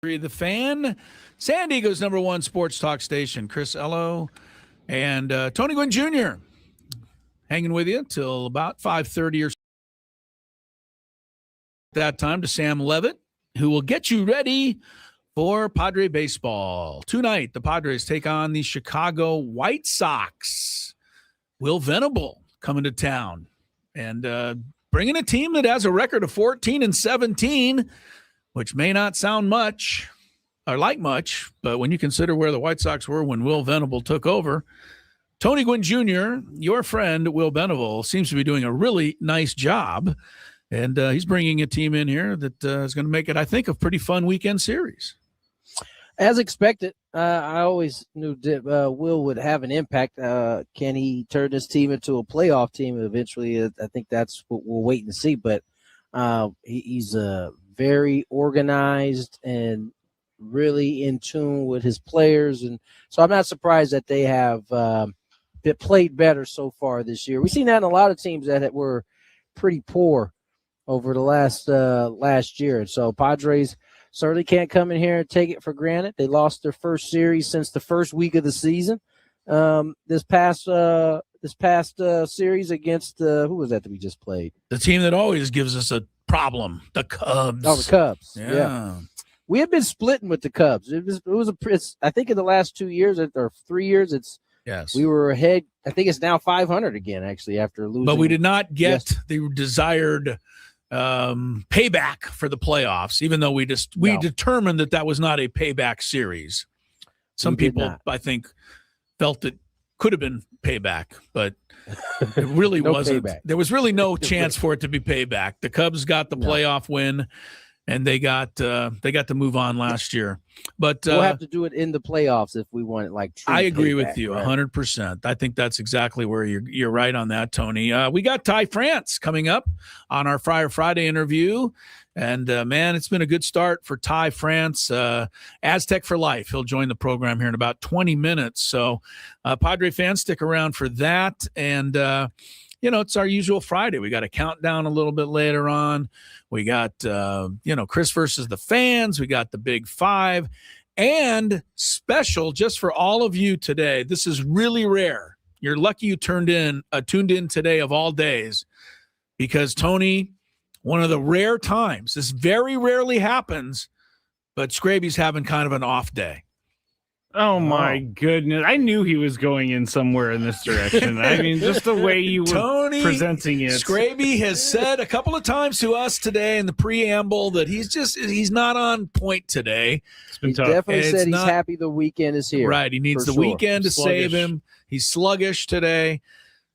The Fan, San Diego's number one sports talk station. Chris Ello and Tony Gwynn Jr. hanging with you till about 5:30 or so. That time to Sam Levitt, who will get you ready for Padre baseball. Tonight, the Padres take on the Chicago White Sox. Will Venable coming to town and bringing a team that has a record of 14-17, which may not sound much or like much, but when you consider where the White Sox were when Will Venable took over, Tony Gwynn Jr., your friend Will Venable, seems to be doing a really nice job, and he's bringing a team in here that is going to make it, I think, a pretty fun weekend series. As expected, I always knew Will would have an impact. Can he turn this team into a playoff team eventually? I think that's what we'll wait and see, but he's very organized and really in tune with his players, and so I'm not surprised that they have played better so far this year. We've seen that in a lot of teams that were pretty poor over the last year, and so Padres certainly can't come in here and take it for granted. They lost their first series since the first week of the season. This past series against who was that we just played? The team that always gives us a problem, the Cubs. Oh, the Cubs. Yeah. We have been splitting with the Cubs. I think in the last 2 years or 3 years, yes, we were ahead. I think it's now 500 again, actually, after losing. But we did not get the desired payback for the playoffs, even though we determined that was not a payback series. Some people, I think, felt it could have been payback, but it really wasn't. Payback. There was really no chance for it to be payback. The Cubs got the playoff win, and they got to move on last year. But we'll have to do it in the playoffs if we want it. Like I agree with you 100%. I think that's exactly where you're right on that, Tony. We got Ty France coming up on our Friday interview. And, man, it's been a good start for Ty France, Aztec for Life. He'll join the program here in about 20 minutes. So, Padre fans, stick around for that. And, it's our usual Friday. We got a countdown a little bit later on. We got, Chris versus the fans. We got the Big Five. And special just for all of you today. This is really rare. You're lucky you tuned in today of all days because, Tony, one of the rare times, this very rarely happens, but Scraby's having kind of an off day. Oh, my goodness. I knew he was going in somewhere in this direction. I mean, just the way you were presenting it. Scraby has said a couple of times to us today in the preamble that he's not on point today. It's been tough. He definitely said he's happy the weekend is here. Right. He needs the weekend to save him. He's sluggish today.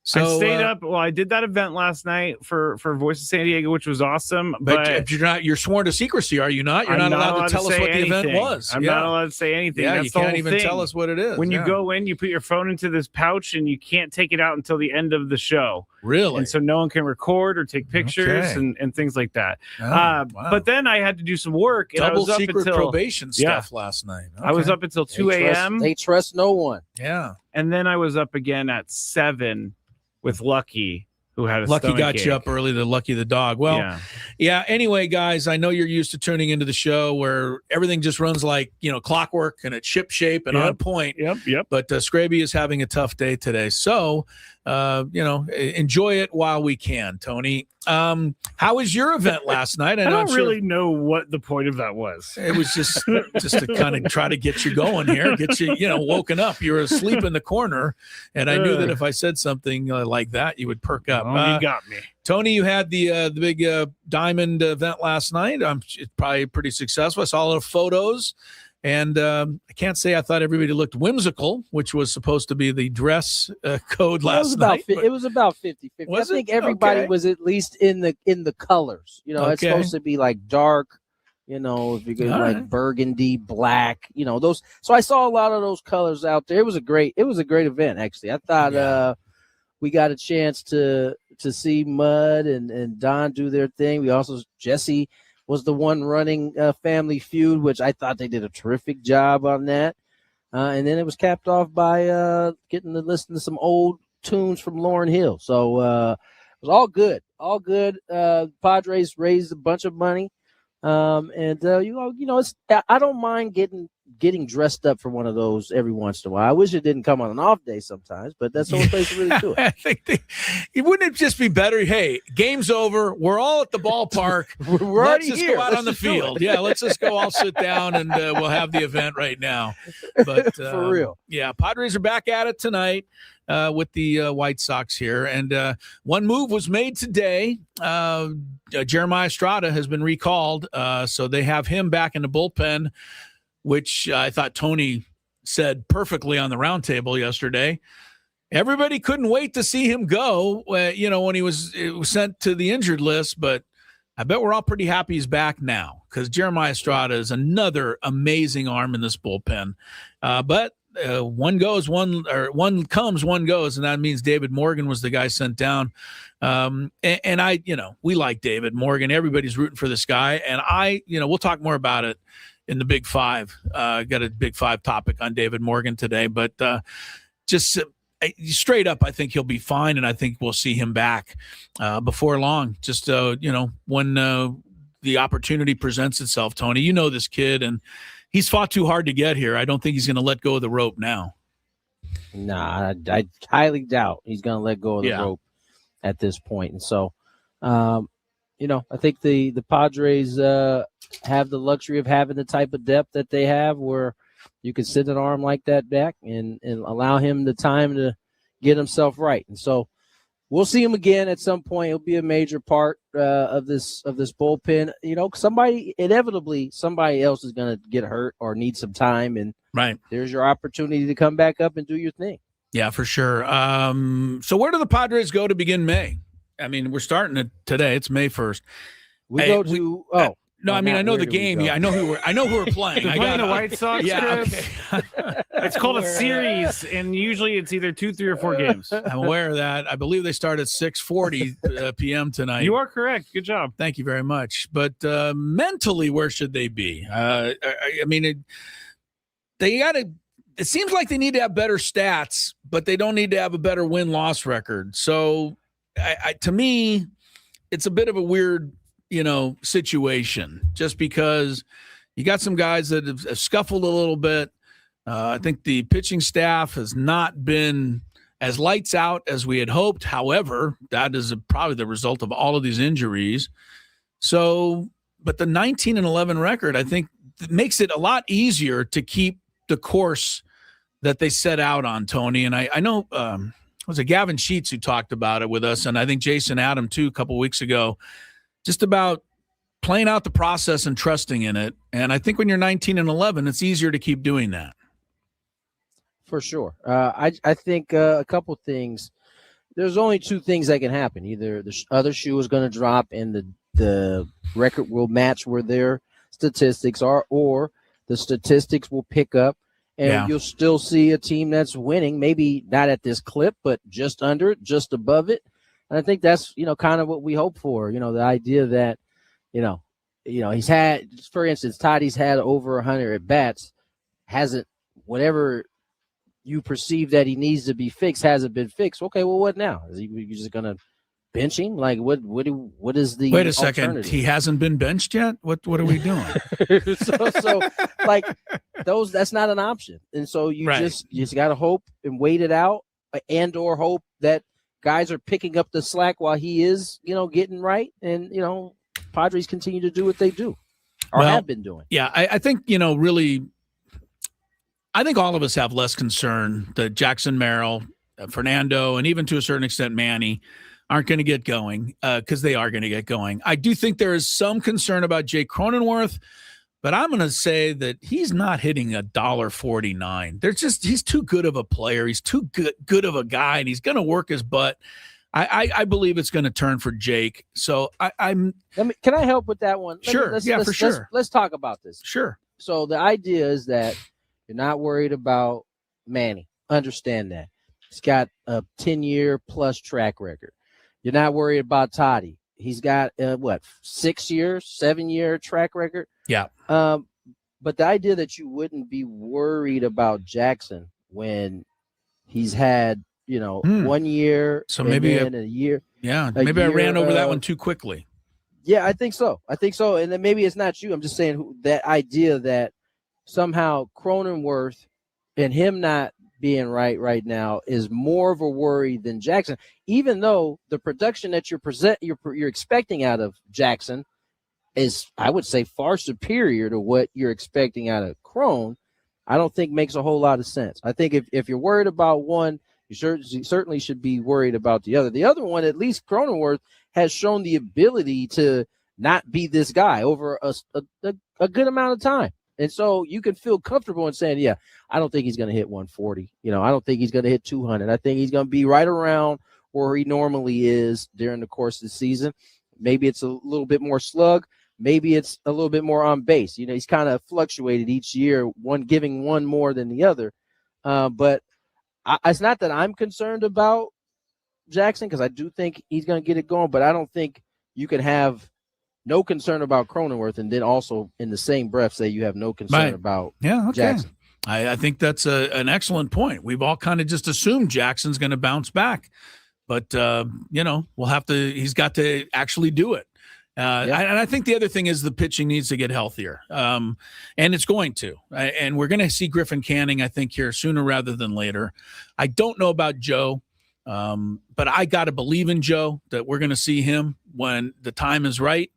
So, I stayed up. Well, I did that event last night for Voice of San Diego, which was awesome. But you're sworn to secrecy, are you not? You're not allowed to tell us what the event was. I'm not allowed to say anything. Yeah, That's you can't even tell us what it is. When you go in, you put your phone into this pouch, and you can't take it out until the end of the show. Really? And so no one can record or take pictures and things like that. Oh, wow. But then I had to do some work. And Double I was up secret until, probation stuff last night. Okay. I was up until 2 a.m. They trust no one. Yeah. And then I was up again at 7 with Lucky, who had a Lucky got ache. you up early, the Lucky the dog. Well, yeah. Anyway, guys, I know you're used to tuning into the show where everything just runs like, clockwork and it's ship shape and on point. Yep. But Scraby is having a tough day today. So, enjoy it while we can, Tony. How was your event last night? I don't really know what the point of that was. It was just to kind of try to get you going here, get you, woken up. You were asleep in the corner, and I knew that if I said something like that, you would perk up. You got me. Tony, you had the big diamond event last night. It's probably pretty successful. I saw a lot of photos. And I can't say I thought everybody looked whimsical, which was supposed to be the dress code last night. It was about 50-50. I think everybody was at least in the colors. It's supposed to be like dark, if you go like burgundy, black, those. So I saw a lot of those colors out there. It was a great event, actually. I thought we got a chance to see Mud and Don do their thing. We also, Jesse was the one running Family Feud, which I thought they did a terrific job on that. And then it was capped off by getting to listen to some old tunes from Lauryn Hill. So it was all good. Padres raised a bunch of money I don't mind getting dressed up for one of those every once in a while. I wish it didn't come on an off day sometimes, but that's the only place to really do it. I think wouldn't it just be better? Hey, game's over. We're all at the ballpark. We're let's already just here. go out Let's on the just do it. field. Yeah, let's just go all sit down and we'll have the event right now. But for real. Yeah, Padres are back at it tonight with the White Sox here. And one move was made today. Jeremiah Estrada has been recalled, so they have him back in the bullpen, which I thought Tony said perfectly on the roundtable yesterday. Everybody couldn't wait to see him go, when he was sent to the injured list, but I bet we're all pretty happy he's back now because Jeremiah Estrada is another amazing arm in this bullpen. But one comes, one goes, and that means David Morgan was the guy sent down. We like David Morgan. Everybody's rooting for this guy, and we'll talk more about it in the Big Five. Got a Big Five topic on David Morgan today, but just straight up, I think he'll be fine, and I think we'll see him back before long. Just when the opportunity presents itself, Tony. You know this kid, and he's fought too hard to get here. I don't think he's going to let go of the rope now. Nah, I highly doubt he's going to let go of the rope at this point. And so, I think the Padres have the luxury of having the type of depth that they have where you can send an arm like that back and allow him the time to get himself right. And so we'll see him again at some point. He'll be a major part of this bullpen. Inevitably somebody else is going to get hurt or need some time, and there's your opportunity to come back up and do your thing. Yeah, for sure. So where do the Padres go to begin May? I mean, we're starting it today. It's May 1st. No, I mean, I know the game. Yeah, I know who we're playing. They're playing the White Sox. Yeah, okay. It's called a series, and usually it's either 2, 3, or 4 games. I'm aware of that. I believe they start at 6:40 p.m. tonight. You are correct. Good job. Thank you very much. But mentally, where should they be? They got to. It seems like they need to have better stats, but they don't need to have a better win-loss record. So, to me, it's a bit of a weird situation just because you got some guys that have scuffled a little bit. I think the pitching staff has not been as lights out as we had hoped. However, that is probably the result of all of these injuries. So, but the 19-11 record, I think, makes it a lot easier to keep the course that they set out on, Tony. And I know was it Gavin Sheets who talked about it with us, and I think Jason Adam too a couple of weeks ago, just about playing out the process and trusting in it. And I think when you're 19-11, it's easier to keep doing that. For sure. I think a couple things. There's only 2 things that can happen. Either the other shoe is going to drop and the record will match where their statistics are, or the statistics will pick up and you'll still see a team that's winning, maybe not at this clip, but just under it, just above it. And I think that's, kind of what we hope for, the idea that, he's had, for instance, Toddy's had over 100 at bats, hasn't, whatever you perceive that he needs to be fixed hasn't been fixed. Okay, well, what now? Is he just going to bench him? Like, what is the Wait a second. He hasn't been benched yet? What are we doing? so like that's not an option. And so you just got to hope and wait it out or hope that guys are picking up the slack while he is, getting right. And, Padres continue to do what they do or have been doing. Yeah, I think, really, I think all of us have less concern that Jackson Merrill, Fernando, and even to a certain extent Manny aren't going to get going because they are going to get going. I do think there is some concern about Jake Cronenworth, but I'm going to say that he's not hitting $1.49. He's too good of a player. He's too good of a guy, and he's going to work his butt. I believe it's going to turn for Jake. So can I help with that one? Sure. For sure. Let's talk about this. Sure. So the idea is that you're not worried about Manny. Understand that. He's got a 10-year plus track record. You're not worried about Toddy. He's got 6-year, 7-year track record. Yeah. But the idea that you wouldn't be worried about Jackson when he's had, 1 year, so maybe a year. Yeah, maybe I ran over that one too quickly. Yeah, I think so. And then maybe it's not you. I'm just saying that idea that somehow Cronenworth and him not being right now is more of a worry than Jackson, even though the production that you're expecting out of Jackson is, I would say, far superior to what you're expecting out of Cron. I don't think makes a whole lot of sense. I think if you're worried about one, you certainly should be worried about the other. The other one, at least Cronenworth has shown the ability to not be this guy over a good amount of time. And so you can feel comfortable in saying, yeah, I don't think he's going to hit 140. I don't think he's going to hit 200. I think he's going to be right around where he normally is during the course of the season. Maybe it's a little bit more slug. Maybe it's a little bit more on base. He's kind of fluctuated each year, giving one more than the other. But it's not that I'm concerned about Jackson, because I do think he's going to get it going, but I don't think you can have no concern about Cronenworth and then also in the same breath say you have no concern about Jackson. I think that's an excellent point. We've all kind of just assumed Jackson's going to bounce back, but we'll have to. He's got to actually do it. And I think the other thing is the pitching needs to get healthier, and it's going to. And we're going to see Griffin Canning, I think, here sooner rather than later. I don't know about Joe, but I got to believe in Joe that we're going to see him when the time is right.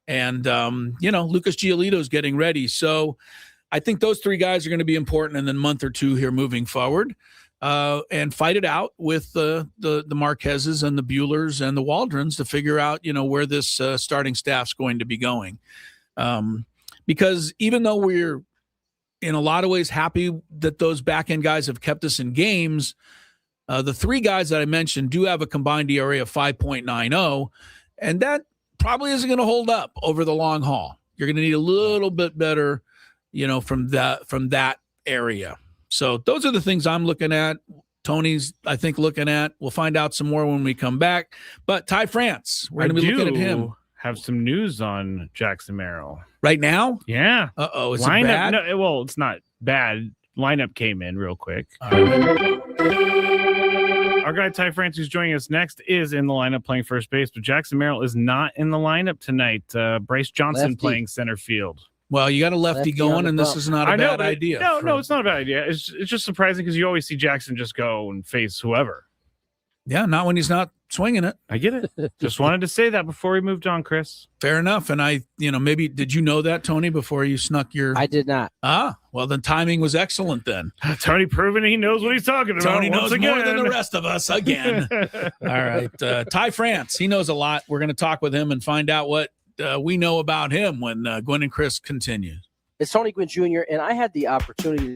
And, Lucas Giolito's getting ready. So I think those three guys are going to be important in the month or two here moving forward, and fight it out with the Marquezes and the Buehlers and the Waldrons to figure out, where this starting staff's going to be going. Because even though we're in a lot of ways happy that those back end guys have kept us in games, the three guys that I mentioned do have a combined ERA of 5.90, and that probably isn't going to hold up over the long haul. You're going to need a little bit better, from that area. So those are the things I'm looking at. Tony's, I think, looking at. We'll find out some more when we come back. But Ty France, we're going to be looking at him. Have some news on Jackson Merrill right now. Yeah. Is it bad? No, well, it's not bad. Lineup came in real quick. Our guy Ty France, who's joining us next, is in the lineup playing first base, but Jackson Merrill is not in the lineup tonight. Bryce Johnson Lefty. Playing center field. Well, you got a lefty going, and this is not a bad idea. No, it's not a bad idea. It's just surprising because you always see Jackson just go and face whoever. Yeah, not when he's not swinging it. I get it. Just wanted to say that before we moved on, Chris. Fair enough. And maybe did you know that, Tony, before you snuck your? I did not. Well, then timing was excellent then. Tony proving he knows what he's talking about. Tony knows more than the rest of us again. All right. Ty France, he knows a lot. We're going to talk with him and find out what we know about him when Gwynn and Chris continue. It's Tony Gwynn Jr., and I had the opportunity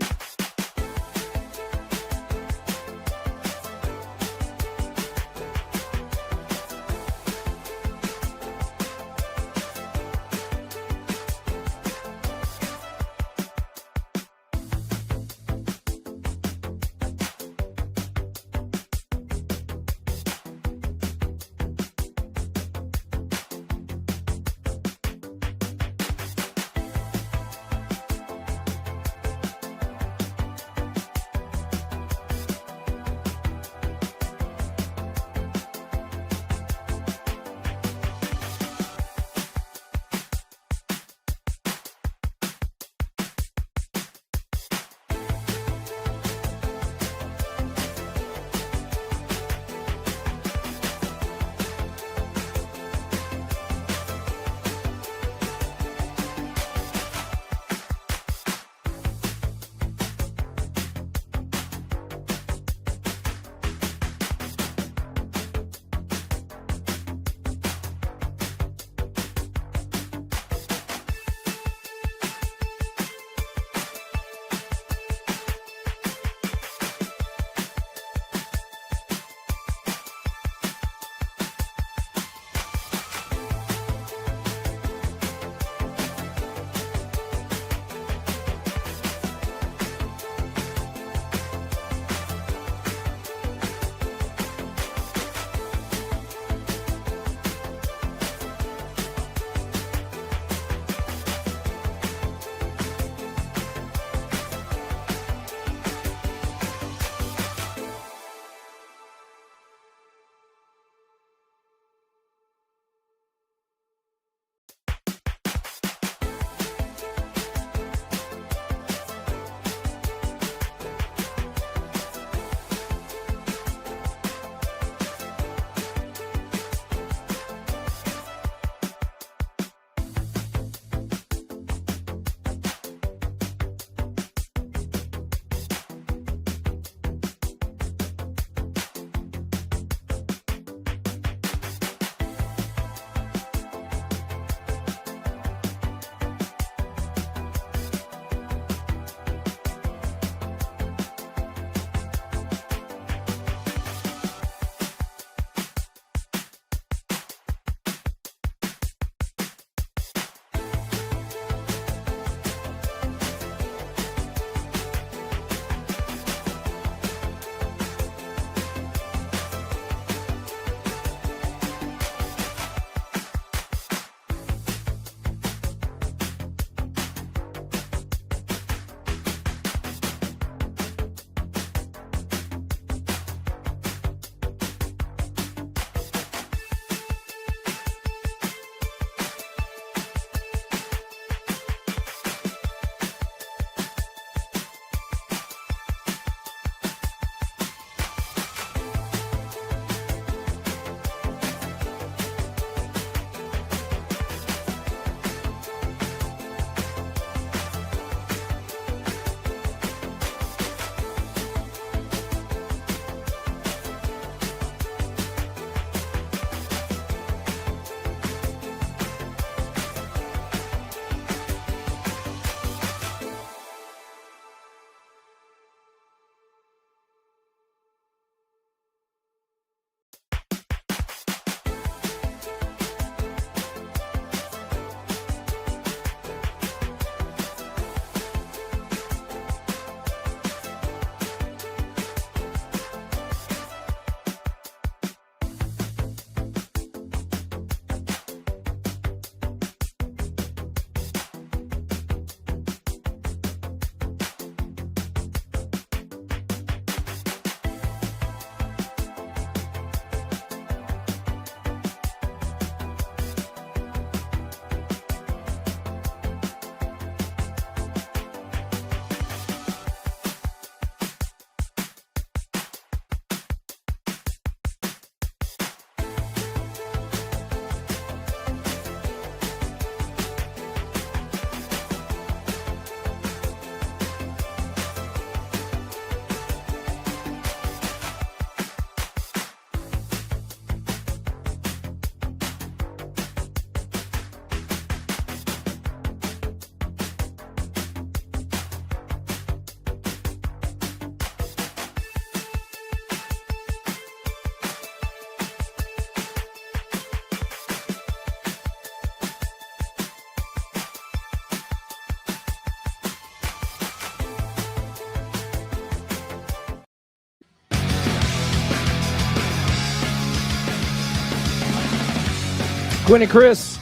Gwynn and Chris,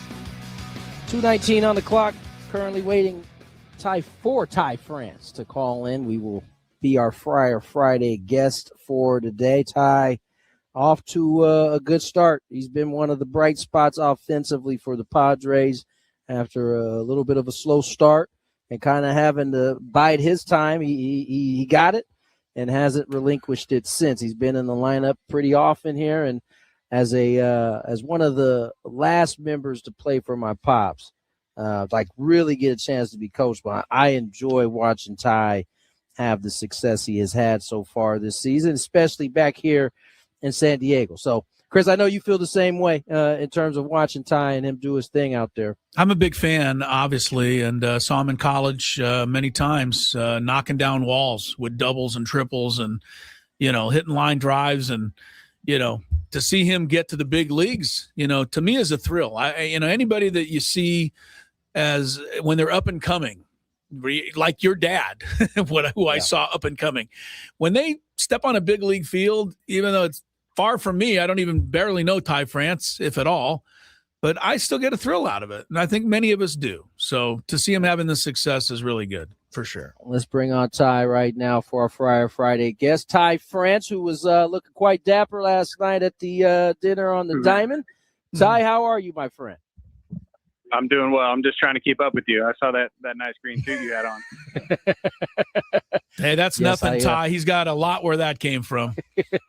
2:19 on the clock. Currently waiting for Ty France to call in. We will be our Friday guest for today. Ty, off to a good start. He's been one of the bright spots offensively for the Padres after a little bit of a slow start and kind of having to bide his time. He got it and hasn't relinquished it since. He's been in the lineup pretty often here, and as one of the last members to play for my Pops, really get a chance to be coached by. I enjoy watching Ty have the success he has had so far this season, especially back here in San Diego. So, Chris, I know you feel the same way in terms of watching Ty and him do his thing out there. I'm a big fan, obviously, and saw him in college many times, knocking down walls with doubles and triples and, hitting line drives. And, to see him get to the big leagues, to me is a thrill. Anybody that you see as when they're up and coming, like your dad, who I saw up and coming, when they step on a big league field, even though it's far from me, I don't even barely know Ty France, if at all, but I still get a thrill out of it. And I think many of us do. So to see him having the success is really good, for sure. Let's bring on Ty right now for our Friday guest, Ty France, who was looking quite dapper last night at the dinner on the Diamond. Ty, how are you, my friend? I'm doing well. I'm just trying to keep up with you. I saw that nice green suit you had on. Hey, that's nothing, Ty. He's got a lot where that came from.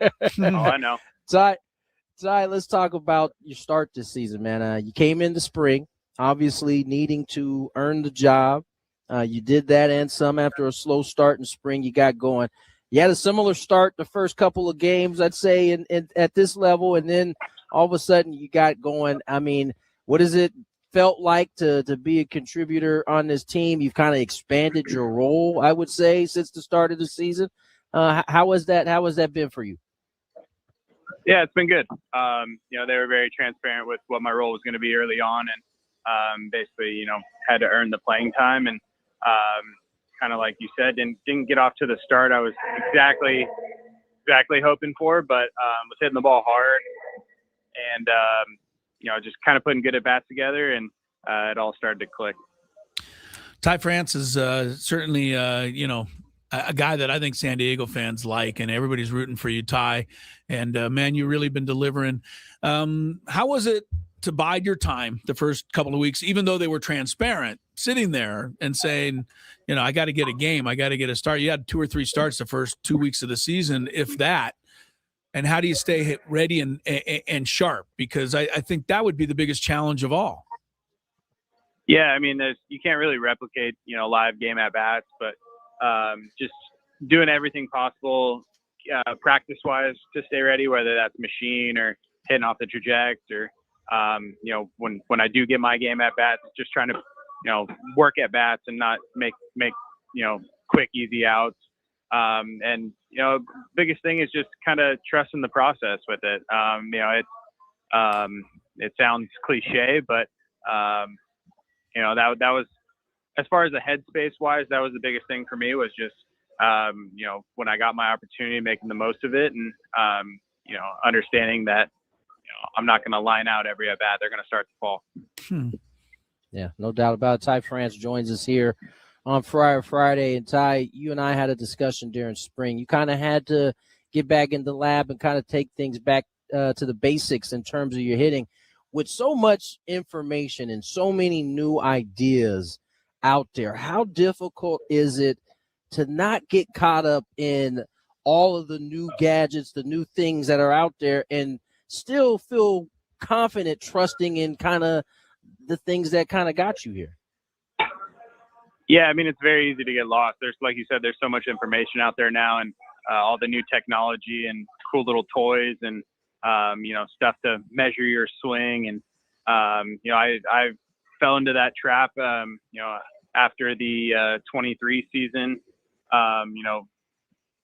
Oh, I know. Ty, let's talk about your start this season, man. You came in the spring, obviously needing to earn the job. You did that and some after a slow start in spring. You got going. You had a similar start the first couple of games, I'd say, at this level, and then all of a sudden you got going. I mean, what is it felt like to be a contributor on this team? You've kind of expanded your role, I would say, since the start of the season. How has that been for you? Yeah, it's been good. They were very transparent with what my role was going to be early on, and basically, had to earn the playing time. And kind of like you said, didn't get off to the start I was exactly hoping for, but was hitting the ball hard and just kind of putting good at bats together, and it all started to click. Ty France is certainly, a guy that I think San Diego fans like, and everybody's rooting for you, Ty. And, man, you've really been delivering. How was it to bide your time the first couple of weeks, even though they were transparent, sitting there and saying, I got to get a game, I got to get a start? You had 2 or 3 starts the first 2 weeks of the season, if that. And how do you stay ready and sharp? Because I think that would be the biggest challenge of all. Yeah, I mean, you can't really replicate, live game at bats, but just doing everything possible practice-wise to stay ready, whether that's machine or hitting off the trajectory or, when I do get my game at bats, just trying to, work at bats and not make quick, easy outs. And biggest thing is just kind of trusting the process with it. It sounds cliche, but that was, as far as the headspace wise, that was the biggest thing for me, was just when I got my opportunity, making the most of it, and understanding that I'm not going to line out every at bat. They're going to start to fall. Yeah, no doubt about it. Ty France joins us here on Friday. And Ty, you and I had a discussion during spring. You kind of had to get back in the lab and kind of take things back to the basics in terms of your hitting. With so much information and so many new ideas out there, how difficult is it to not get caught up in all of the new gadgets, the new things that are out there, and still feel confident, trusting in kind of the things that kind of got you here? Yeah, I mean, it's very easy to get lost. There's, like you said, there's so much information out there now, and all the new technology and cool little toys and, stuff to measure your swing. And, I fell into that trap, after the 23 season,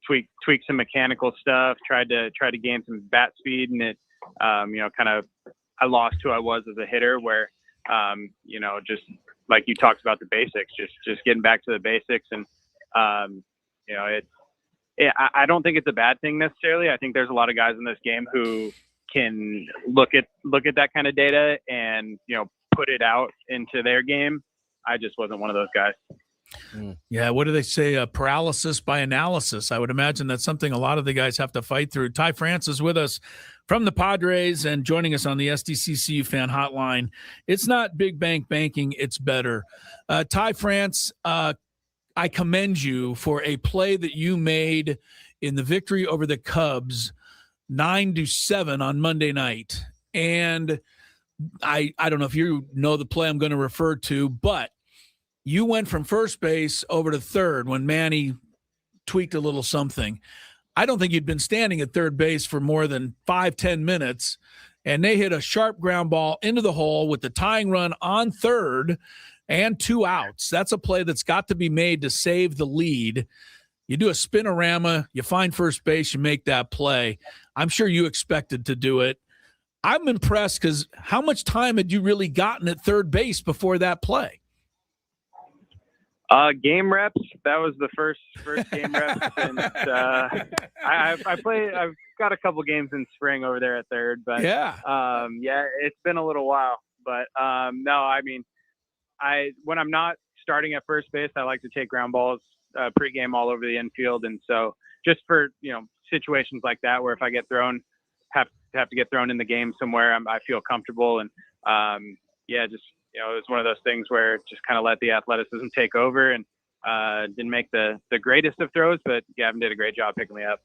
tweaked some mechanical stuff, tried to gain some bat speed, and it, I lost who I was as a hitter, where, just like you talked about, the basics, just getting back to the basics. And, I don't think it's a bad thing necessarily. I think there's a lot of guys in this game who can look at that kind of data and, put it out into their game. I just wasn't one of those guys. Yeah, what do they say? Paralysis by analysis. I would imagine that's something a lot of the guys have to fight through. Ty France is with us from the Padres and joining us on the SDCCU fan hotline. It's not big bank banking, it's better. Ty France, I commend you for a play that you made in the victory over the Cubs 9-7 on Monday night. And I don't know if you know the play I'm going to refer to, but you went from first base over to third when Manny tweaked a little something. I don't think you'd been standing at third base for more than 5-10 minutes, and they hit a sharp ground ball into the hole with the tying run on third and 2 outs. That's a play that's got to be made to save the lead. You do a spinorama, you find first base, you make that play. I'm sure you expected to do it. I'm impressed because how much time had you really gotten at third base before that play? Game reps. That was the first game reps, and I've got a couple games in spring over there at third, but it's been a little while. But no, I mean, when I'm not starting at first base, I like to take ground balls pregame all over the infield, and so just for situations like that where if I get thrown, have to get thrown in the game somewhere, I feel comfortable, and it was one of those things where just kind of let the athleticism take over, and didn't make the greatest of throws, but Gavin did a great job picking me up.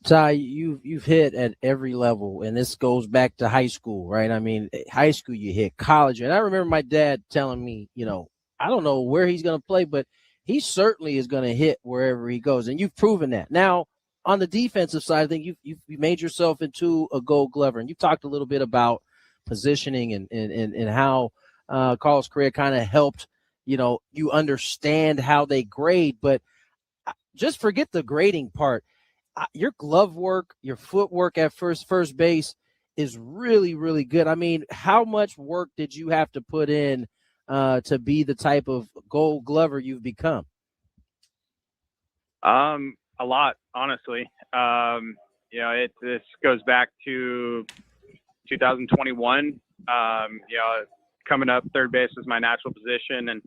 Ty, you've hit at every level, and this goes back to high school, right? I mean, high school you hit, college, and I remember my dad telling me, I don't know where he's going to play, but he certainly is going to hit wherever he goes, and you've proven that. Now, on the defensive side, I think you've made yourself into a Gold Glover, and you talked a little bit about positioning and how Carlos Correa kind of helped, you understand how they grade, but just forget the grading part. Your glove work, your footwork at first base is really, really good. I mean, how much work did you have to put in to be the type of Gold Glover you've become? A lot, honestly. This goes back to 2021. Coming up, third base was my natural position, and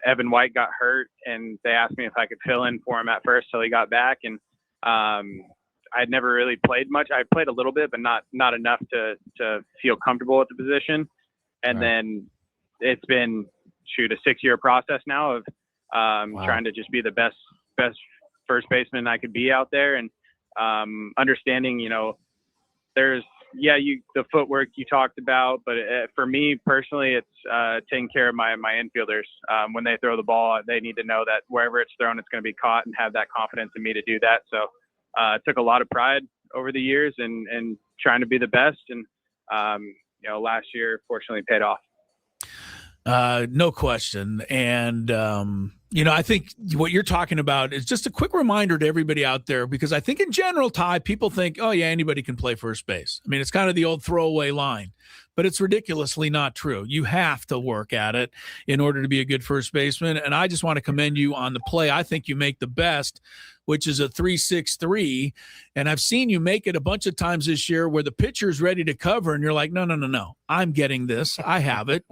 Evan White got hurt, and they asked me if I could fill in for him at first till he got back. And I'd never really played much. I played a little bit, but not enough to feel comfortable at the position. And then it's been a 6-year process now of trying to just be the best first baseman I could be out there, and understanding, there's the footwork you talked about, but for me personally, it's taking care of my infielders. When they throw the ball, they need to know that wherever it's thrown, it's going to be caught, and have that confidence in me to do that. So it took a lot of pride over the years and trying to be the best. And last year fortunately paid off. No question. And, I think what you're talking about is just a quick reminder to everybody out there, because I think in general, Ty, people think, oh, yeah, anybody can play first base. I mean, it's kind of the old throwaway line, but it's ridiculously not true. You have to work at it in order to be a good first baseman. And I just want to commend you on the play I think you make the best, which is a 3-6-3. And I've seen you make it a bunch of times this year where the pitcher's ready to cover, and you're like, no, I'm getting this. I have it.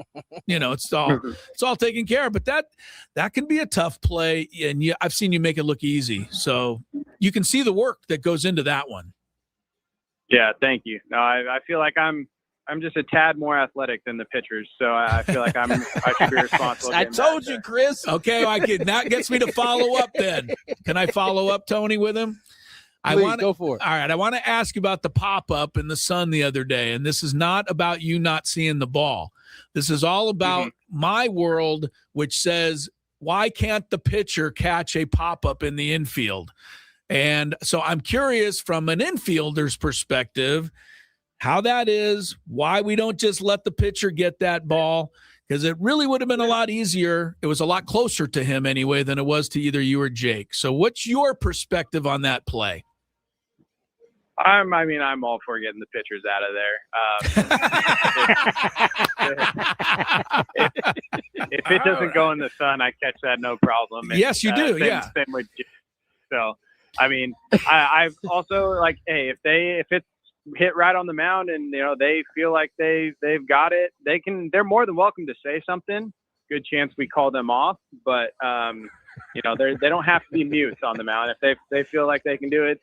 It's all taken care of. But that can be a tough play, and I've seen you make it look easy. So you can see the work that goes into that one. Yeah, thank you. No, I feel like I'm just a tad more athletic than the pitchers, so I feel like I should be responsible. I told you, Chris. Okay, that gets me to follow up then. Can I follow up, Tony, with him? Please, go for it. All right, I want to ask you about the pop-up in the sun the other day, and this is not about you not seeing the ball. This is all about my world, which says, why can't the pitcher catch a pop-up in the infield? And so I'm curious from an infielder's perspective how that is, why we don't just let the pitcher get that ball, because it really would have been a lot easier. It was a lot closer to him anyway than it was to either you or Jake. So what's your perspective on that play? I'm all for getting the pitchers out of there. If it doesn't go in the sun, I catch that no problem. Yes, you do. Same with you. So, I mean, I've also like, hey, if it's hit right on the mound and they feel like they've got it, they're more than welcome to say something. Good chance we call them off, but they don't have to be mutes on the mound. If they feel like they can do it,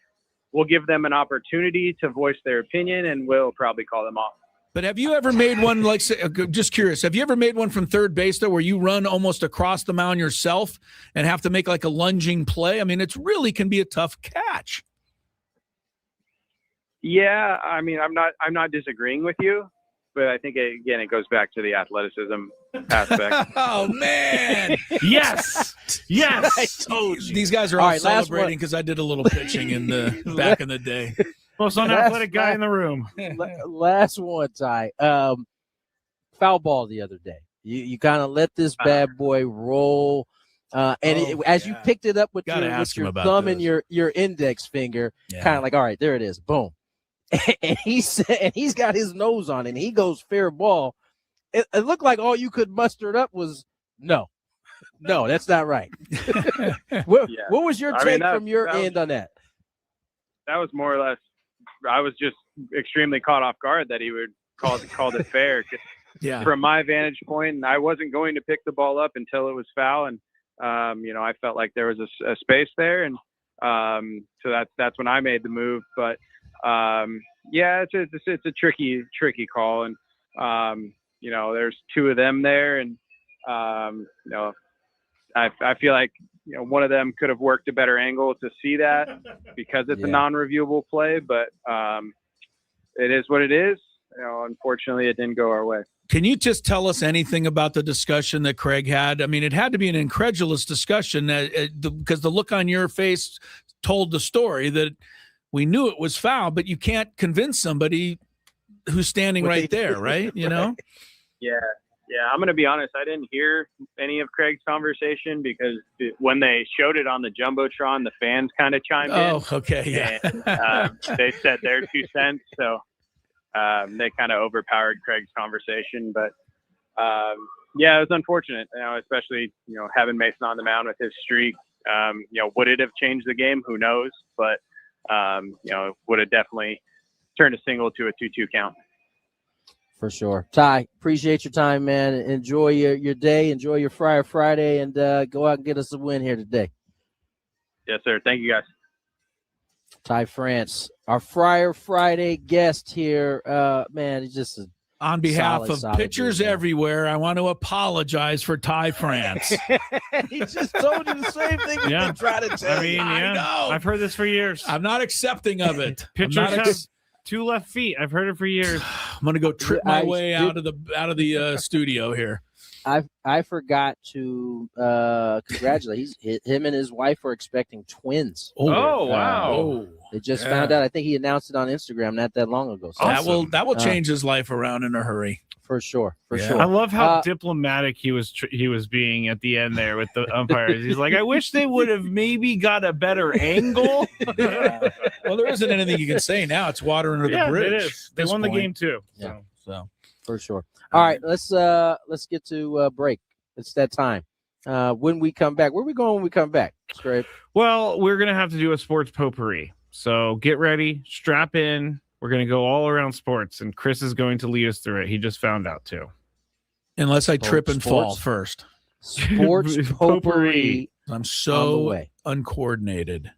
we'll give them an opportunity to voice their opinion, and we'll probably call them off. But have you ever made one, like, just curious, have you ever made one from third base, though, where you run almost across the mound yourself and have to make like a lunging play? I mean, it really can be a tough catch. Yeah, I mean, I'm not disagreeing with you, but I think, it goes back to the athleticism aspect. Oh, man. Yes. I told you. These guys are all celebrating because I did a little pitching in the back in the day. Most unathletic guy in the room. Last one, Ty. Foul ball the other day. You kind of let this bad boy roll. As you picked it up with your thumb and your index finger, kind of like, all right, there it is. Boom. And he's got his nose on it, and he goes fair ball. It looked like all you could muster up was no, that's not right. What was your take from your end on that? That was more or less. I was just extremely caught off guard that he would called it fair. Yeah. From my vantage point, I wasn't going to pick the ball up until it was foul, and I felt like there was a space there, and so that's when I made the move. But it's a tricky call, and there's two of them there, and I feel like one of them could have worked a better angle to see that because it's a non-reviewable play, but it is what it is. Unfortunately, it didn't go our way. Can you just tell us anything about the discussion that Craig had? I mean, it had to be an incredulous discussion because the look on your face told the story that we knew it was foul, but you can't convince somebody who's standing right there, right? Yeah, I'm going to be honest. I didn't hear any of Craig's conversation because when they showed it on the Jumbotron, the fans kind of chimed in. Oh, okay, yeah. And, they said their 2 cents, so they kind of overpowered Craig's conversation. But, it was unfortunate, especially, having Mason on the mound with his streak. Would it have changed the game? Who knows? But, would have definitely turned a single to a 2-2 count. For sure. Ty, appreciate your time, man. Enjoy your day. Enjoy your Friar Friday, and go out and get us a win here today. Yes, sir. Thank you, guys. Ty France, our Friar Friday guest here. Man, he's just on behalf of pitchers everywhere, I want to apologize for Ty France. He just told you the same thing we've been trying to tell you. I know. I've heard this for years. I'm not accepting of it. Pitchers have 2 left feet. I've heard it for years. I'm gonna go trip my way out of the studio here. I forgot to congratulate. Him and his wife are expecting twins. Oh wow! They just found out. I think he announced it on Instagram not that long ago. So that will change his life around in a hurry. For sure. I love how diplomatic he was being at the end there with the umpires. He's like, I wish they would have maybe got a better angle. Well, there isn't anything you can say now. It's water under the bridge. It is. They won the game too. Yeah. So for sure. All right, let's get to break. It's that time. When we come back, where are we going when we come back? Scrape. Well, we're gonna have to do a sports potpourri. So get ready, strap in. We're going to go all around sports, and Chris is going to lead us through it. He just found out, too. Unless I trip and fall first. Sports potpourri. I'm so uncoordinated.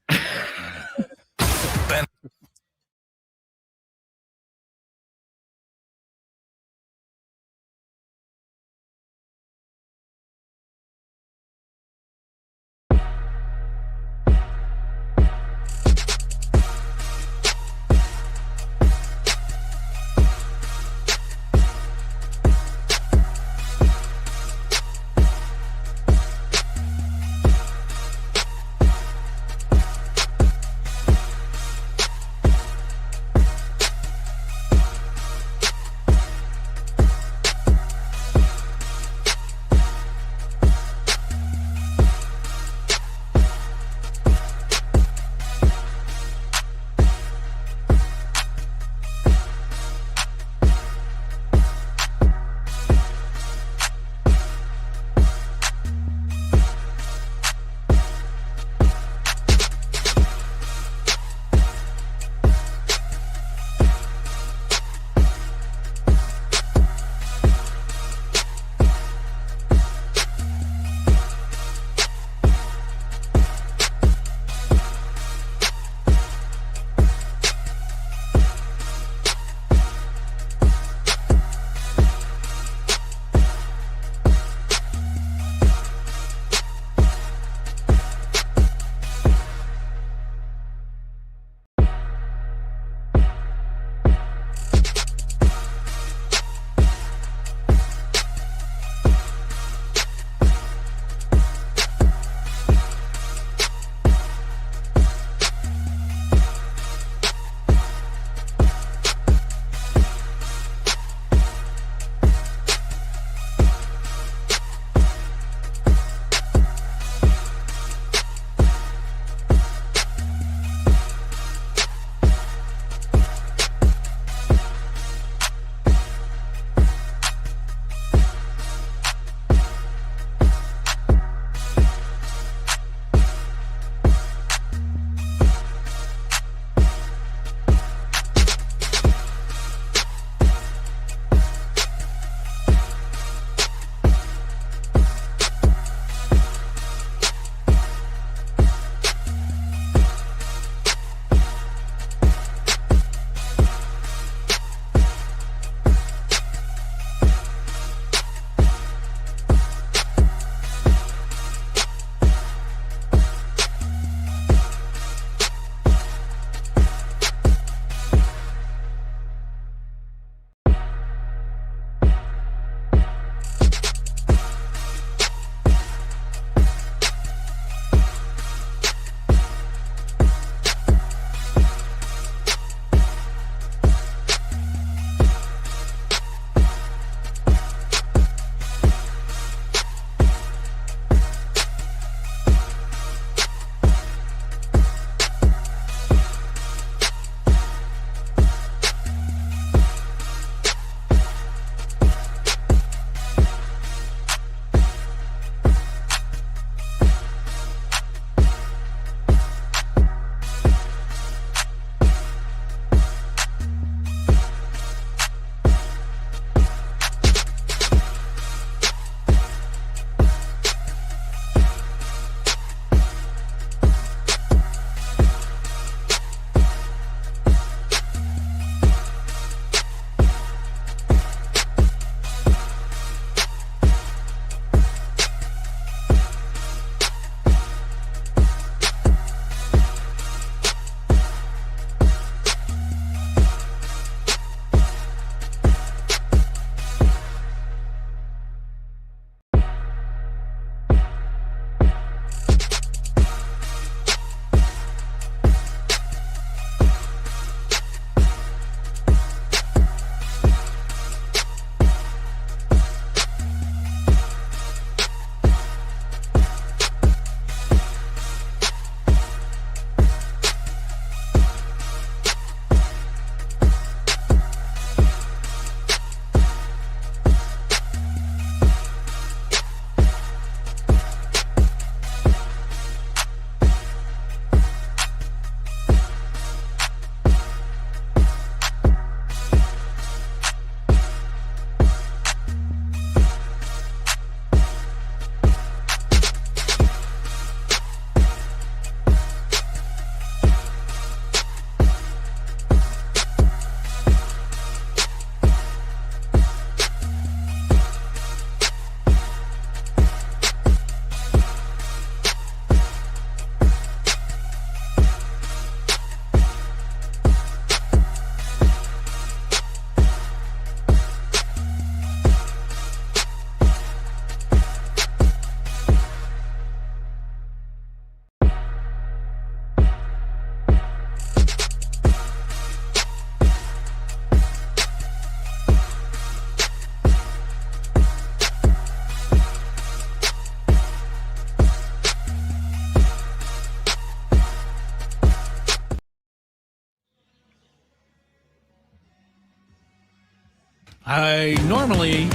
I normally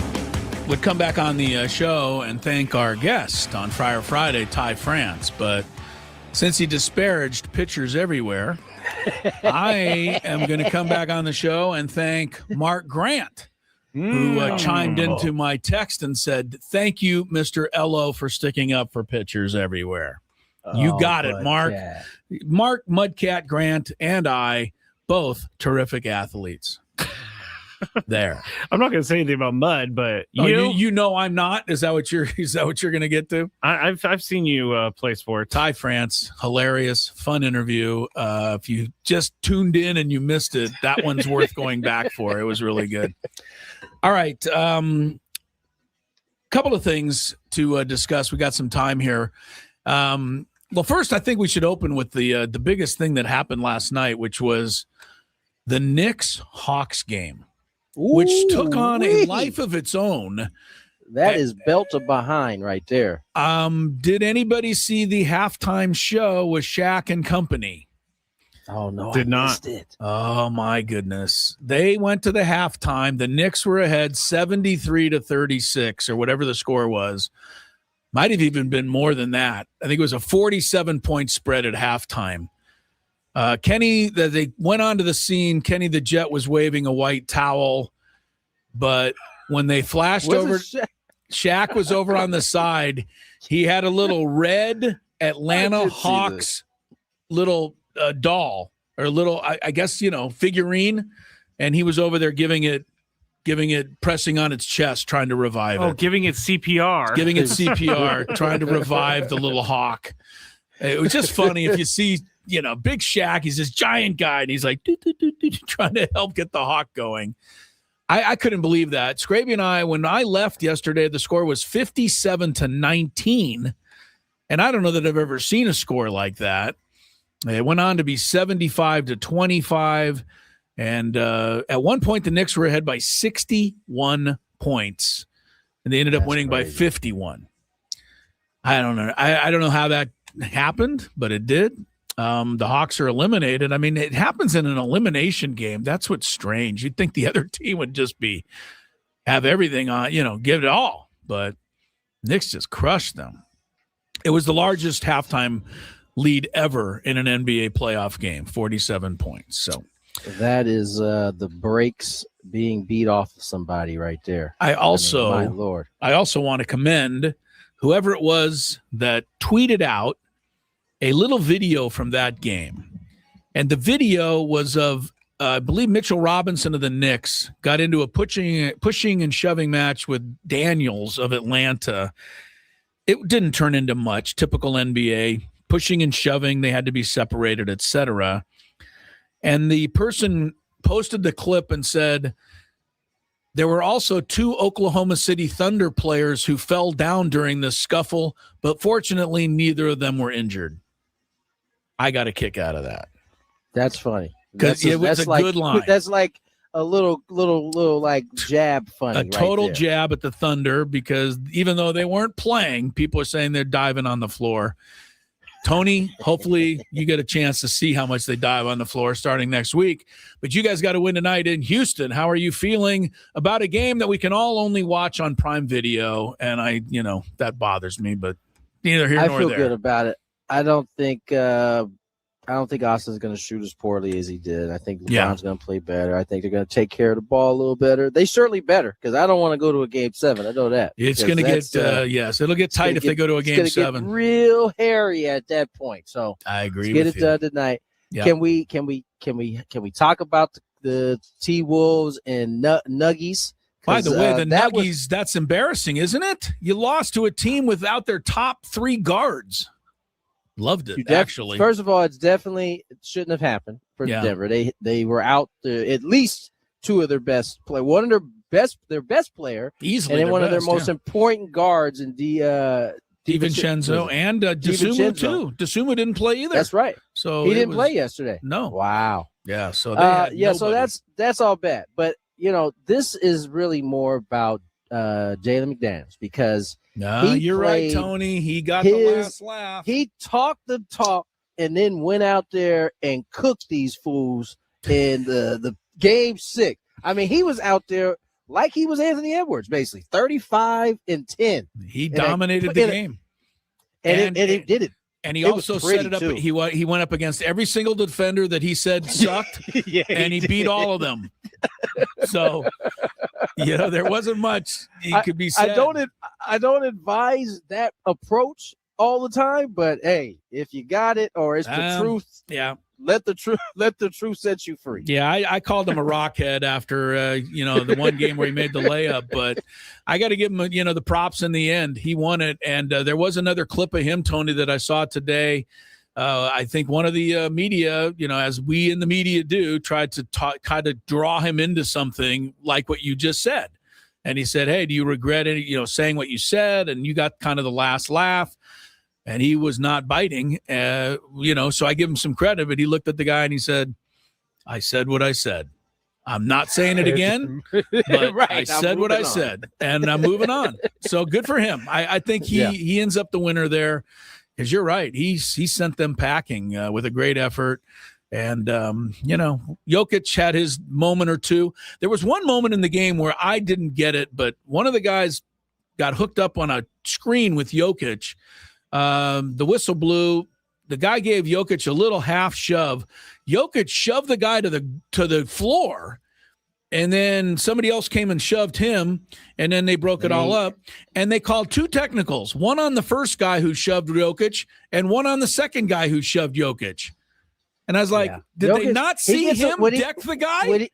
would come back on the show and thank our guest on Friar Friday, Ty France, but since he disparaged pitchers everywhere, I am going to come back on the show and thank Mark Grant, who chimed into my text and said, "Thank you, Mr. Ello, for sticking up for pitchers everywhere." You got it, Mark. Yeah. Mark, Mudcat Grant, and I, both terrific athletes. There. I'm not going to say anything about Mud, but you know I'm not. Is that what you're going to get to? I've seen you play sports. Ty France, hilarious, fun interview. If you just tuned in and you missed it, that one's worth going back for. It was really good. All right, couple of things to discuss. We got some time here. Well, first, I think we should open with the biggest thing that happened last night, which was the Knicks-Hawks game, which took on a life of its own. That is belt to behind right there. Did anybody see the halftime show with Shaq and company? Oh, no. Did I not. missed it. Oh, my goodness. They went to the halftime. The Knicks were ahead 73-36 or whatever the score was. Might have even been more than that. I think it was a 47-point spread at halftime. Kenny, they went onto the scene. Kenny the Jet was waving a white towel, but when they flashed over, Shaq was over on the side. He had a little red Atlanta Hawks little doll or little, I guess, figurine, and he was over there giving it, pressing on its chest, trying to revive it. Oh, giving it CPR. Giving it CPR, trying to revive the little hawk. It was just funny if you see, Big Shaq, he's this giant guy, and he's like, trying to help get the hawk going. I couldn't believe that. Scraby and I, when I left yesterday, the score was 57-19, and I don't know that I've ever seen a score like that. It went on to be 75-25. And at one point, the Knicks were ahead by 61 points, and they ended up winning by 51. I don't know. I don't know how that happened, but it did. The Hawks are eliminated. I mean, it happens in an elimination game. That's what's strange. You'd think the other team would just have everything on, give it all. But Knicks just crushed them. It was the largest halftime lead ever in an NBA playoff game, 47 points. So. That is the brakes being beat off of somebody right there. my Lord. I also want to commend whoever it was that tweeted out a little video from that game. And the video was of, I believe, Mitchell Robinson of the Knicks got into a pushing and shoving match with Daniels of Atlanta. It didn't turn into much, typical NBA, pushing and shoving. They had to be separated, etc. And the person posted the clip and said, there were also 2 Oklahoma City Thunder players who fell down during this scuffle, but fortunately, neither of them were injured. I got a kick out of that. That's funny. Because it was a good line. That's like a little like jab funny. A total right jab at the Thunder, because even though they weren't playing, people are saying they're diving on the floor. Tony, hopefully you get a chance to see how much they dive on the floor starting next week. But you guys got to win tonight in Houston. How are you feeling about a game that we can all only watch on Prime Video? And that bothers me, but neither here nor there. I feel good about it. I don't think Austin's going to shoot as poorly as he did. I think LeBron's going to play better. I think they're going to take care of the ball a little better. They certainly better, because I don't want to go to a Game 7. I know that. It's going to get yes, it'll get tight if they go to a Game 7. Get real hairy at that point. So I agree. Get it done tonight. Yep. Can we talk about the T-Wolves and Nuggies? By the way, the Nuggies, that's embarrassing, isn't it? You lost to a team without their top 3 guards. Loved it, actually. First of all, it shouldn't have happened for Denver. They were out at least 2 of their best players. One of their best player, easily, and then one of their best, most important guards in DiVincenzo and DeSumo too. DeSumo didn't play either. That's right. So he didn't play yesterday. No. Wow. Yeah. So so that's all bad. But this is really more about Jalen McDaniels, because you're right, Tony. He got the last laugh. He talked the talk and then went out there and cooked these fools in the Game 6. I mean, he was out there like he was Anthony Edwards, basically 35 and 10. He dominated the game. And it did it. And he It also was set it up. pretty, too. He went up against every single defender that he said sucked, Yeah, and he beat all of them. So, there wasn't much he could be said. I don't advise that approach all the time, but hey, if you got it or it's the truth, yeah, let the truth set you free. Yeah, I called him a rockhead after the one game where he made the layup, but I got to give him the props in the end. He won it, and there was another clip of him, Tony, that I saw today. I think one of the media, as we in the media do, tried to kind of draw him into something like what you just said, and he said, "Hey, do you regret it? Saying what you said?" And you got kind of the last laugh. And he was not biting, so I give him some credit. But he looked at the guy and he said, "I said what I said. I'm not saying it again, but right, I said what I said, and I'm moving on." So good for him. I think he ends up the winner there, because you're right. He sent them packing with a great effort. And, Jokic had his moment or two. There was one moment in the game where I didn't get it, but one of the guys got hooked up on a screen with Jokic. The whistle blew. The guy gave Jokic a little half shove. Jokic shoved the guy to the floor, and then somebody else came and shoved him, and then they broke it all up. And they called two technicals, one on the first guy who shoved Jokic and one on the second guy who shoved Jokic. And I was like, did Jokic, they not see him deck the guy?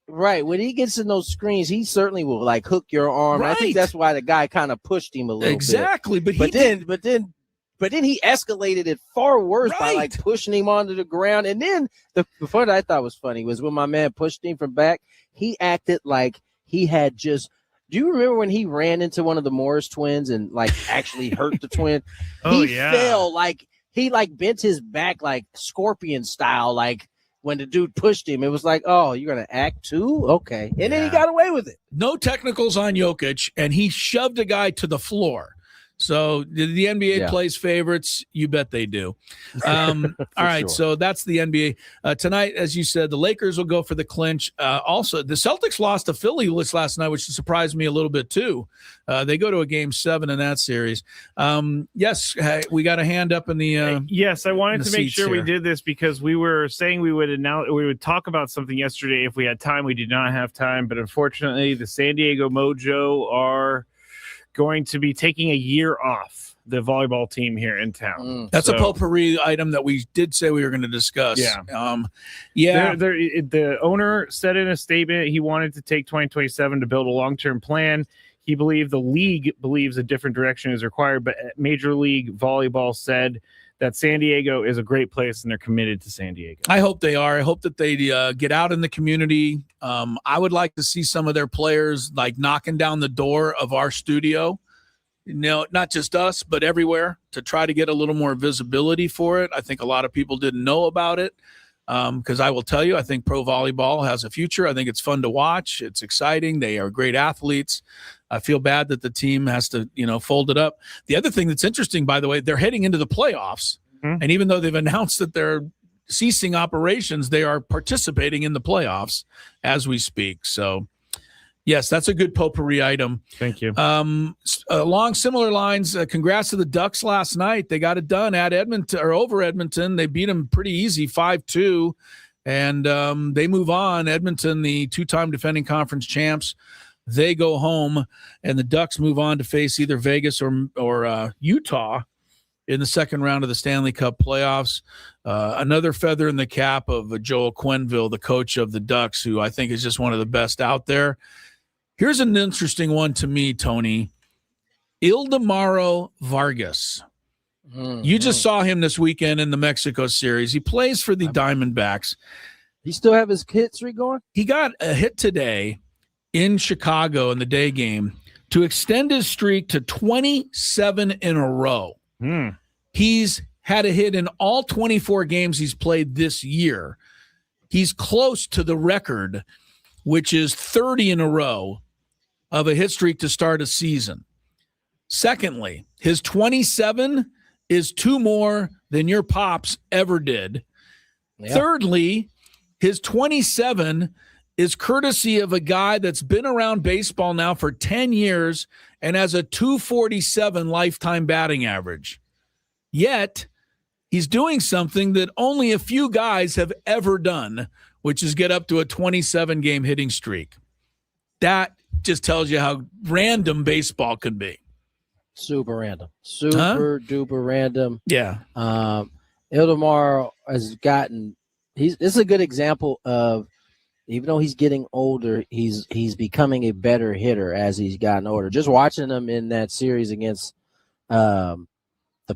Right. When he gets in those screens, he certainly will hook your arm. Right. I think that's why the guy kind of pushed him a little bit. Exactly. But then he escalated it far worse by pushing him onto the ground. And then the part I thought was funny was when my man pushed him from back, he acted like he had just. Do you remember when he ran into one of the Morris twins and actually hurt the twin? He fell he bent his back like scorpion style, when the dude pushed him. It was like, oh, you're gonna act too? Okay. And then he got away with it. No technicals on Jokic, and he shoved a guy to the floor. So the NBA plays favorites. You bet they do. All right, so that's the NBA. Tonight, as you said, the Lakers will go for the clinch. Also, the Celtics lost to Philly last night, which surprised me a little bit too. They go to a Game 7 in that series. Yes, we got a hand up in the yes, I wanted to make sure here. we did this because we were saying we would talk about something yesterday if we had time. We did not have time, but unfortunately, the San Diego Mojo are going to be taking a year off, the volleyball team here in town. That's a potpourri item that we did say we were going to discuss. The owner said in a statement he wanted to take 2027 to build a long-term plan. He believed the league believes a different direction is required, but Major League Volleyball said that San Diego is a great place and they're committed to San Diego. I hope they are. I hope that they get out in the community. I would like to see some of their players knocking down the door of our studio. Not just us, but everywhere, to try to get a little more visibility for it. I think a lot of people didn't know about it. Because I will tell you, I think pro volleyball has a future. I think it's fun to watch. It's exciting. They are great athletes. I feel bad that the team has to, fold it up. The other thing that's interesting, by the way, they're heading into the playoffs. Mm-hmm. And even though they've announced that they're ceasing operations, they are participating in the playoffs as we speak. So, yes, that's a good potpourri item. Thank you. Along similar lines, congrats to the Ducks last night. They got it done at Edmonton or over Edmonton. They beat them pretty easy, 5-2, and they move on. Edmonton, the two-time defending conference champs, they go home, and the Ducks move on to face either Vegas or Utah in the second round of the Stanley Cup playoffs. Another feather in the cap of Joel Quenneville, the coach of the Ducks, who I think is just one of the best out there. Here's an interesting one to me, Tony. Ildemaro Vargas. You just saw him this weekend in the Mexico series. He plays for the Diamondbacks. He still have his hit streak going? He got a hit today in Chicago in the day game to extend his streak to 27 in a row. He's had a hit in all 24 games he's played this year. He's close to the record, which is 30 in a row of a hit streak to start a season. Secondly, his 27 is 2 more than your Pops ever did. Yeah. Thirdly, his 27 is courtesy of a guy that's been around baseball now for 10 years and has a 247 lifetime batting average. Yet, he's doing something that only a few guys have ever done, which is get up to a 27-game hitting streak. That just tells you how random baseball can be. Super random. Super duper random. Yeah. Ildemar has gotten – this is a good example of, even though he's getting older, he's becoming a better hitter as he's gotten older. Just watching him in that series against the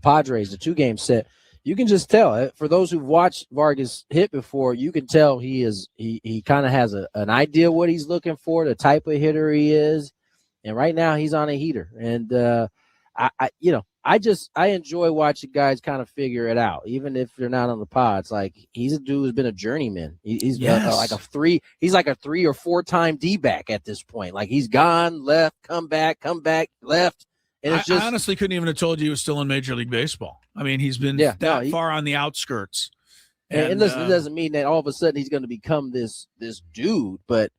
Padres, the 2-game set, you can just tell. For those who've watched Vargas hit before, you can tell he kind of has an idea what he's looking for, the type of hitter he is, and right now he's on a heater. And I enjoy watching guys kind of figure it out, even if they're not on the pods. Like, he's a dude who's been a journeyman. He's like a 3 or 4 time D-back at this point. Like, he's gone, left, come back, left. And it's I honestly couldn't even have told you he was still in Major League Baseball. I mean, he's been far on the outskirts. And listen, it doesn't mean that all of a sudden he's going to become this dude, but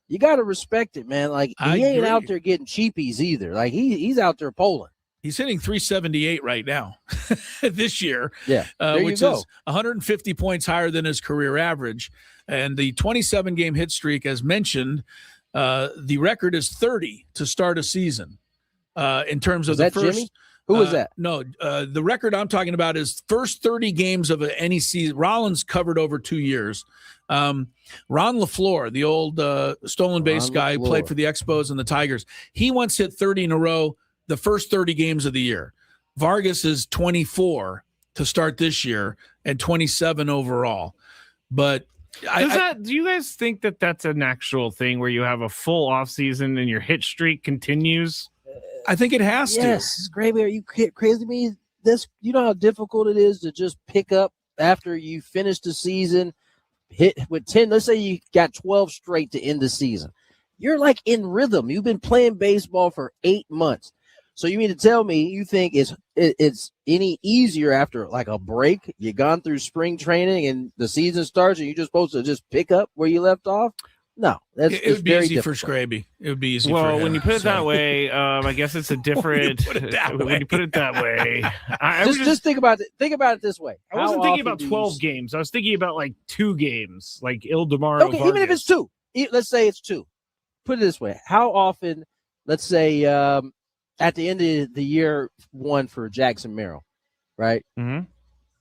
you got to respect it, man. Like, he ain't out there getting cheapies either. Like, he's out there polling. He's hitting 378 right now this year, which is 150 points higher than his career average. And the 27-game hit streak, as mentioned, the record is 30 to start a season. In terms of the first, Jimmy? Who was that? No, the record I'm talking about is first 30 games of any season. Rollins covered over 2 years. Ron LaFleur, the old stolen base guy who played for the Expos and the Tigers, he once hit 30 in a row the first 30 games of the year. Vargas is 24 to start this year and 27 overall. But do you guys think that that's an actual thing where you have a full offseason and your hit streak continues? I think it has to. Yes, Gravy, are you crazy to me? You know how difficult it is to just pick up after you finish the season, hit with 10. Let's say you got 12 straight to end the season. You're like in rhythm. You've been playing baseball for 8 months. So you mean to tell me you think it's any easier after like a break? You gone through spring training and the season starts and you're just supposed to just pick up where you left off? No, it would be easy for Scraby. It would be easy. Well, for him, when you put it that way, I guess it's a different. When you put it that way, just think about it. Think about it this way. I wasn't thinking about 12 games. I was thinking about like 2 games, like Ildemar. Okay, even if it's 2, let's say it's 2. Put it this way: how often? Let's say at the end of the year 1 for Jackson Merrill, right? Mm-hmm.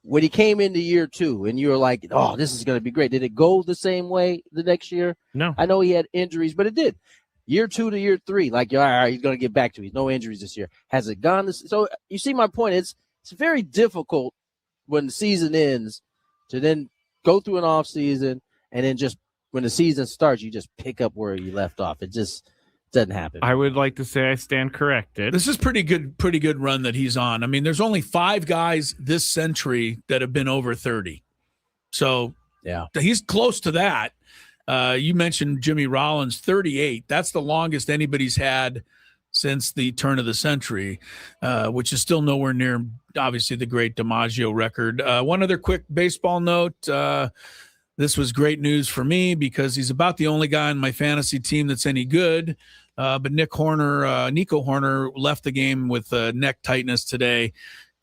When he came into year 2 and you were like, oh, this is going to be great. Did it go the same way the next year? No. I know he had injuries, but it did. Year 2 to year 3, like, all right, he's going to get back to it. No injuries this year. Has it gone this? So you see my point. It's very difficult when the season ends to then go through an off season and then just when the season starts, you just pick up where you left off. It just doesn't happen. I would like to say I stand corrected. This is pretty good run that he's on. I mean, there's only 5 guys this century that have been over 30. So yeah, he's close to that. You mentioned Jimmy Rollins, 38. That's the longest anybody's had since the turn of the century, which is still nowhere near, obviously, the great DiMaggio record. One other quick baseball note. This was great news for me because he's about the only guy on my fantasy team that's any good. But Nico Horner left the game with neck tightness today.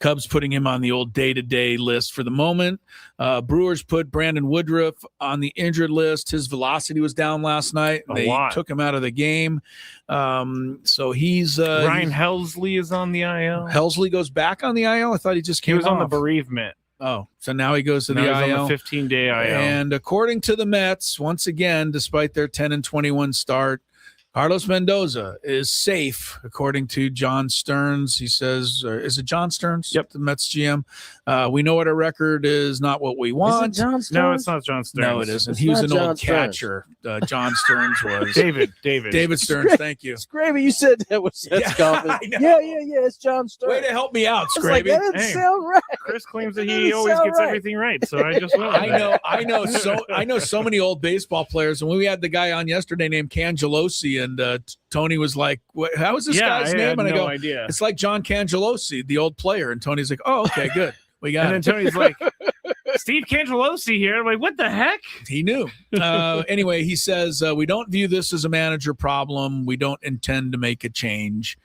Cubs putting him on the old day-to-day list for the moment. Brewers put Brandon Woodruff on the injured list. His velocity was down last night. They took him out of the game. So he's Ryan Helsley is on the IL. Helsley goes back on the IL? I thought he just came He was off. on the bereavement. Oh, so now he goes to the IL. IL. On the 15-day IL. And according to the Mets, once again, despite their 10-21 start, Carlos Mendoza is safe, according to John Stearns. He says, is it John Stearns? Yep. The Mets GM. We know what our record is, not what we want. Is it John Stearns? No, it's not John Stearns. No, it isn't. It's he was not an John old Stearns. catcher. John Stearns was. David Stearns, thank you. Scraby, you said that was I know. Yeah, it's John Stearns. Way to help me out, I was like, Scraby. that doesn't sound right. Chris claims that That he doesn't always sound gets right. everything right, so I just went with that. I know so many old baseball players, and we had the guy on yesterday named Cangelosi, and Tony was like, how is this guy's name? And I I go, idea. it's like John Cangelosi, the old player. And Tony's like, oh, okay, good. We got And it. then Tony's like, Steve Cangelosi here. I'm like, what the heck? He knew. Anyway, he says, we don't view this as a manager problem. We don't intend to make a change.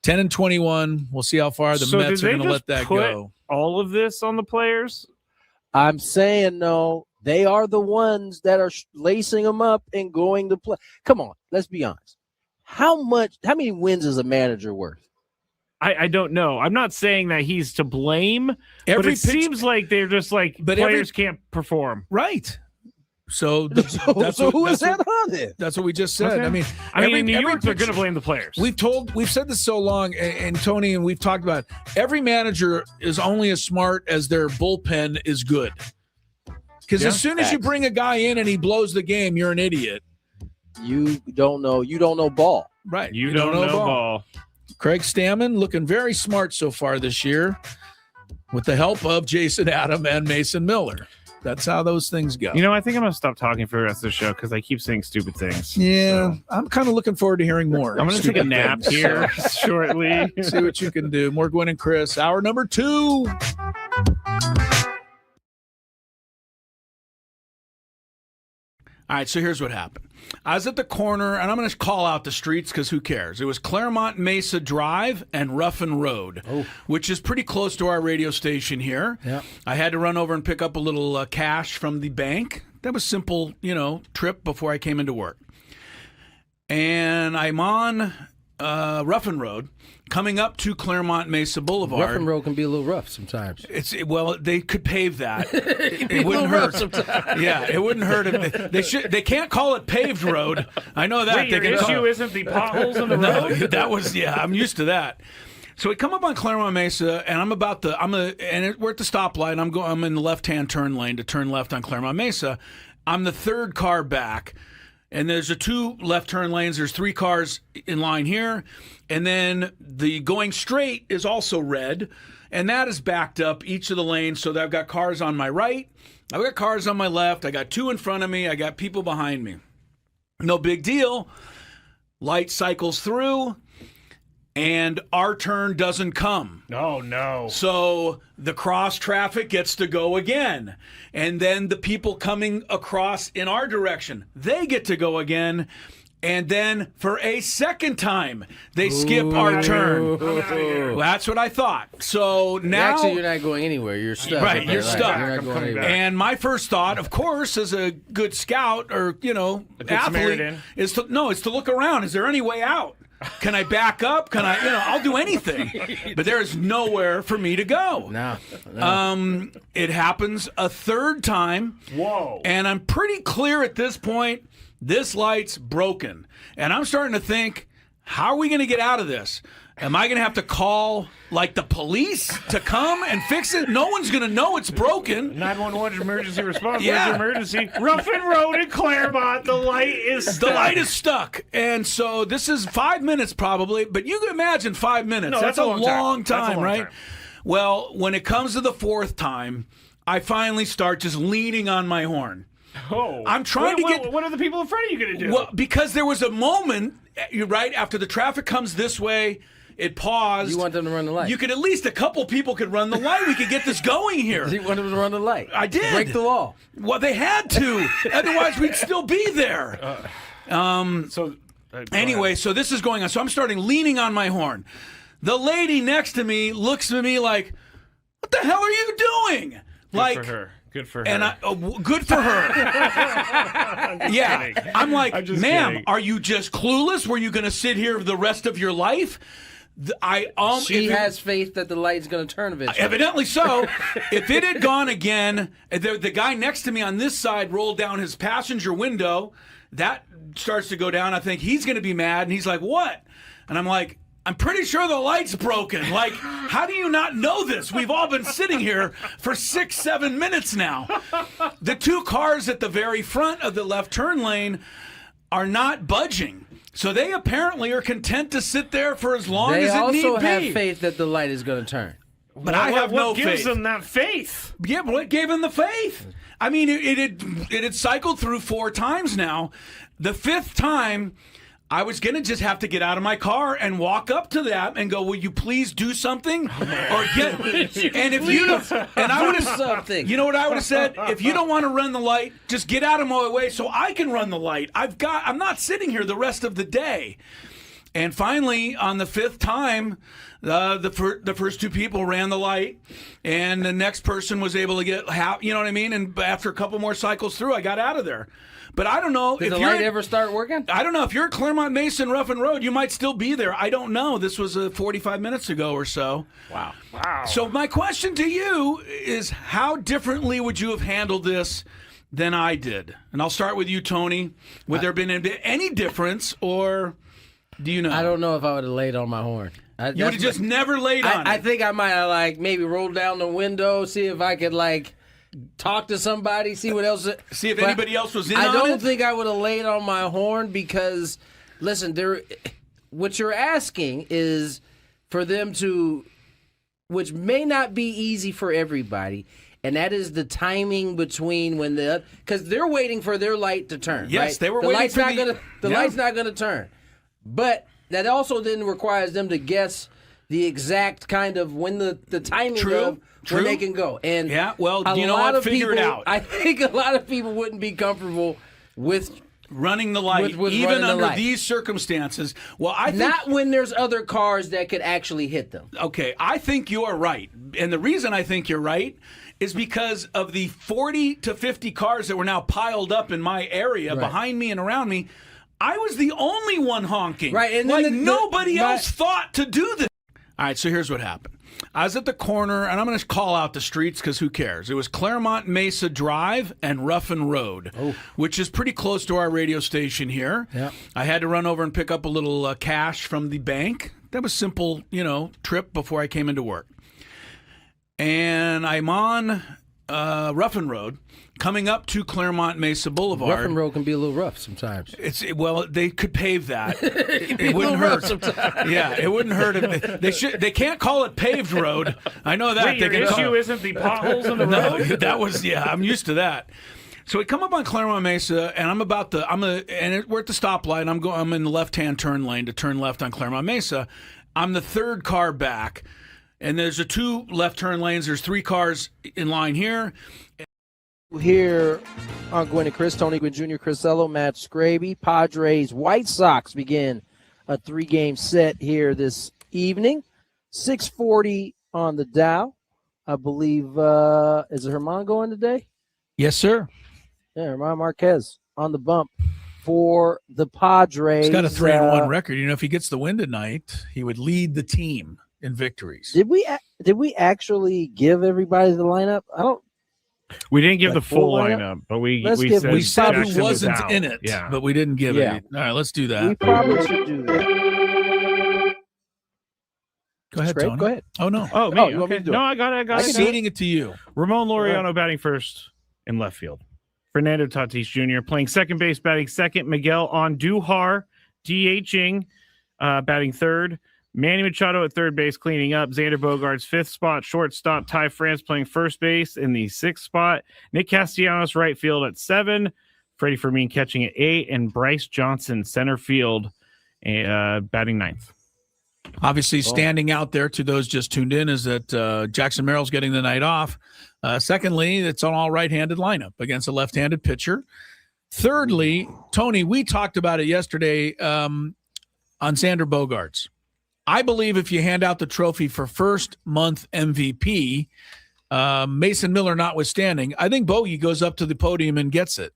10-21. We'll see how far the Mets are going to let that go. All of this on the players? I'm saying, no, they are the ones that are lacing them up and going to play. Come on, let's be honest. How many wins is a manager worth? I don't know. I'm not saying that he's to blame, but it seems like they're just like players can't perform. Right. So who is that on it? That's what we just said. Okay. I mean, in New York, they're going to blame the players. We've said this so long, and Tony, and we've talked about it. Every manager is only as smart as their bullpen is good. Because as soon as you bring a guy in and he blows the game, you're an idiot. You don't know ball. Right. You don't know ball. Craig Stammen looking very smart so far this year with the help of Jason Adam and Mason Miller. That's how those things go. I think I'm going to stop talking for the rest of the show because I keep saying stupid things. Yeah, so. I'm kind of looking forward to hearing more. I'm going to take a nap here shortly. See what you can do. More Gwynn and Chris. Hour number 2. All right, so here's what happened. I was at the corner, and I'm going to call out the streets because who cares? It was Claremont Mesa Drive and Ruffin Road, which is pretty close to our radio station here. Yeah. I had to run over and pick up a little cash from the bank. That was simple, trip before I came into work. And I'm on Ruffin Road, coming up to Claremont Mesa Boulevard. Ruffin Road can be a little rough sometimes. They could pave that. It wouldn't hurt. Yeah, it wouldn't hurt if they can't call it paved road. I know that. Wait, your issue isn't the potholes in the road? That was I'm used to that. So we come up on Claremont Mesa, and we're at the stoplight. I'm in the left-hand turn lane to turn left on Claremont Mesa. I'm the third car back. And there's 2 left turn lanes. There's 3 cars in line here. And then the going straight is also red. And that is backed up each of the lanes. So that I've got cars on my right. I've got cars on my left. I got 2 in front of me. I got people behind me. No big deal. Light cycles through. And our turn doesn't come. Oh, no. So the cross traffic gets to go again. And then the people coming across in our direction, they get to go again. And then for a second time, they skip our turn. Well, that's what I thought. So now... Actually, you're not going anywhere. You're stuck. Right, you're stuck. You're not going anywhere. And my first thought, of course, as a good scout or, athlete, is to look around. Is there any way out? Can I back up? Can I, I'll do anything. But there is nowhere for me to go. No. It happens a third time. Whoa. And I'm pretty clear at this point, this light's broken. And I'm starting to think, how are we going to get out of this? Am I going to have to call, the police to come and fix it? No one's going to know it's broken. 911 emergency response. Yeah. Emergency. Ruffin Road in Claremont. The light is stuck. The light is stuck. And so this is 5 minutes probably, but you can imagine 5 minutes. No, that's a long time, right? Time. Well, when it comes to the 4th time, I finally start just leaning on my horn. Oh. I'm trying to get... What are the people in front of you going to do? Well, because there was a moment, right, after the traffic comes this way, it paused. You want them to run the light. You could at least a couple people could run the light. We could get this going here. You want them to run the light. I did. Break the law. Well, they had to. Otherwise, we'd still be there. Anyway, so this is going on. So I'm starting leaning on my horn. The lady next to me looks at me like, what the hell are you doing? Good for her. Good for her. And good for her. Yeah. Kidding. I'm like, ma'am, kidding. Are you just clueless? Were you going to sit here the rest of your life? She has faith that the light's going to turn eventually. Evidently so. If it had gone again, the guy next to me on this side rolled down his passenger window. That starts to go down. I think he's going to be mad. And he's like, what? And I'm like, I'm pretty sure the light's broken. Like, how do you not know this? We've all been sitting here for 6-7 minutes now. The 2 cars at the very front of the left turn lane are not budging. So they apparently are content to sit there for as long as it need be. They also have faith that the light is going to turn. But I have no faith. What gives them that faith? Yeah, but what gave them the faith? I mean, it had cycled through 4 times now. The 5th time, I was going to just have to get out of my car and walk up to them and go, will you please do something? Or get, and if you don't, and I would have, something. you know what I would have said? If you don't want to run the light, just get out of my way so I can run the light. I'm not sitting here the rest of the day. And finally, on the fifth time, the first two people ran the light, and the next person was able to get you know what I mean? And after a couple more cycles through, I got out of there. But I don't know Did if the you're light ever start working? I don't know if you're at Claremont Mason Ruffin Road, you might still be there. I don't know. This was 45 minutes ago or so. Wow. So my question to you is, how differently would you have handled this than I did? And I'll start with you, Tony. Would there have been any difference, or do you know? I don't know if I would have laid on my horn. You would have just never laid on it. I think I might have maybe rolled down the window, see if I could talk to somebody, see what else. See if anybody else was in on it? I don't think I would have laid on my horn because, listen, what you're asking is for them to, which may not be easy for everybody, and that is the timing between when because they're waiting for their light to turn. Yes, right? they were waiting for the light's not gonna turn, but that also then requires them to guess the exact kind of when the timing of when they can go. And you know what? Figure it out. I think a lot of people wouldn't be comfortable with running the light, with even running the under light. these circumstances. Well, I think, not when there's other cars that could actually hit them. Okay, I think you're right. And the reason I think you're right is because of the 40 to 50 cars that were now piled up in my area behind me and around me. I was the only one honking. Right, and then nobody else thought to do this. All right, so here's what happened. I was at the corner, and I'm going to call out the streets because who cares? It was Claremont Mesa Drive and Ruffin Road, which is pretty close to our radio station here. Yep. I had to run over and pick up a little cash from the bank. That was simple, trip before I came into work. And I'm on Ruffin Road, coming up to Claremont Mesa Boulevard. Ruffin Road can be a little rough sometimes. They could pave that. It wouldn't hurt. Yeah, it wouldn't hurt. They can't call it paved road. I know that. Wait, your issue isn't the potholes in the road? That was I'm used to that. So we come up on Claremont Mesa, and we're at the stoplight. I'm in the left-hand turn lane to turn left on Claremont Mesa. I'm the third car back, and there's two left turn lanes. There's three cars in line here. Here on Gwynn and Chris, Tony Gwynn Jr., Chris Ello, Matt Scraby. Padres, White Sox begin a 3-game set here this evening. 6:40 on the Dow. I believe, is Herman going today? Yes, sir. Yeah, Herman Marquez on the bump for the Padres. He's got a 3-1 record. If he gets the win tonight, he would lead the team in victories. Did we actually give everybody the lineup? We didn't give the full full lineup, but we said Jackson who wasn't was out. in it, Yeah. but we didn't give Yeah. it. All right, let's do that. We probably should do that. Go ahead, Great, Tony. go ahead. Oh, no. Oh, me. you want me Okay. to do No, it? I got it. I'm ceding it to you. Ramon Laureano batting first in left field. Fernando Tatis Jr. playing second base, batting second. Miguel Andujar DHing, batting third. Manny Machado at third base, cleaning up. Xander Bogaerts, fifth spot. Shortstop Ty France playing first base in the sixth spot. Nick Castellanos, right field at 7. Freddie Fermin catching at 8. And Bryce Johnson, center field, batting 9th. Obviously, standing out there to those just tuned in is that Jackson Merrill's getting the night off. Secondly, it's an all right-handed lineup against a left-handed pitcher. Thirdly, Tony, we talked about it yesterday on Xander Bogaerts. I believe if you hand out the trophy for first month MVP, Mason Miller notwithstanding, I think Bogey goes up to the podium and gets it.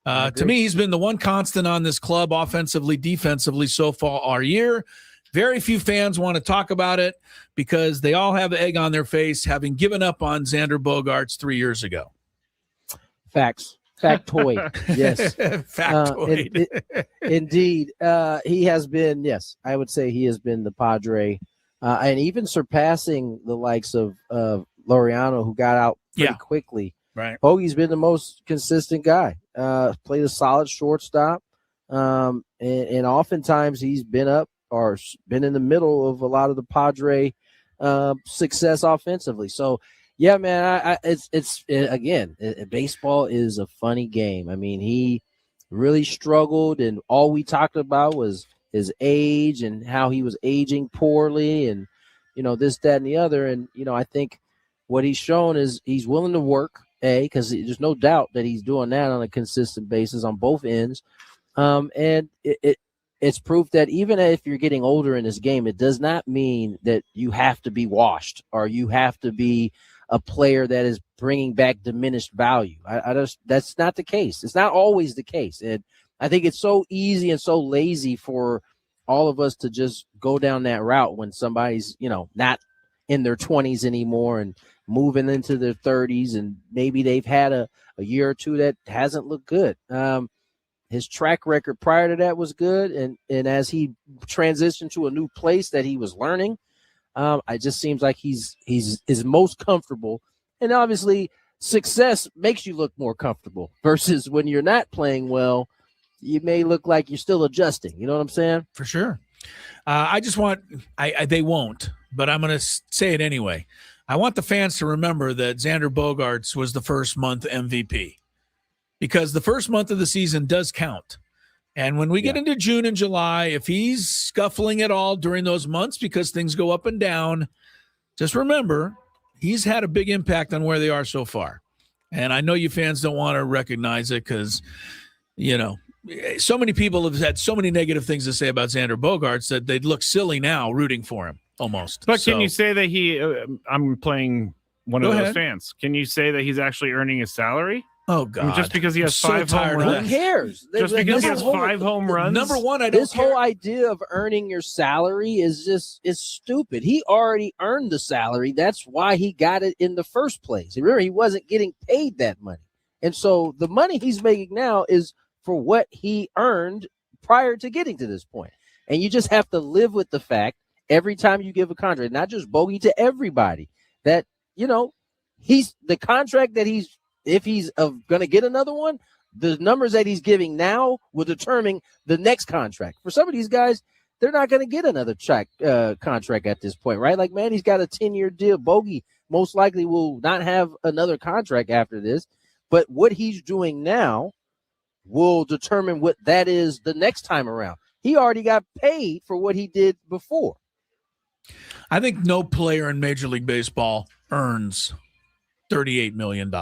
To me, he's been the one constant on this club offensively, defensively so far all year. Very few fans want to talk about it because they all have egg on their face having given up on Xander Bogaerts 3 years ago. Facts. Factoid. Yes. Factoid. Indeed. He has been, yes, I would say he has been the Padre, and even surpassing the likes of Laureano, who got out pretty quickly. Right. Bogey's been the most consistent guy. Played a solid shortstop, and oftentimes he's been up or been in the middle of a lot of the Padre success offensively. So, yeah, man, baseball is a funny game. I mean, really struggled, and all we talked about was his age and how he was aging poorly, and this, that, and the other. And I think what he's shown is he's willing to work, because there's no doubt that he's doing that on a consistent basis on both ends. And it's proof that even if you're getting older in this game, it does not mean that you have to be washed or you have to be a player that is bringing back diminished value. That's not the case. It's not always the case. And I think it's so easy and so lazy for all of us to just go down that route when somebody's, not in their 20s anymore and moving into their 30s, and maybe they've had a year or two that hasn't looked good. His track record prior to that was good, and as he transitioned to a new place that he was learning, it just seems like he's most comfortable. And obviously, success makes you look more comfortable versus when you're not playing well, you may look like you're still adjusting. You know what I'm saying? For sure. I just want they won't, but I'm going to say it anyway. I want the fans to remember that Xander Bogaerts was the first month MVP, because the first month of the season does count. And when we get into June and July, if he's scuffling at all during those months because things go up and down, just remember he's had a big impact on where they are so far. And I know you fans don't want to recognize it because, so many people have had so many negative things to say about Xander Bogaerts that they'd look silly now rooting for him almost. But can you say that I'm playing one of those fans. Can you say that he's actually earning his salary? Oh, God. I mean, just because he has 5 home runs? Who cares? Just because he has 5 home runs? Number one, I don't This whole idea of earning your salary is stupid. He already earned the salary. That's why he got it in the first place. Remember, he wasn't getting paid that money. And so the money he's making now is for what he earned prior to getting to this point. And you just have to live with the fact every time you give a contract, not just Bogey, to everybody, that, he's the contract that if he's going to get another one, the numbers that he's giving now will determine the next contract. For some of these guys, they're not going to get another contract at this point, right? Like, man, he's got a 10-year deal. Bogey most likely will not have another contract after this. But what he's doing now will determine what that is the next time around. He already got paid for what he did before. I think no player in Major League Baseball earns $38 million.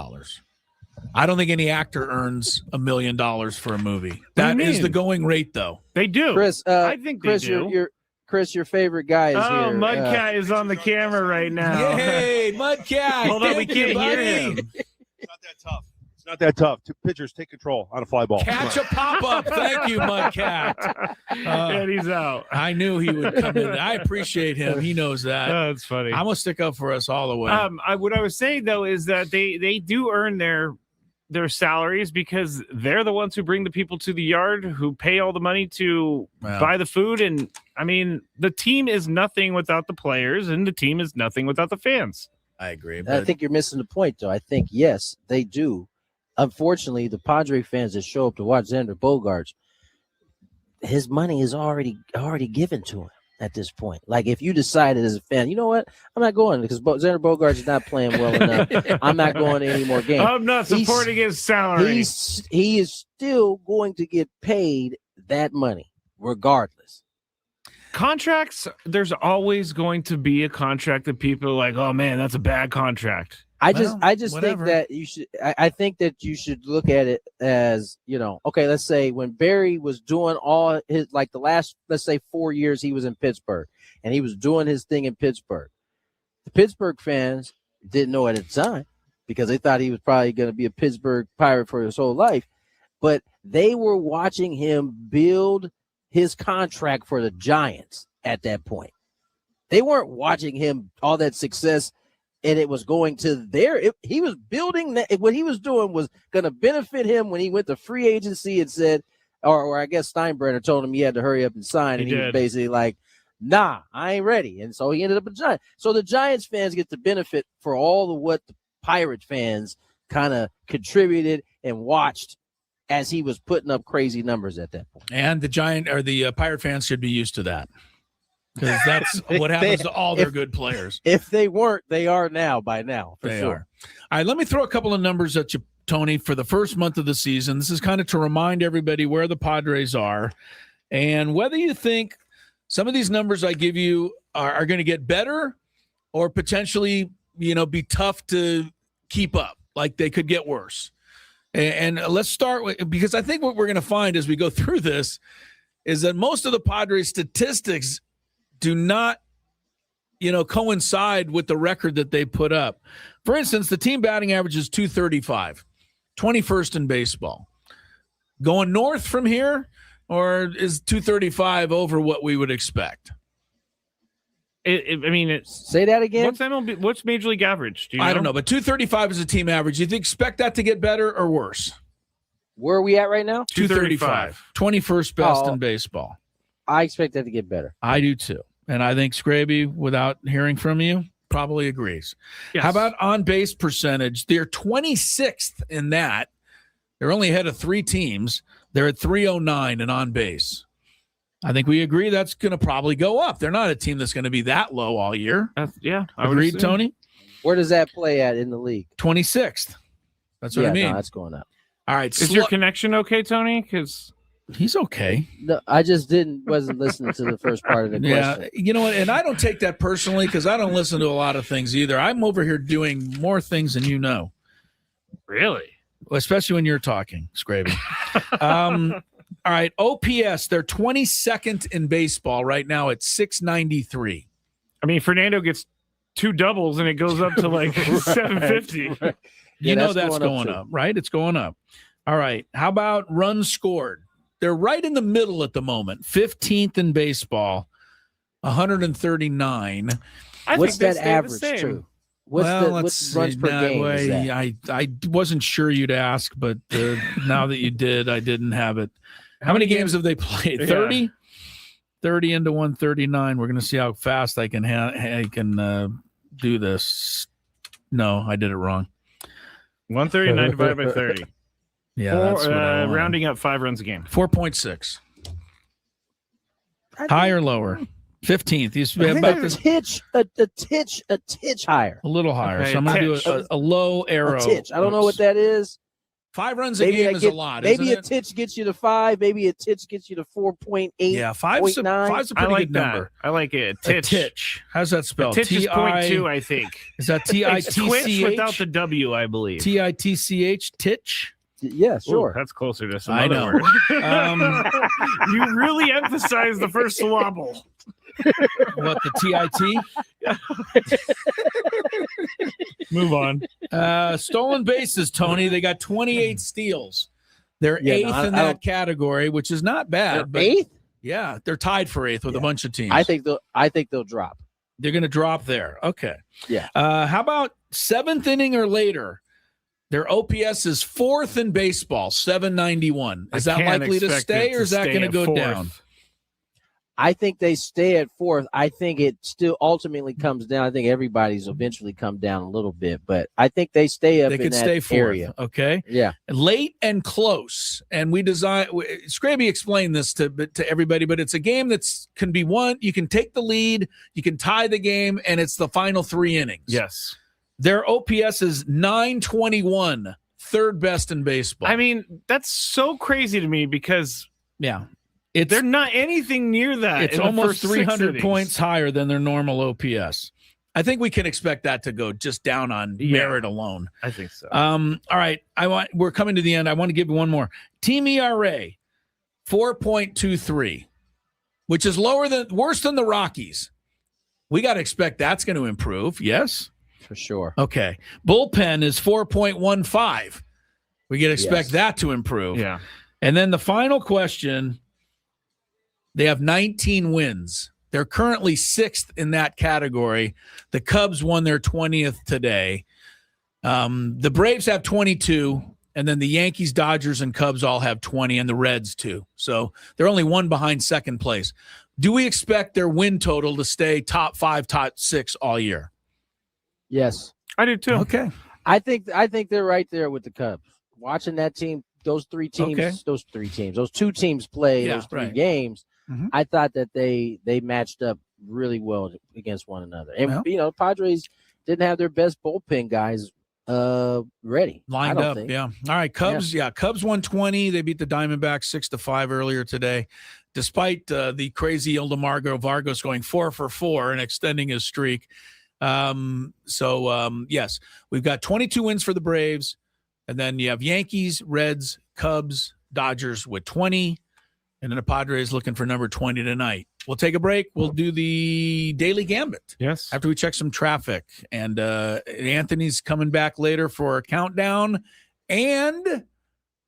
I don't think any actor earns $1 million for a movie. That is the going rate, though. They do. Chris, I think they do. Chris, your favorite guy is here. Oh, Mudcat is on the camera right now. Yay, Mudcat. Hold on, we can't hear him. It's not that tough. It's not that tough. 2 pitchers take control on a fly ball. Catch a pop-up. Thank you, Mudcat. And he's out. I knew he would come in. I appreciate him. He knows that. Oh, that's funny. I'm going to stick up for us all the way. What I was saying, though, is that they do earn their salaries because they're the ones who bring the people to the yard, who pay all the money to buy the food. And, I mean, the team is nothing without the players, and the team is nothing without the fans. I agree. But I think you're missing the point, though. I think, yes, they do. Unfortunately, the Padre fans that show up to watch Xander Bogaerts, his money is already given to him at this point. Like, if you decided as a fan, you know what, I'm not going because Xander Bogaerts is not playing well enough. I'm not going to any more games. I'm not supporting his salary. He is still going to get paid that money regardless. Contracts, there's always going to be a contract that people are like, oh man, that's a bad contract. I just think that you should. I think that you should look at it as, okay, let's say when Barry was doing all his, like the last, let's say 4 years he was in Pittsburgh and he was doing his thing in Pittsburgh. The Pittsburgh fans didn't know at the time because they thought he was probably going to be a Pittsburgh Pirate for his whole life, but they were watching him build his contract for the Giants at that point. They weren't watching him all that success and it was going to he was building that. What he was doing was going to benefit him when he went to free agency and said, or I guess Steinbrenner told him he had to hurry up and sign. And he was basically like, nah, I ain't ready. And so he ended up a Giant. So the Giants fans get the benefit for all of what the Pirate fans kind of contributed and watched as he was putting up crazy numbers at that point. And the Pirate fans should be used to that. Because that's what happens to all their good players. If they weren't, they are now by now, for they sure. Are. All right, let me throw a couple of numbers at you, Tony, for the first month of the season. This is kind of to remind everybody where the Padres are and whether you think some of these numbers I give you are going to get better or potentially, be tough to keep up. Like they could get worse. And let's start with, because I think what we're going to find as we go through this is that most of the Padres statistics do not, coincide with the record that they put up. For instance, the team batting average is 235, 21st in baseball. Going north from here, or is 235 over what we would expect? Say that again. What's MLB? What's Major League average? Do you know? I don't know, but 235 is a team average. You expect that to get better or worse? Where are we at right now? 235. 21st best in baseball. I expect that to get better. I do too. And I think Scraby, without hearing from you, probably agrees. Yes. How about on-base percentage? They're 26th in that. They're only ahead of 3 teams. They're at 309 in on-base. I think we agree that's going to probably go up. They're not a team that's going to be that low all year. Yeah. I would Agreed, assume. Tony? Where does that play at in the league? 26th. That's what I mean. No, that's going up. All right. Is your connection okay, Tony? Because he's okay. No, I just wasn't listening to the first part of the question. Yeah, you know what? And I don't take that personally because I don't listen to a lot of things either. I'm over here doing more things than you know. Really? Especially when you're talking, Scraby. All right, OPS, they're 22nd in baseball right now at 693. I mean, Fernando gets 2 doubles and it goes up to like 750. Right. You know that's that's going up, right? It's going up. All right, how about runs scored? They're right in the middle at the moment, 15th in baseball, 139. What's that average, too? What's runs per game? Is that? I wasn't sure you'd ask, but now that you did, I didn't have it. How many games have they played? 30? Yeah. 30 into 139. We're going to see how fast I can do this. No, I did it wrong. 139 divided by 30. Yeah, that's what I want. Rounding up 5 runs a game. 4.6. Higher or lower? 15th. He's I think about a this, titch higher. a little higher. Okay, So I'm going to titch. do a low arrow. A titch. I don't know what that is. 5 runs a game is a lot. Maybe isn't a it? titch gets you to 5. Maybe a titch gets you to 4.8. Yeah, five's a I pretty like good that. number. I like it. A titch. How's that spelled? Titch is 0.2, I think. Is that It's twitch T-I-T-C-H? without the W, I believe. T-I-T-C-H? Titch? Yeah, sure. Ooh, that's closer to some I other know. word. You really emphasize the first syllable. What, the T-I-T? Move on. Stolen bases, Tony. They got 28 steals. They're Yeah, no, 8th I in that don't- categoh, which is not bad. But 8th? yeah, they're tied for 8th with a bunch of teams. I think they'll drop. They're going to drop there. Okay. Yeah. How about 7th inning or later? Their OPS is 4th in baseball, 791. Is that likely to stay, or is that going to go down? I think they stay at 4th. I think it still ultimately comes down. I think everybody's eventually come down a little bit, but I think they stay up They in could that stay 4th. area. Okay. Yeah. Late and close. And we Scraby explained this to everybody, but it's a game that's can be won. You can take the lead, you can tie the game, and it's the final 3 innings. Yes. Their OPS is 921, 3rd best in baseball. I mean, that's so crazy to me because yeah. they're not anything near that. It's in the almost first 6 300 innings. points higher than their normal OPS. I think we can expect that to go just down on merit alone. I think so. All right. We're coming to the end. I want to give you one more. Team ERA, 4.23, which is worse than the Rockies. We got to expect that's going to improve. Yes? For sure. Okay. Bullpen is 4.15. We can expect Yes. that to improve. Yeah. And then the final question, they have 19 wins. They're currently 6th in that category. The Cubs won their 20th today. The Braves have 22, and then the Yankees, Dodgers, and Cubs all have 20, and the Reds too. So they're only 1 behind 2nd place. Do we expect their win total to stay top 5, top 6 all year? Yes. I do too. Okay. I think they're right there with the Cubs. Watching that team, those 2 teams play those 3 games. Mhm. I thought that they matched up really well against one another. And Padres didn't have their best bullpen guys ready. I Lined don't up, think. yeah. All right, Cubs, Cubs 120. They beat the Diamondbacks 6-5 earlier today, despite the crazy Ildemargo Vargas going 4 for 4 and extending his streak. Yes, we've got 22 wins for the Braves, and then you have Yankees, Reds, Cubs, Dodgers with 20, and then the Padres looking for number 20 tonight. We'll take a break. We'll do the Daily Gambit. Yes. After we check some traffic. And Anthony's coming back later for a countdown and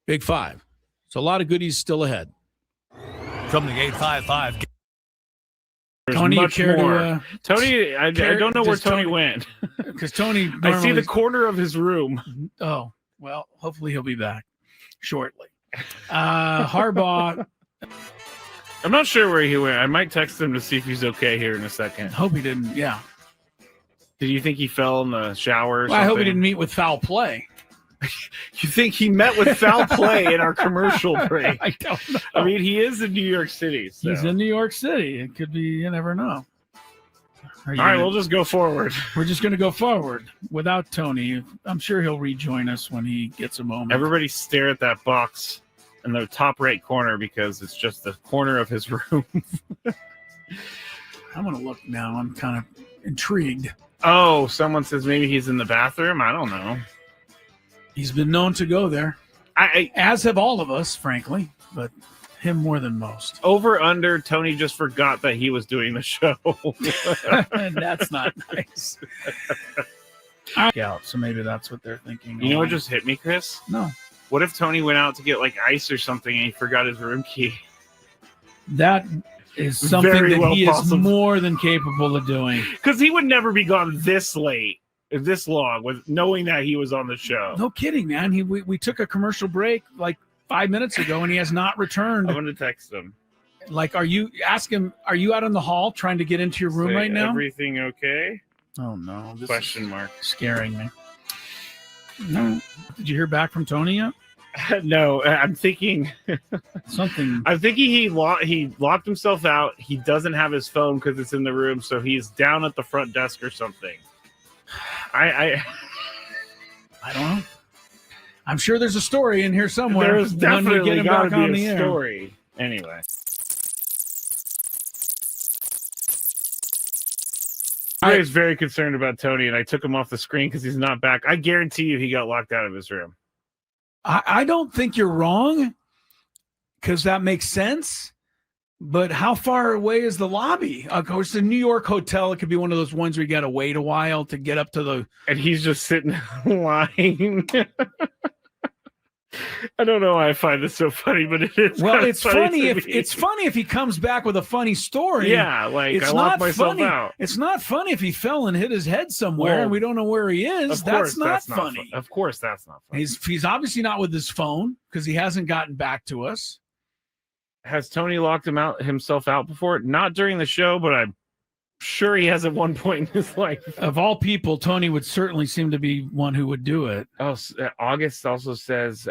Big Five. So a lot of goodies still ahead. From the 855. Tony, much you care more. to, Tony, I don't know where Tony went. because Tony I see the normally- corner of his room. Oh, well, hopefully he'll be back shortly. Harbaugh, I'm not sure where he went. I might text him to see if he's okay here in a second. hope he didn't. Yeah. Did you think he fell in the shower or Well, I hope he something? didn't meet with foul play. You think he met with foul play in our commercial break? I don't know. I mean, he is in New York City. So. He's in New York City. It could be, you never know. All right, we'll just go forward. We're just going to go forward without Tony. I'm sure he'll rejoin us when he gets a moment. Everybody stare at that box in the top right corner because it's just the corner of his room. I'm going to look now. I'm kind of intrigued. Oh, someone says maybe he's in the bathroom. I don't know. He's been known to go there, as have all of us, frankly, but him more than most. Over under, Tony just forgot that he was doing the show. And that's not nice. Yeah, so maybe that's what they're thinking. You know what just hit me, Chris? No. What if Tony went out to get like ice or something and he forgot his room key? That is something Very that well he possible. is more than capable of doing. Because he would never be gone this late, this long, with knowing that he was on the show. No kidding, man. We took a commercial break like 5 minutes ago, and he has not returned. I'm going to text him. Like, are you out in the hall trying to get into your room Say, right now? Everything okay? Oh, no. This Question is mark. scaring me. No. Did you hear back from Tony yet? No, I'm thinking Something. he locked himself out. He doesn't have his phone because it's in the room, so he's down at the front desk or something. I don't know. I'm sure there's a story in here somewhere. There's when we definitely get him got to back on be the a air. story. Anyway. I was very concerned about Tony, and I took him off the screen because he's not back. I guarantee you he got locked out of his room. I don't think you're wrong, because that makes sense. But how far away is the lobby? Of course, the New York hotel, it could be one of those ones where you got to wait a while to get up to the... And he's just sitting in line. I don't know why I find this so funny, but it is. Well, it's funny to me. it's funny if he comes back with a funny story. Yeah, like It's I locked not myself funny. out. It's not funny if he fell and hit his head somewhere Well, and we don't know where he is. Of course, That's not funny. Of course, that's not funny. He's obviously not with his phone because he hasn't gotten back to us. Has Tony locked himself out before? Not during the show, but I'm sure he has at one point in his life. Of all people, Tony would certainly seem to be one who would do it. Oh, August also says,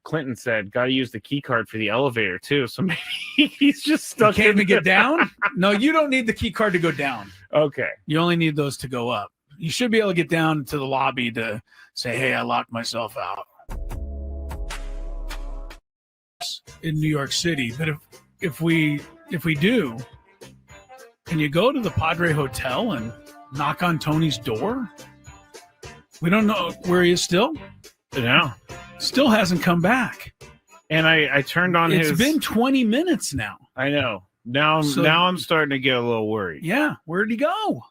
Clinton said, got to use the key card for the elevator too. So maybe he's just stuck. Can't even get down? No, you don't need the key card to go down. Okay. You only need those to go up. You should be able to get down to the lobby to say, hey, I locked myself out in New York City. But if we do, can you go to the Padre Hotel and knock on Tony's door? We don't know where he is still. Yeah. Still hasn't come back. And I turned on It's been 20 minutes now. I know. Now I'm starting to get a little worried. Yeah. Where'd he go?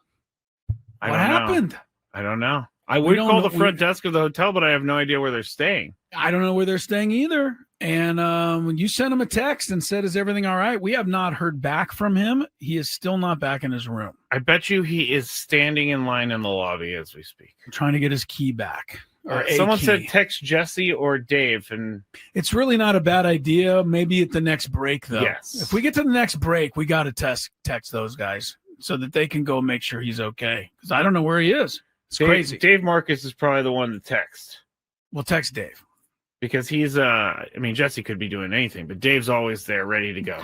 What happened? I don't know. I would call the front desk of the hotel, but I have no idea where they're staying. I don't know where they're staying either. And when you sent him a text and said, is everything all right? We have not heard back from him. He is still not back in his room. I bet you he is standing in line in the lobby as we speak. Trying to get his key back. Someone said text Jesse or Dave. And it's really not a bad idea. Maybe at the next break, though. Yes. If we get to the next break, we got to text those guys so that they can go make sure he's okay. Because I don't know where he is. It's crazy. Dave Marcus is probably the one to text. We'll text Dave. Because he's, Jesse could be doing anything, but Dave's always there ready to go.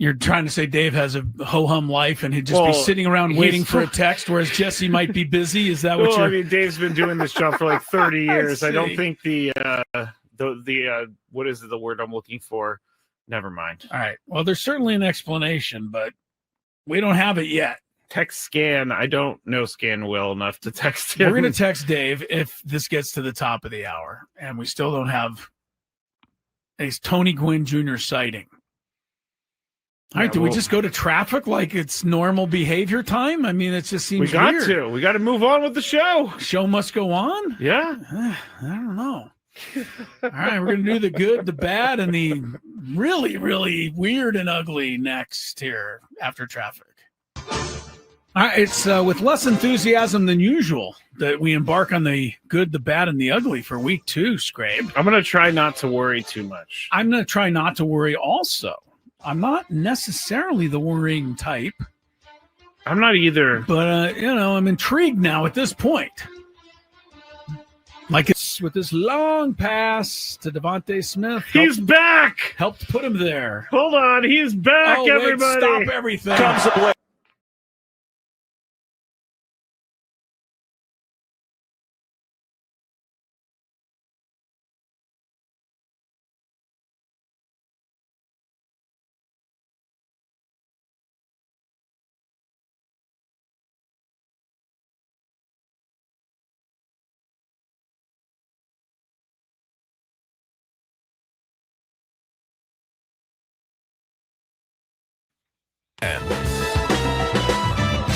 You're trying to say Dave has a ho-hum life and he'd just be sitting around waiting for a text, whereas Jesse might be busy. Is that what you're? I mean, Dave's been doing this job for like 30 years. I don't think the what is the word I'm looking for? Never mind. All right. Well, there's certainly an explanation, but we don't have it yet. Text Scan. I don't know Scan well enough to text him. We're going to text Dave if this gets to the top of the hour, and we still don't have a Tony Gwynn Jr. sighting. All right, do we just go to traffic like it's normal behavior time? I mean, it just seems weird. We got to move on with the show. Show must go on? Yeah. I don't know. All right, we're going to do the good, the bad, and the really, really weird and ugly next here after traffic. All right, it's with less enthusiasm than usual that we embark on the good, the bad, and the ugly for week 2, Scrape. I'm going to try not to worry too much. I'm going to try not to worry also. I'm not necessarily the worrying type. I'm not either. But, I'm intrigued now at this point. Like it's with this long pass to Devontae Smith. He's back. Helped put him there. Hold on. He's back, everybody. Wait, stop everything. Comes the blitz.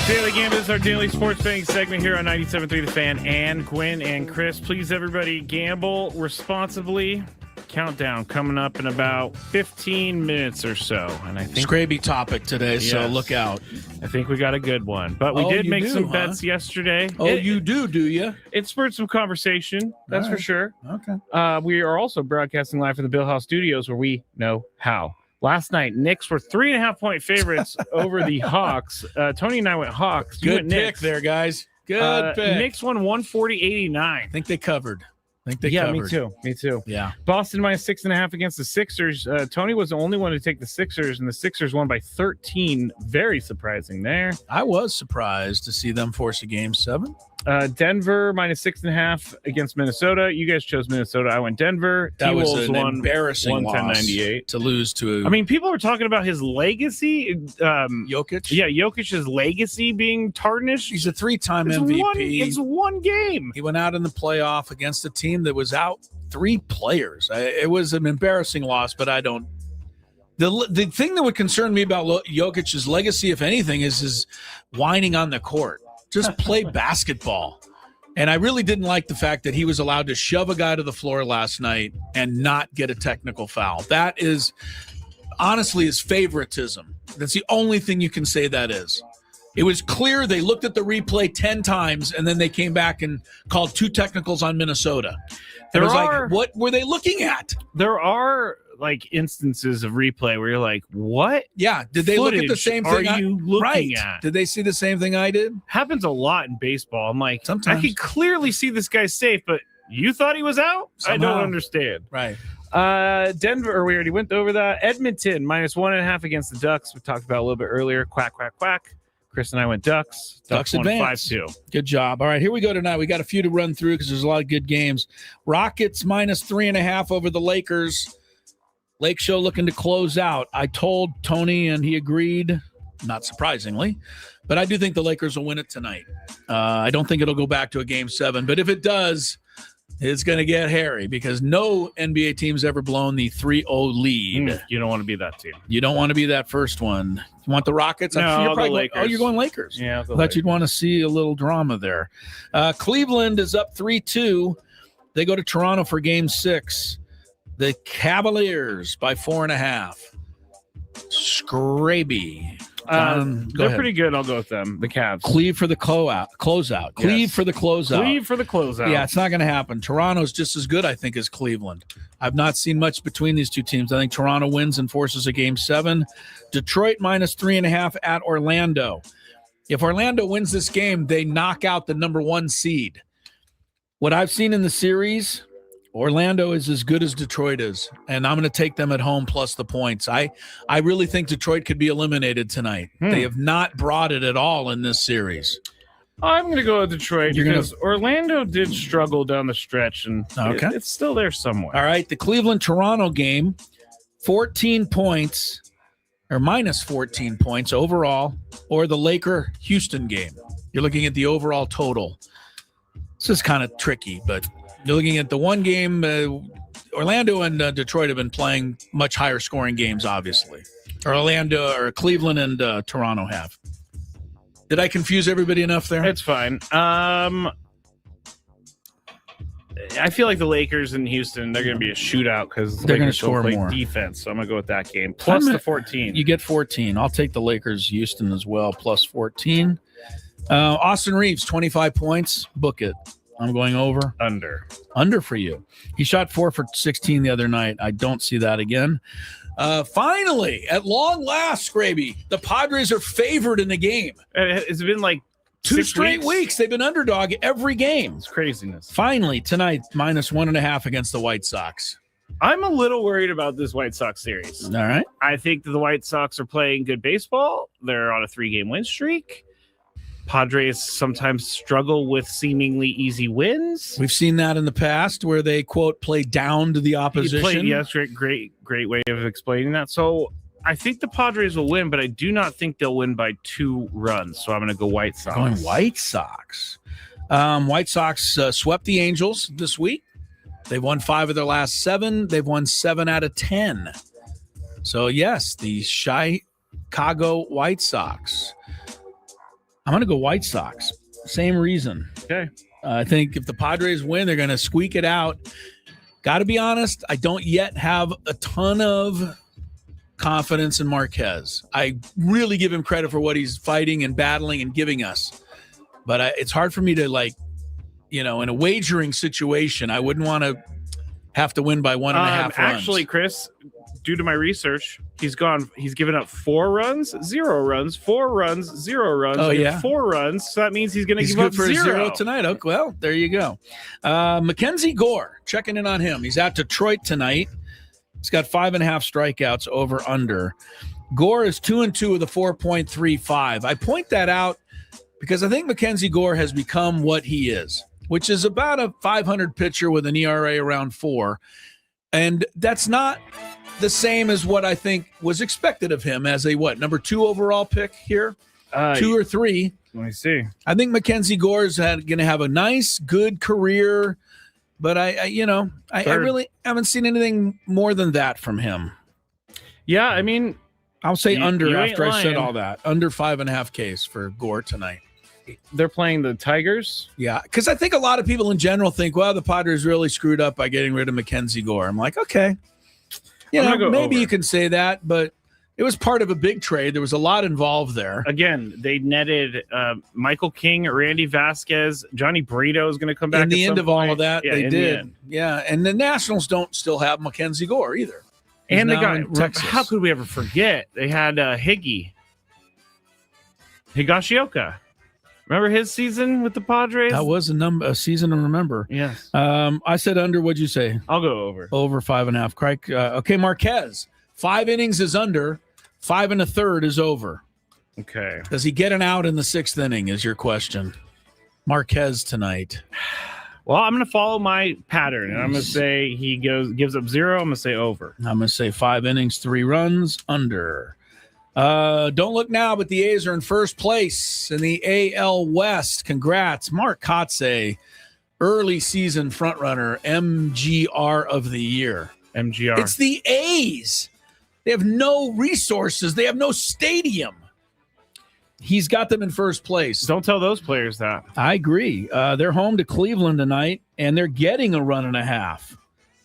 Daily Gambit is our daily sports betting segment here on 97.3 The Fan and Gwynn and Chris. Please, everybody, gamble responsibly. Countdown coming up in about 15 minutes or so. And I think Scraby topic today, so look out. I think we got a good one. But we did make some bets yesterday. You do you? It spurred some conversation, that's for sure. Okay. We are also broadcasting live from the Bill House Studios where we know how. Last night, Knicks were 3.5-point favorites over the Hawks. Tony and I went Hawks. You Good went pick Knicks. there, guys. Good pick. Knicks won 140-89. I think they covered. Yeah, me too. Yeah. Boston minus 6.5 against the Sixers. Tony was the only one to take the Sixers, and the Sixers won by 13. Very surprising there. I was surprised to see them force a game 7. Denver minus 6.5 against Minnesota. You guys chose Minnesota. I went Denver. That was T-Wolves an embarrassing loss 110-98 to lose to. I mean, people are talking about his legacy. Jokic. Yeah, Jokic's legacy being tarnished. He's a 3-time MVP. It's one game. He went out in the playoff against a team that was out 3 players. It was an embarrassing loss, but I don't. The thing that would concern me about Jokic's legacy, if anything, is his whining on the court. Just play basketball. And I really didn't like the fact that he was allowed to shove a guy to the floor last night and not get a technical foul. That is honestly his favoritism. That's the only thing you can say that is. It was clear they looked at the replay 10 times and then they came back and called 2 technicals on Minnesota. Like, what were they looking at? There are like instances of replay where you're like, what? Yeah. Did they look at the same thing? Are you looking at? Did they see the same thing I did? Happens a lot in baseball. I'm like, sometimes I could clearly see this guy's safe, but you thought he was out? Somehow. I don't understand. Right. Denver, we already went over that. Edmonton minus 1.5 against the Ducks. We talked about a little bit earlier. Quack, quack, quack. Chris and I went Ducks. Ducks won advance. 5-2. Good job. All right, here we go tonight. We got a few to run through because there's a lot of good games. Rockets minus 3.5 over the Lakers. Lake Show looking to close out. I told Tony and he agreed, not surprisingly, but I do think the Lakers will win it tonight. I don't think it'll go back to a game 7, but if it does, it's going to get hairy because no NBA team's ever blown the 3-0 lead. You don't want to be that team. You don't want to be that first one. You want the Rockets? No, you're Lakers. You're going Lakers. Yeah, I thought you'd want to see a little drama there. Cleveland is up 3-2. They go to Toronto for game 6. The Cavaliers by 4.5. Scraby. They're pretty good. I'll go with them. The Cavs. Cleave for the closeout. Cleave for the closeout. Cleave for the closeout. Yeah, it's not going to happen. Toronto's just as good, I think, as Cleveland. I've not seen much between these two teams. I think Toronto wins and forces a game 7. Detroit minus 3.5 at Orlando. If Orlando wins this game, they knock out the number 1 seed. What I've seen in the series, Orlando is as good as Detroit is, and I'm going to take them at home plus the points. I really think Detroit could be eliminated tonight. They have not brought it at all in this series. I'm going to go with Detroit because Orlando did struggle down the stretch, and it's still there somewhere. All right, the Cleveland-Toronto game, 14 points or minus 14 points overall, or the Laker-Houston game. You're looking at the overall total. This is kind of tricky, but you're looking at the one game. Orlando and Detroit have been playing much higher scoring games, obviously. Cleveland and Toronto have. Did I confuse everybody enough there? It's fine. I feel like the Lakers and Houston, they're going to be a shootout because they're going to score more defense. So I'm going to go with that game. Plus the 14. You get 14. I'll take the Lakers, Houston as well, plus 14. Austin Reeves, 25 points. Book it. I'm going over. Under for you. He shot 4 for 16 the other night. I don't see that again. Finally, at long last, Scraby, the Padres are favored in the game. It's been like 2 straight weeks. They've been underdog every game. It's craziness. Finally, tonight, minus 1.5 against the White Sox. I'm a little worried about this White Sox series. All right. I think that the White Sox are playing good baseball. They're on a 3-game win streak. Padres sometimes struggle with seemingly easy wins. We've seen that in the past where they, quote, play down to the opposition. Yes, great way of explaining that. So I think the Padres will win, but I do not think they'll win by 2 runs. So I'm going to go White Sox. Going White Sox. White Sox swept the Angels this week. They've won 5 of their last 7. They've won 7 out of 10. So, yes, the Chicago White Sox. I'm going to go White Sox. Same reason. Okay. I think if the Padres win, they're going to squeak it out. Got to be honest, I don't yet have a ton of confidence in Marquez. I really give him credit for what he's fighting and battling and giving us. But it's hard for me to, in a wagering situation, I wouldn't want to have to win by 1.5 runs. Actually, Chris, due to my research, he's given up 4 runs, 0 runs, 4 runs, 0 runs, and 4 runs. So that means he's going to give up 0 tonight. Okay, well, there you go. Mackenzie Gore, checking in on him. He's at Detroit tonight. He's got 5.5 strikeouts over under. Gore is 2-2 with a 4.35. I point that out because I think Mackenzie Gore has become what he is, which is about a 500 pitcher with an ERA around 4. And that's not the same as what I think was expected of him as a number 2 overall pick here? 2 or 3. Let me see. I think Mackenzie Gore is going to have a nice, good career, but I really haven't seen anything more than that from him. Yeah, I mean, I'll say under after I said all that. Under 5.5 Ks for Gore tonight. They're playing the Tigers? Yeah, because I think a lot of people in general think, well, the Padres really screwed up by getting rid of Mackenzie Gore. I'm like, okay. Maybe you can say that, but it was part of a big trade. There was a lot involved there. Again, they netted Michael King, Randy Vasquez, Johnny Brito is going to come back. In the end of all of that, they did. Yeah, and the Nationals don't still have Mackenzie Gore either. And they got Texas. How could we ever forget? They had Higashioka. Remember his season with the Padres? That was a season to remember. Yes. I said under. What'd you say? I'll go over. Over 5.5. Crike. Okay, Marquez. 5 innings is under. 5 1/3 is over. Okay. Does he get an out in the 6th inning? Is your question? Marquez tonight. Well, I'm going to follow my pattern, and I'm going to say he gives up 0. I'm going to say over. I'm going to say 5 innings, 3 runs, under. Don't look now, but the A's are in first place in the AL West. Congrats. Mark Kotze, early season frontrunner, MGR of the year. MGR. It's the A's. They have no resources. They have no stadium. He's got them in first place. Don't tell those players that. I agree. They're home to Cleveland tonight, and they're getting a 1.5.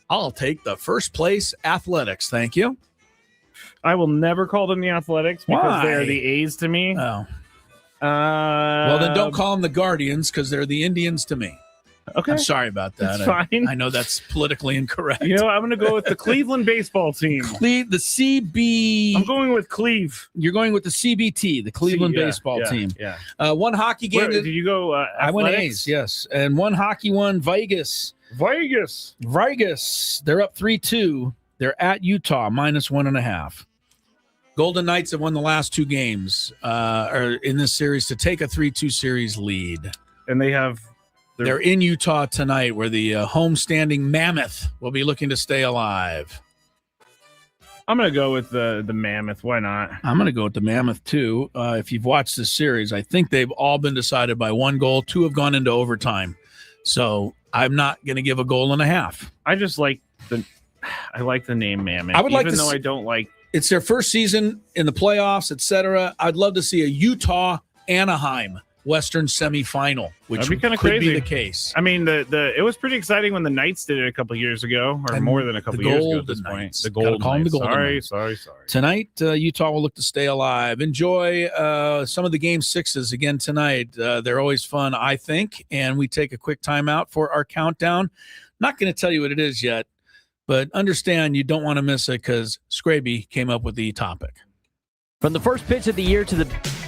I'll take the first place Athletics. Thank you. I will never call them the Athletics because they're the A's to me. Oh. Well, then don't call them the Guardians because they're the Indians to me. Okay. I'm sorry about that. It's fine. I know that's politically incorrect. I'm going to go with the Cleveland baseball team. The CB. I'm going with Cleve. You're going with the CBT, the Cleveland baseball team. Yeah. One hockey game. Did you go Athletics? I went A's, yes. And one hockey one, Vegas. Vegas. They're up 3-2. They're at Utah, -1.5. Golden Knights have won the last 2 games are in this series to take a 3-2 series lead. And They're in Utah tonight, where the homestanding Mammoth will be looking to stay alive. I'm going to go with the Mammoth. Why not? I'm going to go with the Mammoth, too. If you've watched this series, I think they've all been decided by 1 goal. 2 have gone into overtime. So I'm not going to give a goal and a half. I just like the name Mammoth. I would like even though I don't like. It's their first season in the playoffs, etc. I'd love to see a Utah-Anaheim Western semifinal, which That'd be kinda could crazy. be the case. I mean, it was pretty exciting when the Knights did it a couple years ago, or And more than a couple the years ago at Golden this point. Knights. The Gotta Golden call 'em the Knights. Golden Knights. Sorry. Tonight, Utah will look to stay alive. Enjoy some of the Game 6s again tonight. They're always fun, I think. And we take a quick timeout for our countdown. Not going to tell you what it is yet, but understand you don't want to miss it because Scraby came up with the topic. From the first pitch of the year to the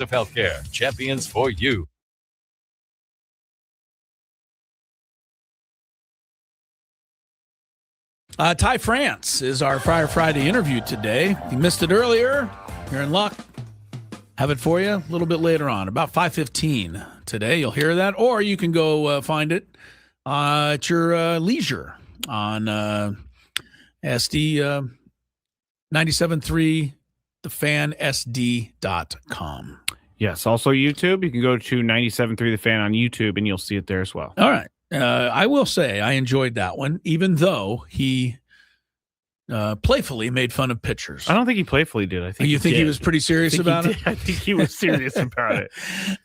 of healthcare, champions for you. Ty France is our Friar Friday interview today. If you missed it earlier, you're in luck. Have it for you a little bit later on, about 5:15 today. You'll hear that, or you can go find it at your leisure on SD 97.3 thefansd.com. Yes, also YouTube. You can go to 97.3 The Fan on YouTube, and you'll see it there as well. All right. I will say I enjoyed that one, even though he playfully made fun of pitchers. I don't think he playfully did. I think you think he was pretty serious about it? I think he was serious about it.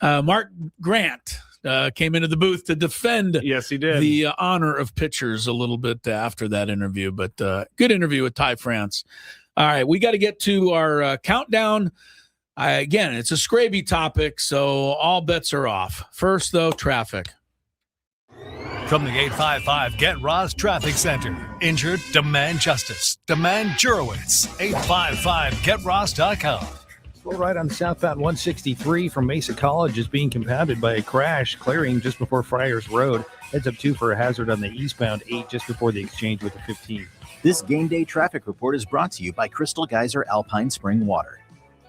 Mark Grant came into the booth to defend Yes, he did. the honor of pitchers a little bit after that interview, but good interview with Ty France. All right, we got to get to our countdown. Again, it's a Scraby topic, so all bets are off. First, though, traffic. From the 855 Get Ross Traffic Center. Injured? Demand justice. Demand Jurowitz. 855GetRoss.com. Slow ride on southbound 163 from Mesa College is being compounded by a crash clearing just before Friars Road. Heads up 2 for a hazard on the eastbound 8 just before the exchange with the 15. This game day traffic report is brought to you by Crystal Geyser Alpine Spring Water.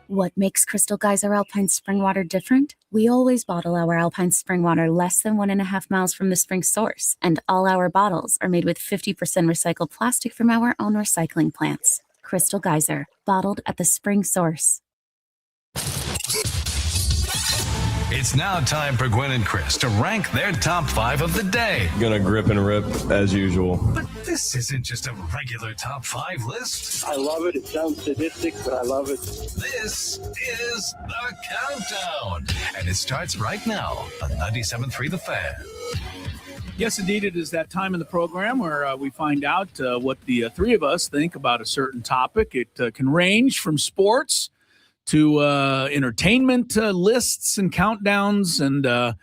What makes Crystal Geyser Alpine Spring Water different? We always bottle our Alpine Spring Water less than 1.5 miles from the spring source, and all our bottles are made with 50% recycled plastic from our own recycling plants. Crystal Geyser, bottled at the spring source. It's now time for Gwynn and Chris to rank their top 5 of the day. Gonna grip and rip as usual. But this isn't just a regular top 5 list. I love it. It sounds sadistic, but I love it. This is the countdown. And it starts right now on 97.3 The Fan. Yes, indeed, it is that time in the program where we find out what the three of us think about a certain topic. It can range from sports to entertainment lists and countdowns. And I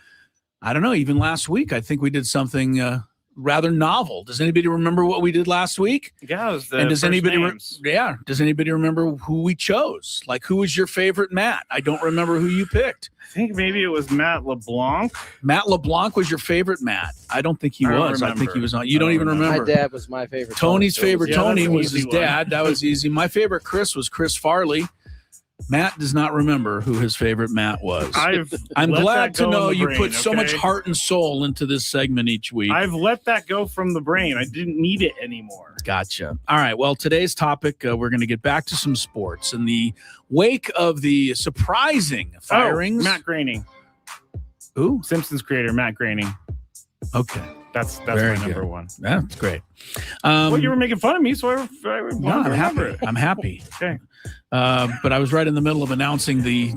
don't know, even last week, I think we did something rather novel. Does anybody remember what we did last week? Yeah, it was the and does anybody names. does anybody remember who we chose? Like, who was your favorite Matt? I don't remember who you picked. I think maybe it was Matt LeBlanc. Matt LeBlanc was your favorite Matt. I don't think he was. I think he was on. You don't even remember. My dad was my favorite. Tony's favorite Tony was his one. dad. That was easy. My favorite Chris was Chris Farley. Matt does not remember who his favorite Matt was. I'm glad to know you put so much heart and soul into this segment each week. I've let that go from the brain. I didn't need it anymore. Gotcha. All right. Well, today's topic, we're going to get back to some sports. In the wake of the surprising firings. Matt Groening. Who? Simpsons creator, Matt Groening. Okay. That's Very my number good. one. That's great. Well, you were making fun of me, so I no, I'm happy. I'm happy. Okay. But I was right in the middle of announcing the,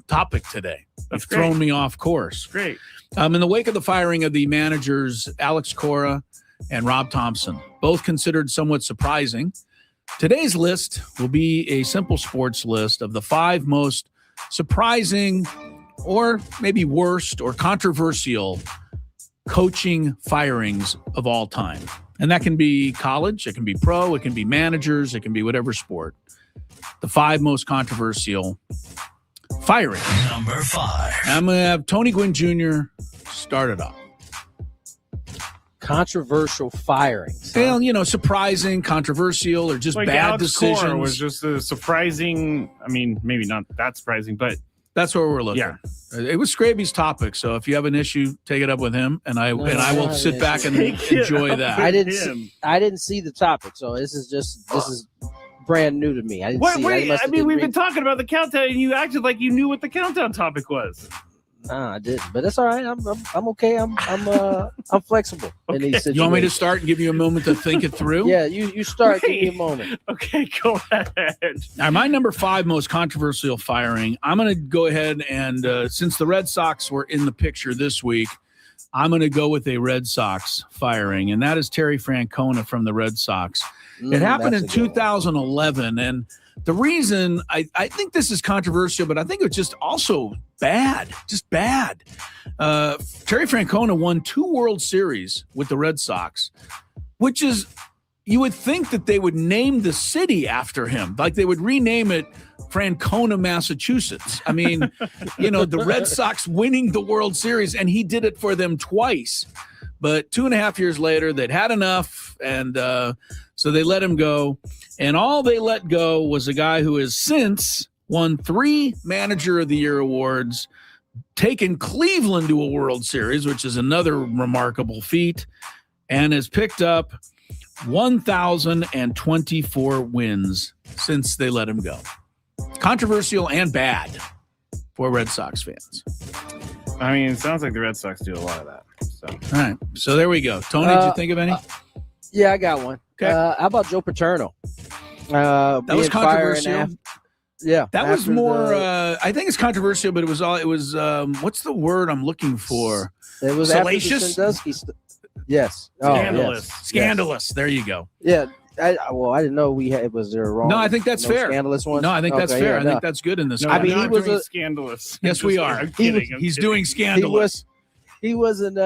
topic today. That's You've thrown me off course. Great. In the wake of the firing of the managers Alex Cora and Rob Thompson, both considered somewhat surprising, today's list will be a simple sports list of the 5 most surprising or maybe worst or controversial coaching firings of all time. And that can be college, it can be pro, it can be managers, it can be whatever sport. The 5 most controversial firings. Number 5. I'm going to have Tony Gwynn Jr. start it off. Controversial firings. Well, surprising, controversial, or just like bad Alex decisions. Cora was just a surprising. I mean, maybe not that surprising, but that's where we're looking. Yeah. It was Scraby's topic, so if you have an issue, take it up with him, and I will sit back and enjoy that. I didn't see the topic, so this is brand new to me. I didn't see. We've been talking about the countdown, and you acted like you knew what the countdown topic was. I didn't, but that's all right. I'm okay. I'm flexible in these situations. You want me to start and give you a moment to think it through? Yeah, you start. Give me a moment. Okay, go ahead. Now, my number 5 most controversial firing, I'm going to go ahead and since the Red Sox were in the picture this week, I'm going to go with a Red Sox firing, and that is Terry Francona from the Red Sox. It happened in 2011, and the reason I think this is controversial, but I think it's just also bad, just bad. Terry Francona won 2 World Series with the Red Sox, which is, you would think that they would name the city after him, like they would rename it Francona, Massachusetts. I mean, the Red Sox winning the World Series, and he did it for them twice. But 2.5 years later, they'd had enough, and so they let him go. And all they let go was a guy who has since won 3 Manager of the Year awards, taken Cleveland to a World Series, which is another remarkable feat, and has picked up 1,024 wins since they let him go. Controversial and bad for Red Sox fans. I mean, it sounds like the Red Sox do a lot of that. So. All right. So there we go. Tony, did you think of any? Yeah, I got one. Okay. How about Joe Paterno? That was controversial. Yeah. That was more, I think it's controversial, but it was what's the word I'm looking for? It was salacious? Yes. Scandalous. Yes. Scandalous. There you go. Yeah. I didn't know was there a wrong. No, I think that's fair. Scandalous one. No, I think that's fair. Yeah, I think that's good in this. No, case. I mean, he was scandalous. Yes, we are. I'm kidding. He's doing scandalous. He was an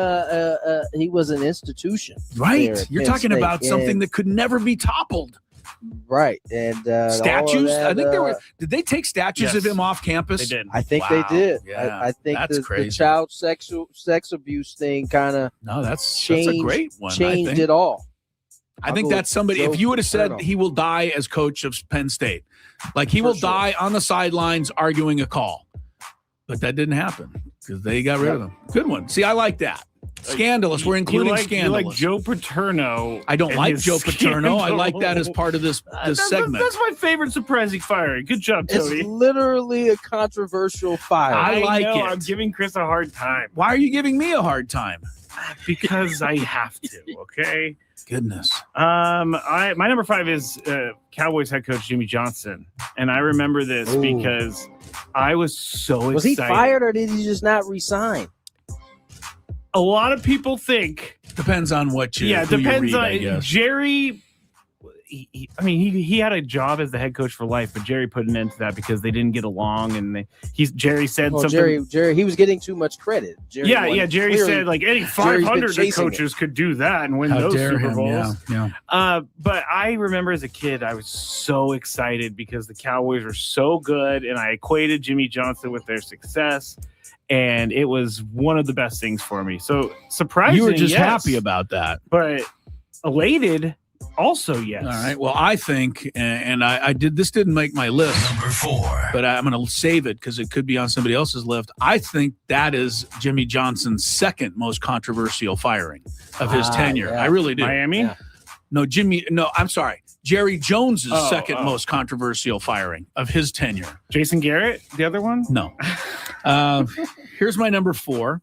institution. Right. there at You're Penn talking State. about something that could never be toppled. Right. And statues. that, I think there were. Did they take statues of him off campus? They did. I think they did. Yeah, I think that's crazy. The child sex abuse thing kind of that's a great one. Changed it all. I think that's somebody. If you would have said he will die as coach of Penn State, like he will die on the sidelines arguing a call, but that didn't happen because they got rid of him. Good one. See, I like that. Scandalous. We're including scandalous. You like Joe Paterno. I don't like Joe Paterno. I like that as part of this segment. That's my favorite surprising firing. Good job, Tony. It's literally a controversial fire. I like it. I'm giving Chris a hard time. Why are you giving me a hard time? Because I have to. Okay. Goodness. My number 5 is Cowboys head coach Jimmy Johnson, and I remember this because I was so excited. Was he fired or did he just not resign? A lot of people think depends on what you. Yeah, who depends you read, on Jerry. He had a job as the head coach for life, but Jerry put an end to that because they didn't get along, and Jerry said something. Jerry, he was getting too much credit. Jerry said like any 500 coaches could do that and win those Super Bowls. Yeah. But I remember as a kid, I was so excited because the Cowboys were so good, and I equated Jimmy Johnson with their success. And it was one of the best things for me. So surprising, you were just happy about that, but elated also, yes. All right. Well, I think, and I did. This didn't make my list. Number 4. But I'm going to save it because it could be on somebody else's list. I think that is Jimmy Johnson's second most controversial firing of his tenure. Yeah. I really do. Miami? Yeah. No, I'm sorry. Jerry Jones's second most controversial firing of his tenure. Jason Garrett, the other one? No. Here's my number 4.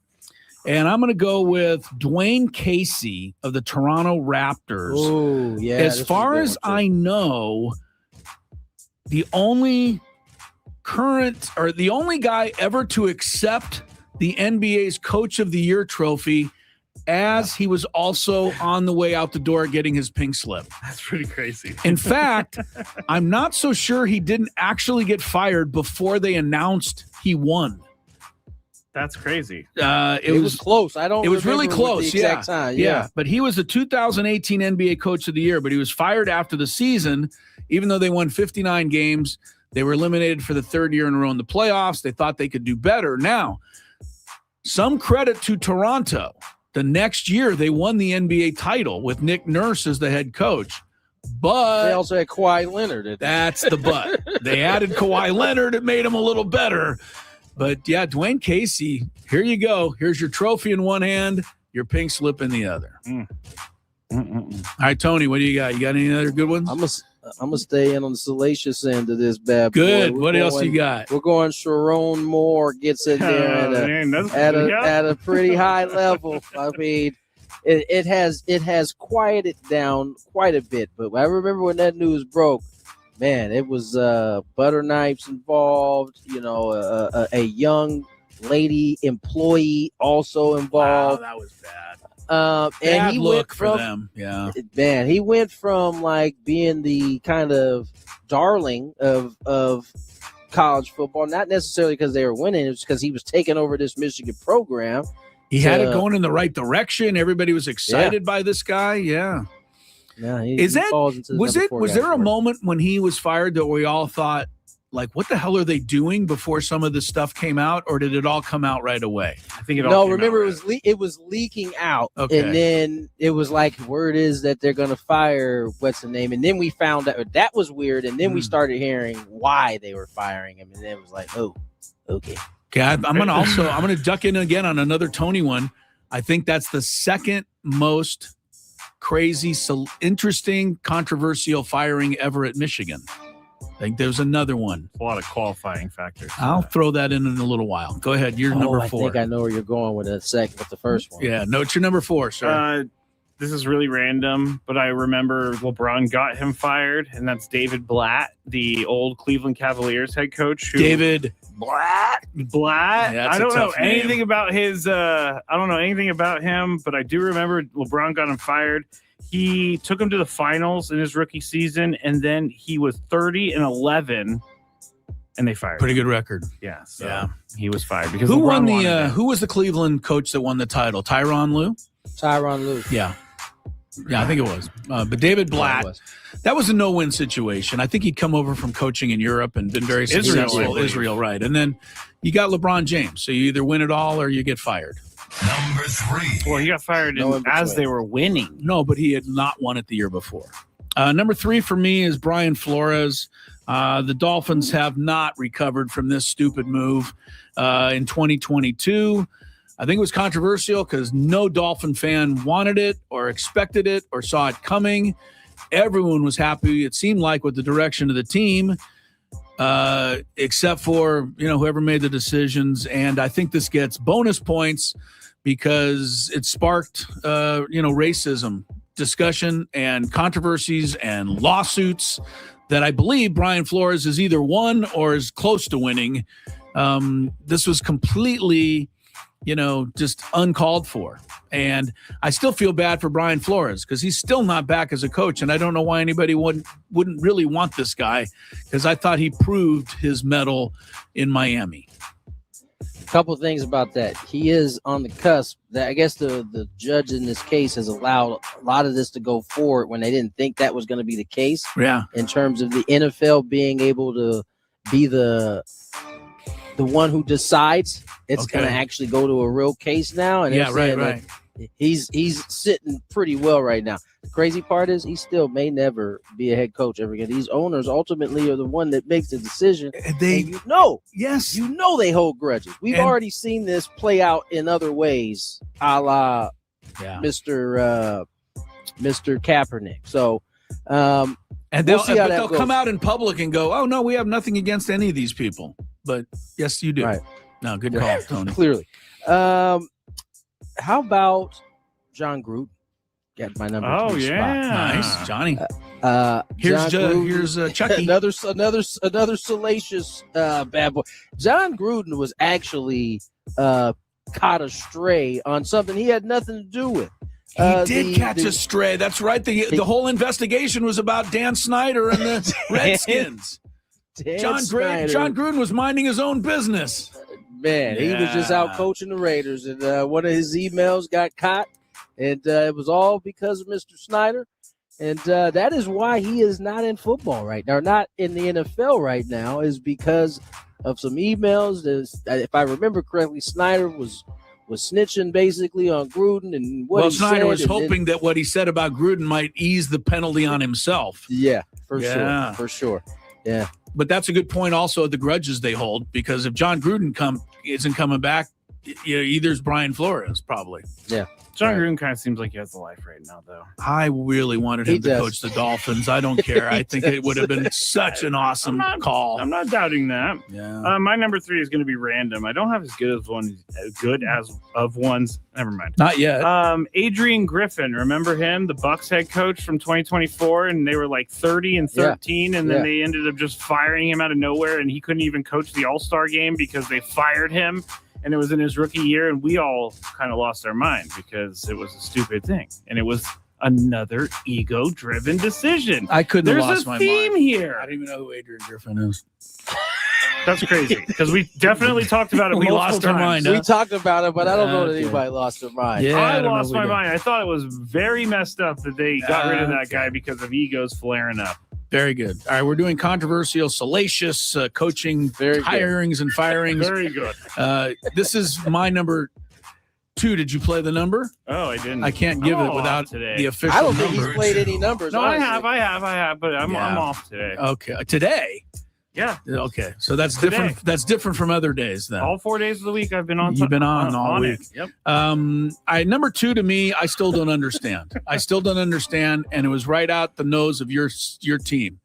And I'm going to go with Dwayne Casey of the Toronto Raptors. Oh, yeah. As far as I know, the only guy ever to accept the NBA's Coach of the Year trophy as he was also on the way out the door getting his pink slip. That's pretty crazy. In fact, I'm not so sure he didn't actually get fired before they announced he won. That's crazy. It was close. It was really close. The exact time. Yeah. But he was the 2018 NBA Coach of the Year, but he was fired after the season, even though they won 59 games. They were eliminated for the 3rd year in a row in the playoffs. They thought they could do better. Now, some credit to Toronto. The next year, they won the NBA title with Nick Nurse as the head coach. But they also had Kawhi Leonard. That's the but. They added Kawhi Leonard. It made him a little better. But, yeah, Dwayne Casey, here you go. Here's your trophy in one hand, your pink slip in the other. All right, Tony, what do you got? You got any other good ones? I'm gonna stay in on the salacious end of this bad boy. Good. What else you got? We're going Sharon Moore gets in there at a pretty high level. I mean, it has quieted down quite a bit. But I remember when that news broke, man, it was butter knives involved. A young lady employee also involved. Wow, that was bad. And he look went for them. Yeah, man, he went from like being the kind of darling of college football, not necessarily because they were winning, it was because he was taking over this Michigan program. He had it going in the right direction. Everybody was excited by this guy. Yeah. Yeah. Was there a moment when he was fired that we all thought, like, what the hell are they doing before some of this stuff came out, or did it all come out right away? I think it all. No, came remember out it was leaking out, Okay. and then it was like word is that they're gonna fire what's the name, and then we found out that was weird, and then we started hearing why they were firing him, and then it was like, oh, okay. Okay, I'm gonna duck in again on another Tony one. I think that's the second most crazy, interesting, controversial firing ever at Michigan. I think there's another one. A lot of qualifying factors. I'll throw that in a little while. Go ahead. You're number 4. I think I know where you're going with the first one. Yeah, no, it's your number 4, sir. This is really random, but I remember LeBron got him fired, and that's David Blatt, the old Cleveland Cavaliers head coach. David Blatt. Yeah, I don't know anything name. about his. I don't know anything about him, but I do remember LeBron got him fired. He took him to the finals in his rookie season, and then he was 30-11, and they fired Pretty him. good record. Yeah, so he was fired because Who LeBron won wanted the? him. Who was the Cleveland coach that won the title? Tyronn Lue. Yeah, I think it was. But David Blatt, that was a no-win situation. I think he'd come over from coaching in Europe and been very successful. Israel, right? And then you got LeBron James, so you either win it all or you get fired. Number 3. Well, he got fired as they were winning. No, but he had not won it the year before. Number 3 for me is Brian Flores. The Dolphins have not recovered from this stupid move in 2022. I think it was controversial because no Dolphin fan wanted it or expected it or saw it coming. Everyone was happy, it seemed like, with the direction of the team, except for, whoever made the decisions. And I think this gets bonus points because it sparked, racism discussion and controversies and lawsuits that I believe Brian Flores is either won or is close to winning. This was completely, just uncalled for. And I still feel bad for Brian Flores because he's still not back as a coach. And I don't know why anybody wouldn't really want this guy, because I thought he proved his mettle in Miami. A couple of things about that. He is on the cusp. I guess the judge in this case has allowed a lot of this to go forward when they didn't think that was going to be the case. Yeah. In terms of the NFL being able to be the one who decides, it's going to actually go to a real case now. And right. He's sitting pretty well right now. The crazy part is he still may never be a head coach ever again. These owners ultimately are the one that makes the decision. Yes, they hold grudges. We've already seen this play out in other ways, a la Mr. Kaepernick. So, and they'll come out in public and go, "Oh no, we have nothing against any of these people." But yes, you do. Right. No, good call, Tony. Clearly. How about John Gruden? Get my number 3 spot. Nice, Johnny. Here's Chucky. another salacious bad boy. John Gruden was actually caught astray on something he had nothing to do with. He did catch a stray. That's right. The whole investigation was about Dan Snyder and the Redskins. John Gruden was minding his own business. Man, he was just out coaching the Raiders, and one of his emails got caught, and it was all because of Mr. Snyder. And that is why he is not in football right now, not in the NFL right now, is because of some emails. If I remember correctly, Snyder was snitching basically on Gruden and what he said. Snyder was hoping that what he said about Gruden might ease the penalty on himself. Yeah, for sure. Yeah. But that's a good point also of the grudges they hold, because if John Gruden isn't coming back, either is Brian Flores probably. Yeah. John Gruden kind of seems like he has a life right now, though. I really wanted him to coach the Dolphins. I don't care. I think it would have been such an awesome call. I'm not doubting that. Yeah. My number 3 is going to be random. I don't have as good of ones. Never mind. Not yet. Adrian Griffin. Remember him, the Bucs head coach from 2024, and they were like 30-13, and then they ended up just firing him out of nowhere, and he couldn't even coach the All-Star game because they fired him. And it was in his rookie year, and we all kind of lost our mind because it was a stupid thing. And it was another ego-driven decision. I couldn't have lost my mind. There's a theme here. I don't even know who Adrian Griffin is. That's crazy, because we definitely talked about it. We lost our mind. We talked about it, but I don't know that anybody lost their mind. Yeah, I lost my mind. I thought it was very messed up that they got rid of that guy because of egos flaring up. Very good. All right, we're doing controversial, salacious coaching hirings and firings. Very good. This is my number 2. Did you play the number? Oh, I didn't. I can't give it without the official I don't think number. he's played any numbers. No, honestly. I have, but I'm off today. Okay, today. Yeah. Okay, so that's different. That's different from other days then. All 4 days of the week I've been on. You've been on all week. It. Yep. Number 2 to me, I still don't understand. I still don't understand, and it was right out the nose of your team,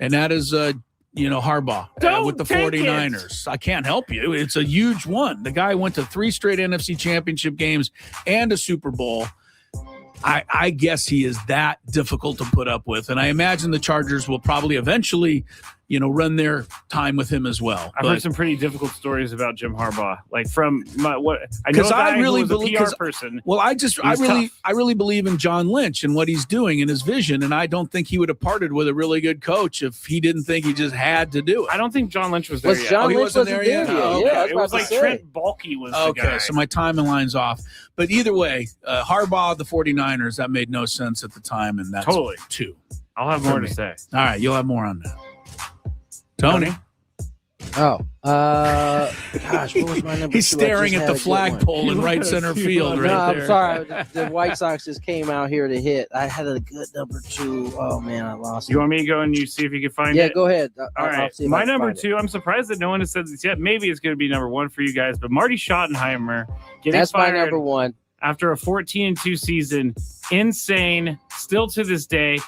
and that is Harbaugh with the 49ers. I can't help you. It's a huge one. The guy went to 3 straight NFC Championship games and a Super Bowl. I guess he is that difficult to put up with, and I imagine the Chargers will probably eventually, run their time with him as well. I've heard some pretty difficult stories about Jim Harbaugh, like from what I know. I really believe a PR person. Well, I really believe in John Lynch and what he's doing and his vision, and I don't think he would have parted with a really good coach if he didn't think he just had to do it. I don't think John Lynch was there yet. John he Lynch wasn't there yet. Yeah, yeah, it was like Trent Baalke was the guy. Okay, so my timeline's off. But either way, Harbaugh, the 49ers, that made no sense at the time, and that's totally 2. I'll have more to say. All right, you'll have more on that. Tony? Oh, gosh, what was my number? He's 2? staring at the flagpole in right center field right there. I'm sorry. The White Sox just came out here to hit. I had a good number 2. Oh, man, I lost it. You want me to go and you see if you can find it? Yeah, go ahead. All right. My number 2, I'm surprised that no one has said this yet. Maybe it's going to be number 1 for you guys, but Marty Schottenheimer getting That's fired my number 1. after a 14-2 season. Insane. Still to this day.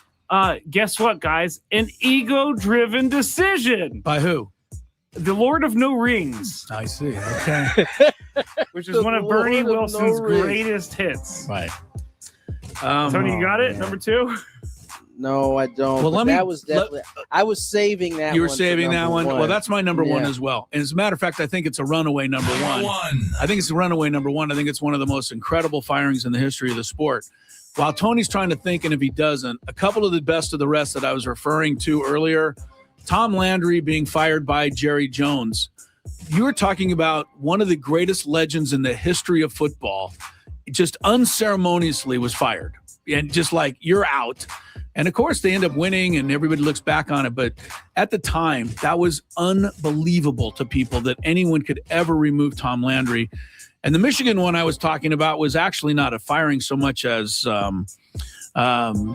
Guess what, guys? An ego-driven decision. By who? The Lord of No Rings. I see. Okay. Which is one of Bernie Wilson's greatest hits. Right. Tony, you got it? Number 2? No, I don't. Well, that was definitely. I was saving that. You were one saving that one. 1. Well, that's my number 1 as well. And as a matter of fact, I think it's a runaway number 1. I think it's a runaway number 1. I think it's one of the most incredible firings in the history of the sport. While Tony's trying to think, and if he doesn't, a couple of the best of the rest that I was referring to earlier, Tom Landry being fired by Jerry Jones. You were talking about one of the greatest legends in the history of football, just unceremoniously was fired. And just like, you're out. And of course, they end up winning and everybody looks back on it. But at the time, that was unbelievable to people that anyone could ever remove Tom Landry. And the Michigan one I was talking about was actually not a firing so much as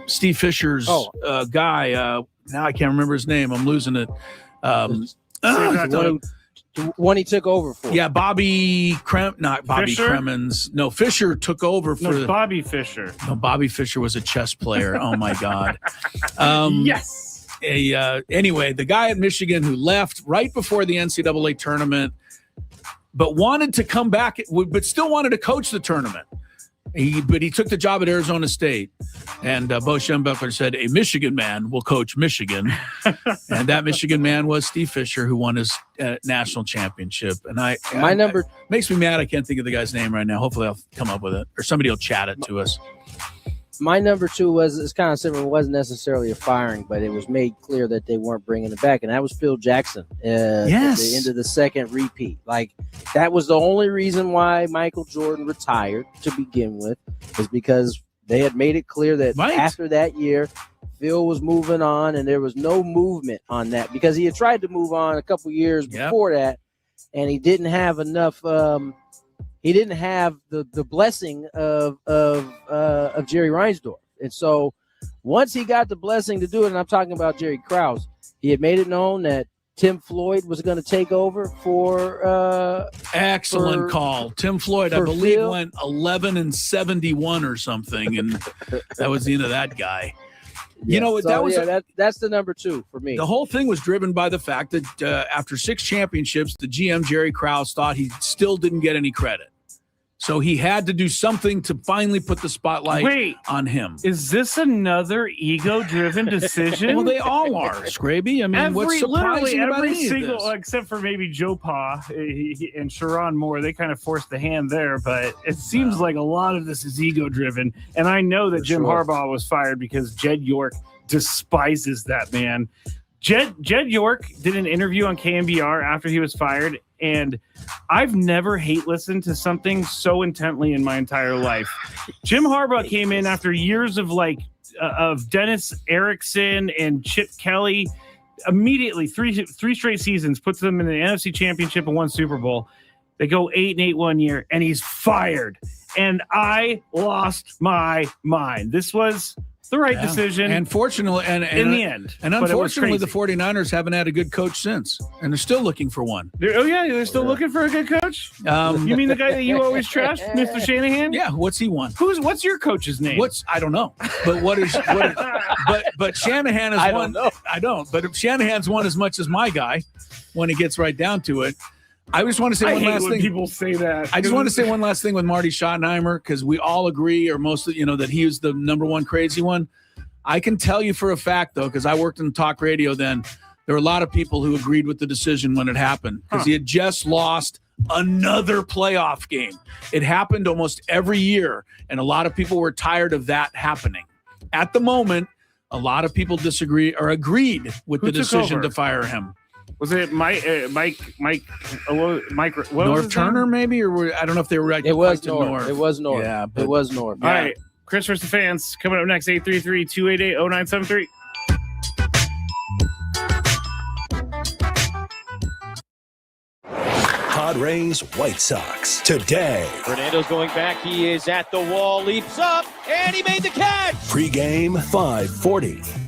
Steve Fisher's guy. Now I can't remember his name. I'm losing it. One he took over for. Yeah, not Bobby Fisher? Cremins. No, Fisher took over for Bobby Fischer. No, Bobby Fischer was a chess player. Oh my God. Yes. Anyway, the guy at Michigan who left right before the NCAA tournament, but wanted to come back, but still wanted to coach the tournament. But he took the job at Arizona State, and Bo Schembechler said, a Michigan man will coach Michigan. And that Michigan man was Steve Fisher, who won his national championship. And makes me mad. I can't think of the guy's name right now. Hopefully I'll come up with it, or somebody will chat it to us. My number 2 it's kind of similar. It wasn't necessarily a firing, but it was made clear that they weren't bringing it back, and that was Phil Jackson. At the end of the second repeat. Like, that was the only reason why Michael Jordan retired to begin with, is because they had made it clear that after that year, Phil was moving on, and there was no movement on that because he had tried to move on a couple years before that, and he didn't have enough. He didn't have the blessing of Jerry Reinsdorf. And so once he got the blessing to do it, and I'm talking about Jerry Krause, he had made it known that Tim Floyd was going to take over for excellent call. Tim Floyd, I believe, went 11-71 or something, and that was the end of that guy. That's the number 2 for me. The whole thing was driven by the fact that after 6 championships, the GM Jerry Krause thought he still didn't get any credit. So he had to do something to finally put the spotlight on him. Is this another ego-driven decision? Well, they all are, Scraby. I mean, what's surprising about any of this? Except for maybe Joe Pa and Sharon Moore, they kind of forced the hand there. But it seems like a lot of this is ego-driven. And I know that Jim Harbaugh was fired because Jed York despises that man. Jed York did an interview on KMBR after he was fired, and I've never hate listened to something so intently in my entire life. Jim Harbaugh came in after years of Dennis Erickson and Chip Kelly. Immediately, three straight seasons puts them in the NFC Championship and 1 Super Bowl. They go 8-8 1 year, and he's fired. And I lost my mind. This was the right decision. And fortunately, in the end. And unfortunately, the 49ers haven't had a good coach since, and they're still looking for one. They're still looking for a good coach? You mean the guy that you always trash, Mr. Shanahan? Yeah, what's he won? What's your coach's name? I don't know. But but Shanahan has won. I don't. But Shanahan's won as much as my guy when it gets right down to it. I just want to say one last thing. People say that. I just want to say one last thing with Marty Schottenheimer, because we all agree, or most of that he was the number one crazy one. I can tell you for a fact, though, because I worked in talk radio then, there were a lot of people who agreed with the decision when it happened, because he had just lost another playoff game. It happened almost every year, and a lot of people were tired of that happening. At the moment, a lot of people disagree or agreed with the decision to fire him. Was it Mike? North Turner, maybe, or I don't know if they were right. It was North. It was North. Yeah, it was North. All right, Chris versus the fans coming up next. 833-288-0973. Padres, White Sox today. Fernando's going back. He is at the wall, leaps up, and he made the catch. Pre-game 5:40.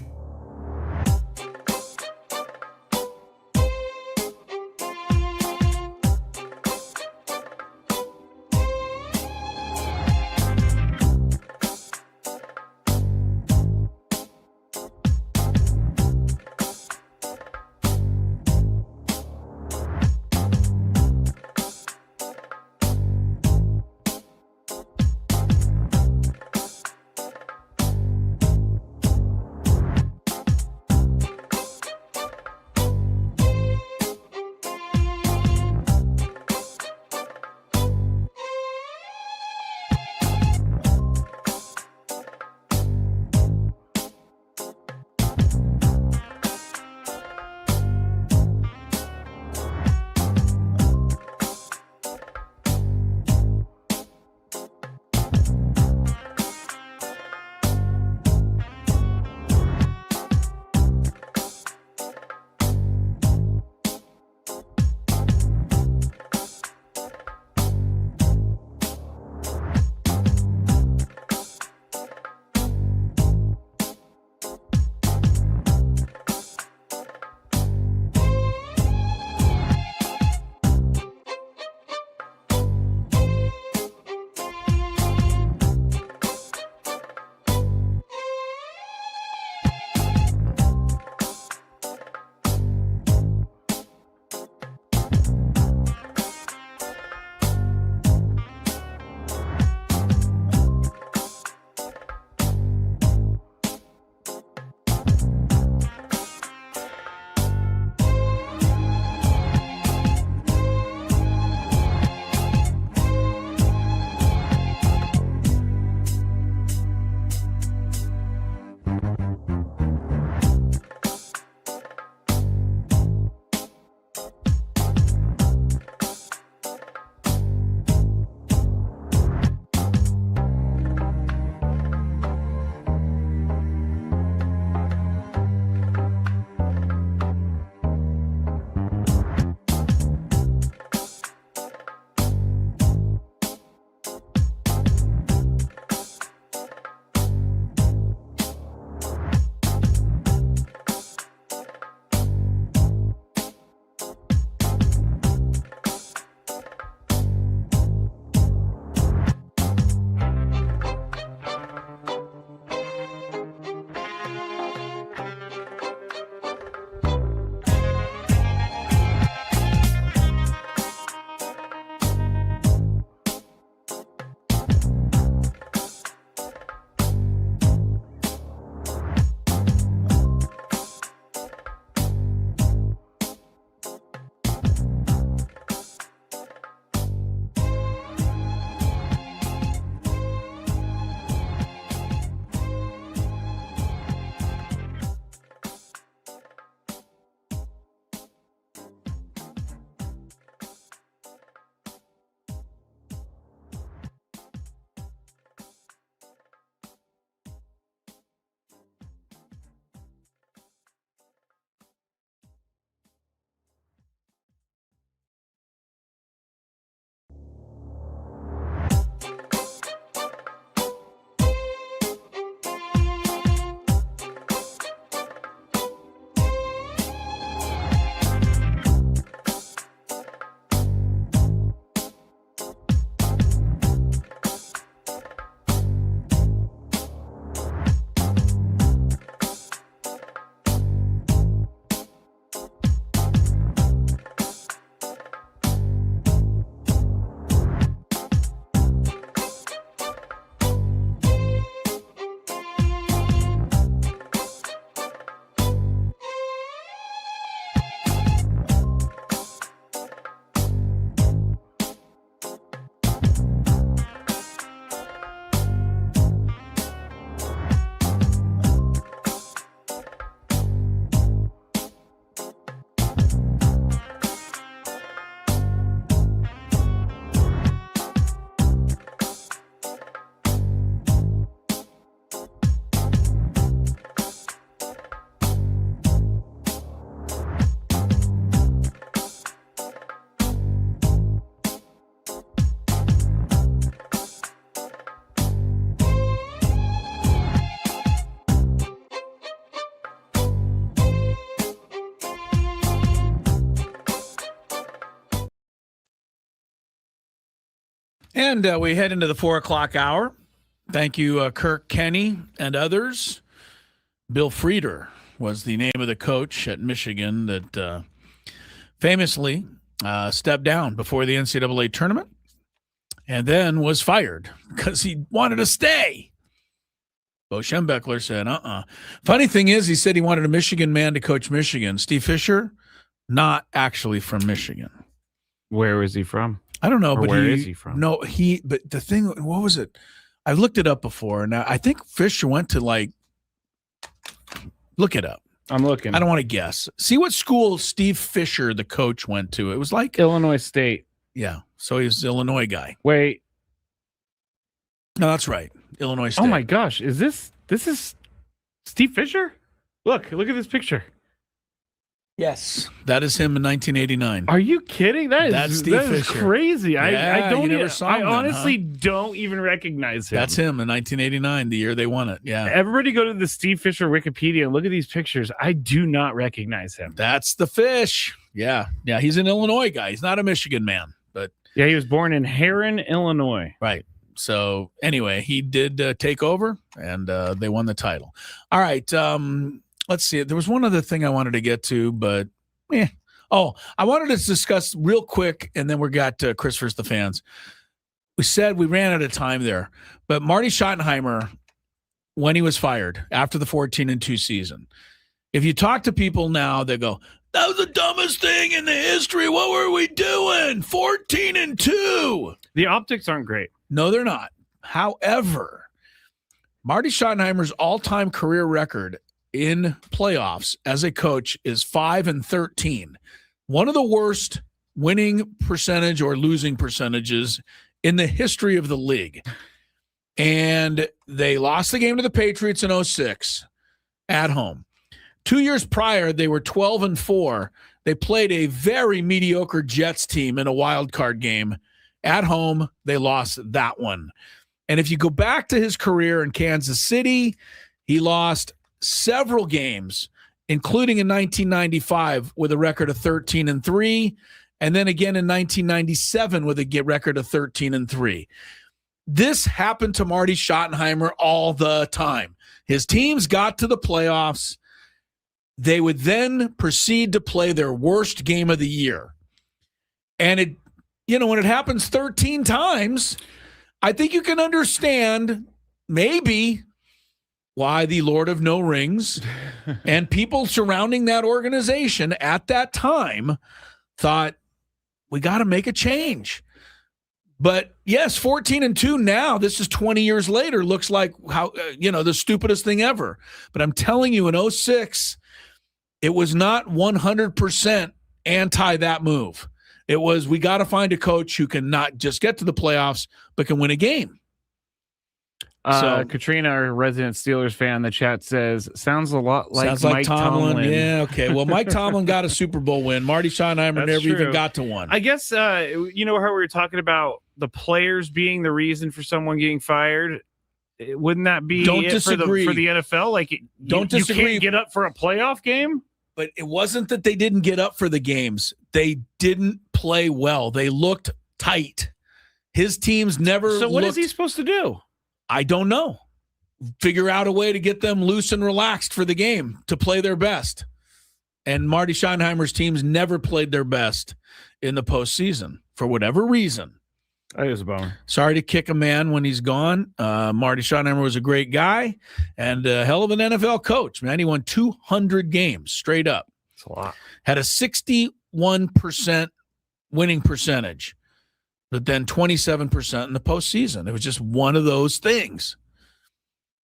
And we head into the 4 o'clock hour. Thank you, Kirk Kenny and others. Bill Frieder was the name of the coach at Michigan that famously stepped down before the NCAA tournament and then was fired because he wanted to stay. Bo Schembechler said, Funny thing is, he said he wanted a Michigan man to coach Michigan. Steve Fisher, not actually from Michigan. Where is he from? I don't know, or but where is he from? No, but the thing, what was it? I looked it up before, and I think Fisher went to look it up. I'm looking. I don't want to guess. See what school Steve Fisher, the coach, went to. It was like Illinois State. Yeah, so he was the Illinois guy. Wait. No, that's right. Illinois State. Oh my gosh, is this is Steve Fisher? Look at this picture. Yes, that is him in 1989. Are you kidding? That's Steve Fisher. Fisher. Crazy. Yeah, I don't. you never saw him I honestly then, don't even recognize him. That's him in 1989, the year they won it. Yeah. Everybody go to the Steve Fisher Wikipedia and look at these pictures. I do not recognize him. That's the fish. Yeah. He's an Illinois guy. He's not a Michigan man, but yeah, he was born in Herrin, Illinois. Right. So anyway, he did take over, and they won the title. All right. Let's see. There was one other thing I wanted to get to, but I wanted to discuss real quick, and then we got Chris versus the fans. We said we ran out of time there, but Marty Schottenheimer, when he was fired after the 14-2 season, if you talk to people now, they go, "That was the dumbest thing in the history. What were we doing? 14-2." The optics aren't great. No, they're not. However, Marty Schottenheimer's all-time career record in playoffs as a coach is 5-13. One of the worst winning percentage or losing percentages in the history of the league. And they lost the game to the Patriots in 2006 at home. 2 years prior, they were 12-4. They played a very mediocre Jets team in a wild card game. At home, they lost that one. And if you go back to his career in Kansas City, he lost several games, including in 1995 with a record of 13-3, and then again in 1997 with a record of 13-3. This happened to Marty Schottenheimer all the time. His teams got to the playoffs. They would then proceed to play their worst game of the year. And when it happens 13 times, I think you can understand maybe why the Lord of No Rings and people surrounding that organization at that time thought, we got to make a change. But yes, 14-2 now, this is 20 years later, looks like the stupidest thing ever. But I'm telling you, in 2006, it was not 100% anti that move. It was, we got to find a coach who can not just get to the playoffs, but can win a game. Katrina, our resident Steelers fan in the chat, says, sounds a lot like Mike Tomlin. Yeah, okay. Well, Mike Tomlin got a Super Bowl win. Marty Schottenheimer never even got to one. I guess, how we were talking about the players being the reason for someone getting fired. Wouldn't that be for the NFL? Don't disagree. You can't get up for a playoff game? But it wasn't that they didn't get up for the games. They didn't play well. They looked tight. His teams never So what is he supposed to do? I don't know. Figure out a way to get them loose and relaxed for the game to play their best. And Marty Schottenheimer's teams never played their best in the postseason for whatever reason. That is a bummer. Sorry to kick a man when he's gone. Marty Schottenheimer was a great guy and a hell of an NFL coach, man. He won 200 games straight up. That's a lot. Had a 61% winning percentage, but then 27% in the postseason. It was just one of those things.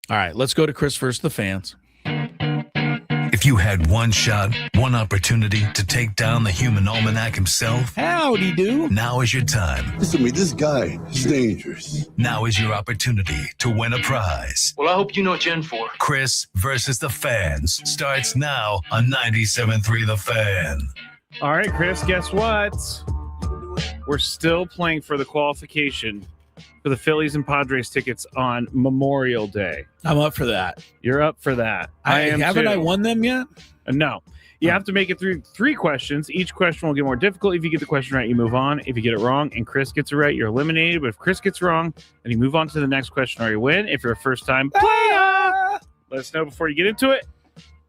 All right, let's go to Chris versus the fans. If you had one shot, one opportunity to take down the human almanac himself, howdy do. Now is your time. Listen to me, this guy is dangerous. Now is your opportunity to win a prize. Well, I hope you know what you're in for. Chris versus the fans starts now on 97.3 The Fan. All right, Chris, guess what? We're still playing for the qualification for the Phillies and Padres tickets on Memorial Day. I'm up for that. You're up for that. Haven't I won them yet? No. You have to make it through 3 questions. Each question will get more difficult. If you get the question right, you move on. If you get it wrong and Chris gets it right, you're eliminated. But if Chris gets wrong, then you move on to the next question or you win. If you're a first-time player, let us know before you get into it.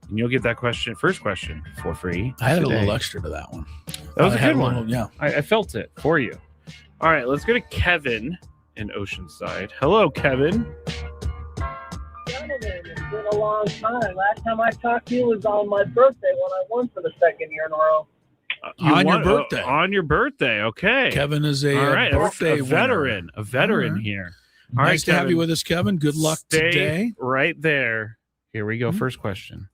And you'll get that first question for free. I had a little extra to that one. That was a good one. Yeah. I felt it for you. All right, let's go to Kevin in Oceanside. Hello, Kevin. Gentlemen, it's been a long time. Last time I talked to you was on my birthday when I won for the 2nd year in a row. On your birthday. On your birthday, okay. Kevin is a birthday veteran. A veteran here. All Nice right, to have you with us, Kevin. Good luck Stay today. Right there. Here we go. First question.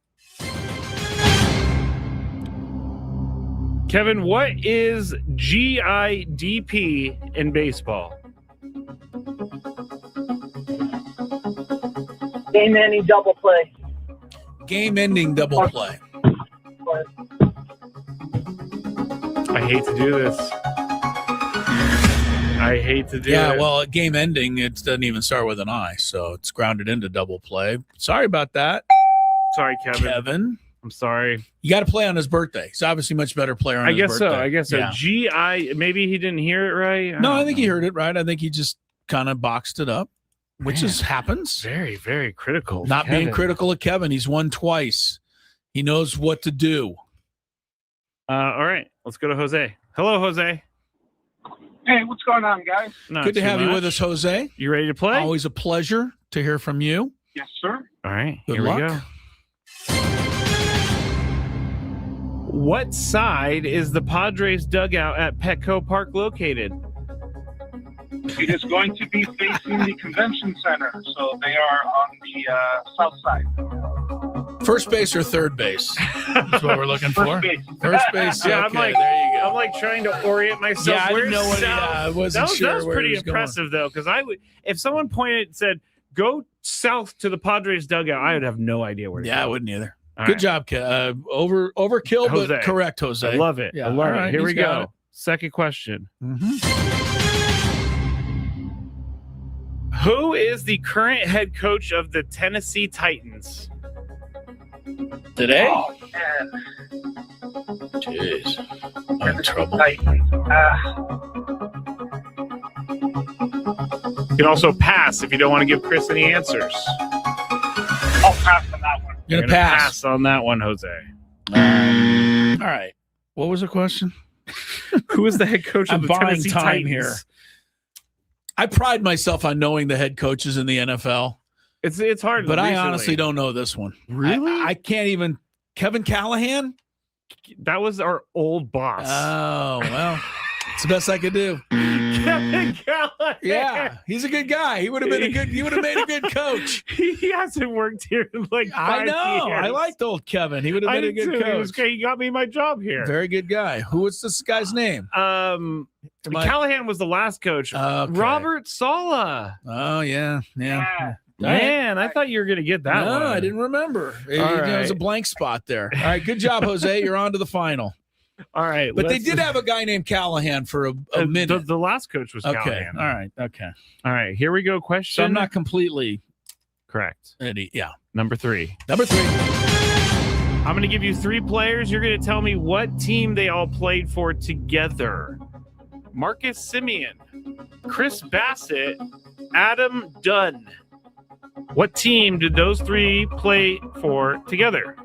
Kevin, what is GIDP in baseball? Game-ending double play. Game-ending double play. I hate to do this. Yeah, well, game ending, it doesn't even start with an I, so it's grounded into double play. Sorry about that. Sorry, Kevin. I'm sorry. You got to play on his birthday. He's obviously a much better player on his birthday. I guess so. Yeah. GI, maybe he didn't hear it right. No, I think he heard it right. I think he just kind of boxed it up, which happens. Very, very critical. Not being critical of Kevin. He's won twice. He knows what to do. All right, let's go to Jose. Hello, Jose. Hey, what's going on, guys? Good to have you with us, Jose. You ready to play? Always a pleasure to hear from you. Yes, sir. All right, Good here luck. we go. What side is the Padres dugout at Petco Park located? It is going to be facing the convention center, so they are on the south side. First base or third base? That's what we're looking for. First base. Yeah, okay, there you go. I'm like trying to orient myself. Yeah, I Where's didn't know what. south? I wasn't sure. That was where pretty he was impressive, though, because if someone said go south to the Padres dugout, I would have no idea where. Yeah, I wouldn't either. All Good right. job, overkill, Jose. but correct, Jose. I love it. Yeah, I love all it. right, Here we he's got go. it. Second question. Mm-hmm. Who is the current head coach of the Tennessee Titans? Today? Oh, man. Jeez. I'm in trouble. You can also pass if you don't want to give Chris any answers. I'll pass on that one. You're You're gonna gonna pass. on that one, Jose. All right. What was the question? Who is the head coach of I'm the buying Tennessee time Titans? here. I pride myself on knowing the head coaches in the NFL, It's hard, but I recently. honestly don't know this one. Really? I can't even. Kevin Callahan? That was our old boss. Oh, well, it's the best I could do. Kevin Callahan. Yeah, he's a good guy. He would have made a good coach. He hasn't worked here in like 5 I know. years. I liked old Kevin. He would have I been a did good too. coach. He got me my job here. Very good guy. Who was this guy's name? Callahan was the last coach. Okay. Robert Saleh. Oh, yeah. Man, I thought you were going to get that one. No, I didn't remember. It was a blank spot there. All right, good job, Jose. You're on to the final. All right. But they did have a guy named Callahan for a minute. The last coach was Okay. Callahan. All right. Okay. All right. Here we go. Question. So I'm not completely correct. Yeah. Number 3. I'm going to give you 3 players. You're going to tell me what team they all played for together. Marcus Simeon, Chris Bassett, Adam Dunn. What team did those 3 play for together?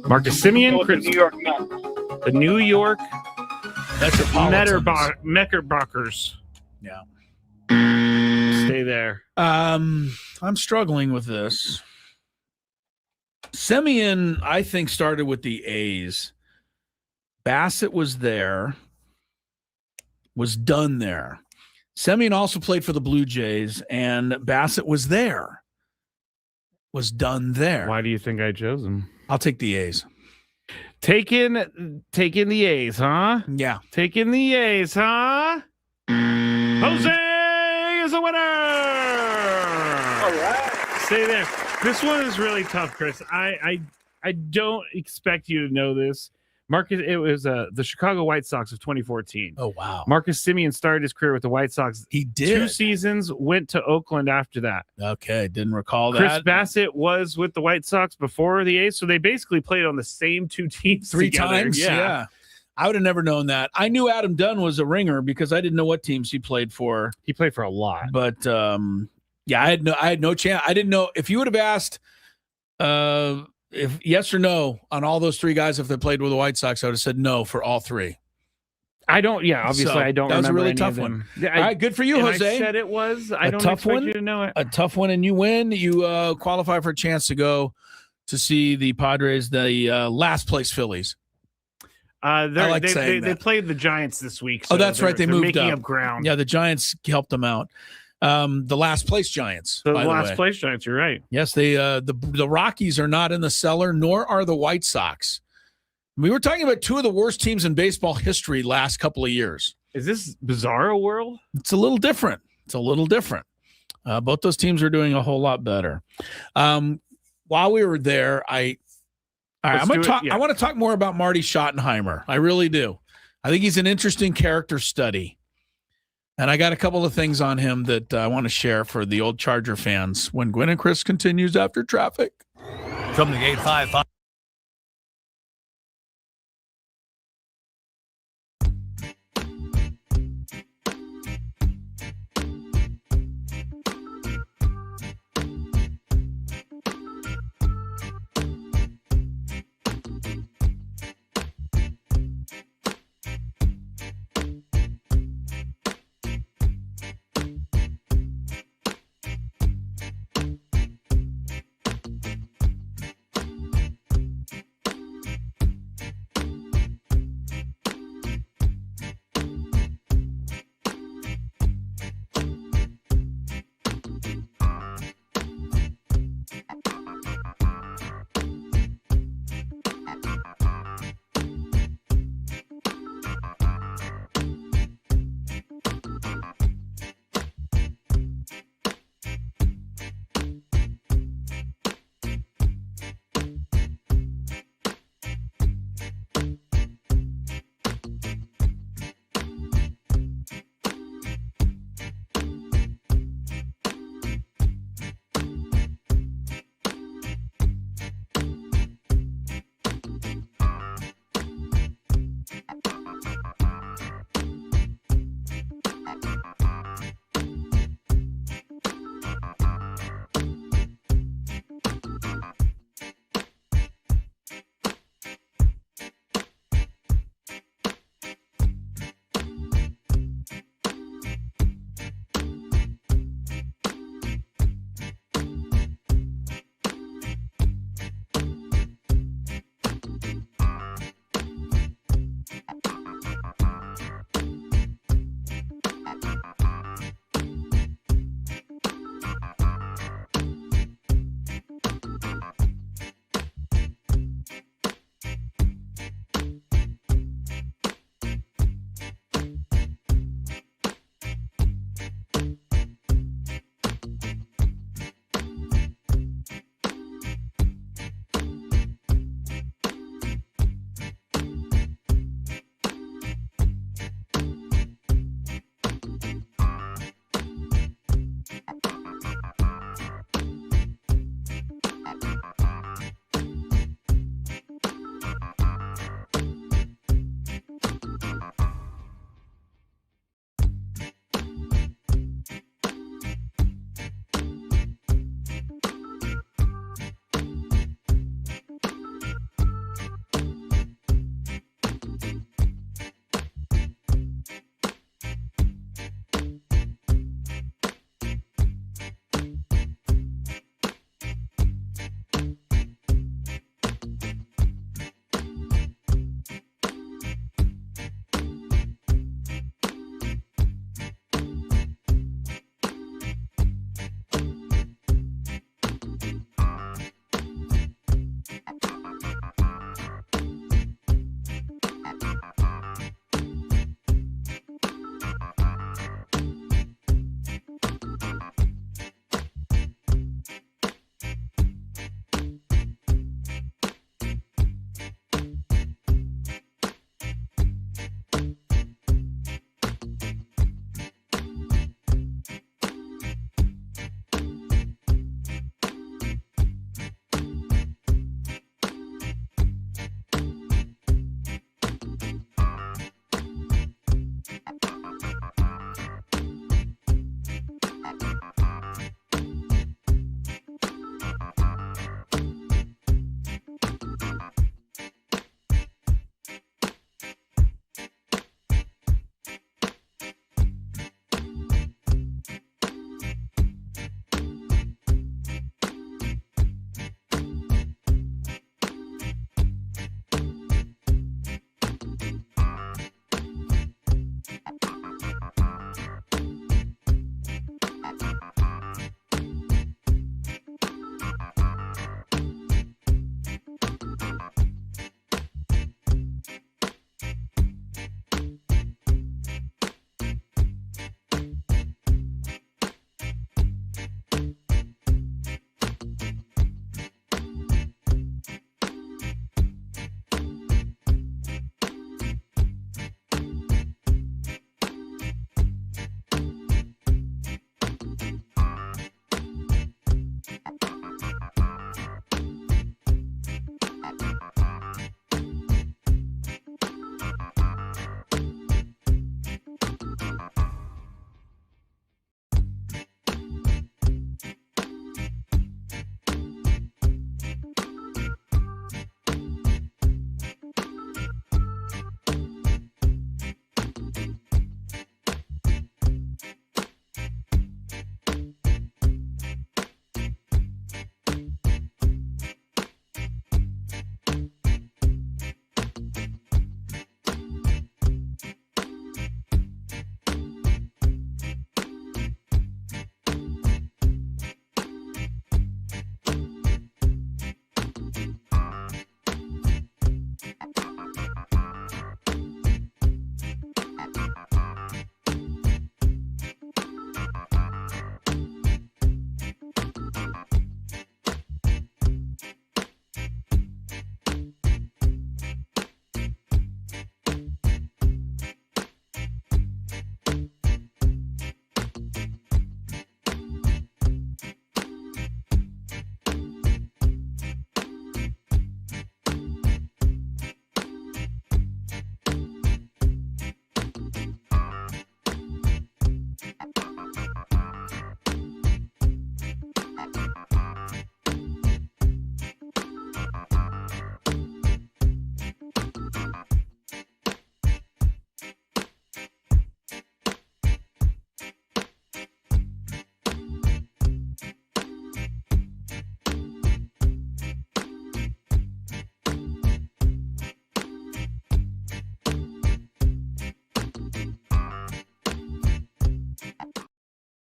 Marcus Simeon, The New York Mets. The New York Metropolitans. Meckerbockers. Yeah. Stay there. I'm struggling with this. Simeon, I think, started with the A's. Bassett was there. Was done there. Simeon also played for the Blue Jays, and Bassett was there. Was done there. Why do you think I chose him? I'll take the A's. Taking the A's, huh? Yeah. Taking the A's, huh? Jose is a winner. All right. Stay there. This one is really tough, Chris. I don't expect you to know this. It was the Chicago White Sox of 2014. Oh, wow. Marcus Semien started his career with the White Sox. He did. 2 seasons, went to Oakland after that. Okay, didn't recall Chris that. Bassett was with the White Sox before the A's, so they basically played on the same 2 teams 3 together. times? Yeah. I would have never known that. I knew Adam Dunn was a ringer because I didn't know what teams he played for. He played for a lot. But, yeah, I had no chance. I didn't know. If you would have asked if yes or no on all those 3 guys if they played with the White Sox, I would have said no for all 3. I don't. Yeah, obviously, So, I don't. That was a remember really any tough of them. one. Yeah, All right, good for you, and Jose. I said it was. I A don't tough expect one. you to know it. A tough one, and you win. You qualify for a chance to go to see the Padres, the last place Phillies. They played the Giants this week. So that's right. They they're moved making up. ground. Yeah, the Giants helped them out. The last place Giants. The by last way. place Giants. You're right. Yes, they the Rockies are not in the cellar, nor are the White Sox. We were talking about 2 of the worst teams in baseball history last couple of years. Is this Bizarro world? It's a little different. Both those teams are doing a whole lot better. While we were there, I want to talk more about Marty Schottenheimer. I really do. I think he's an interesting character study. And I got a couple of things on him that I want to share for the old Charger fans when Gwynn and Chris continues after traffic. From the 855.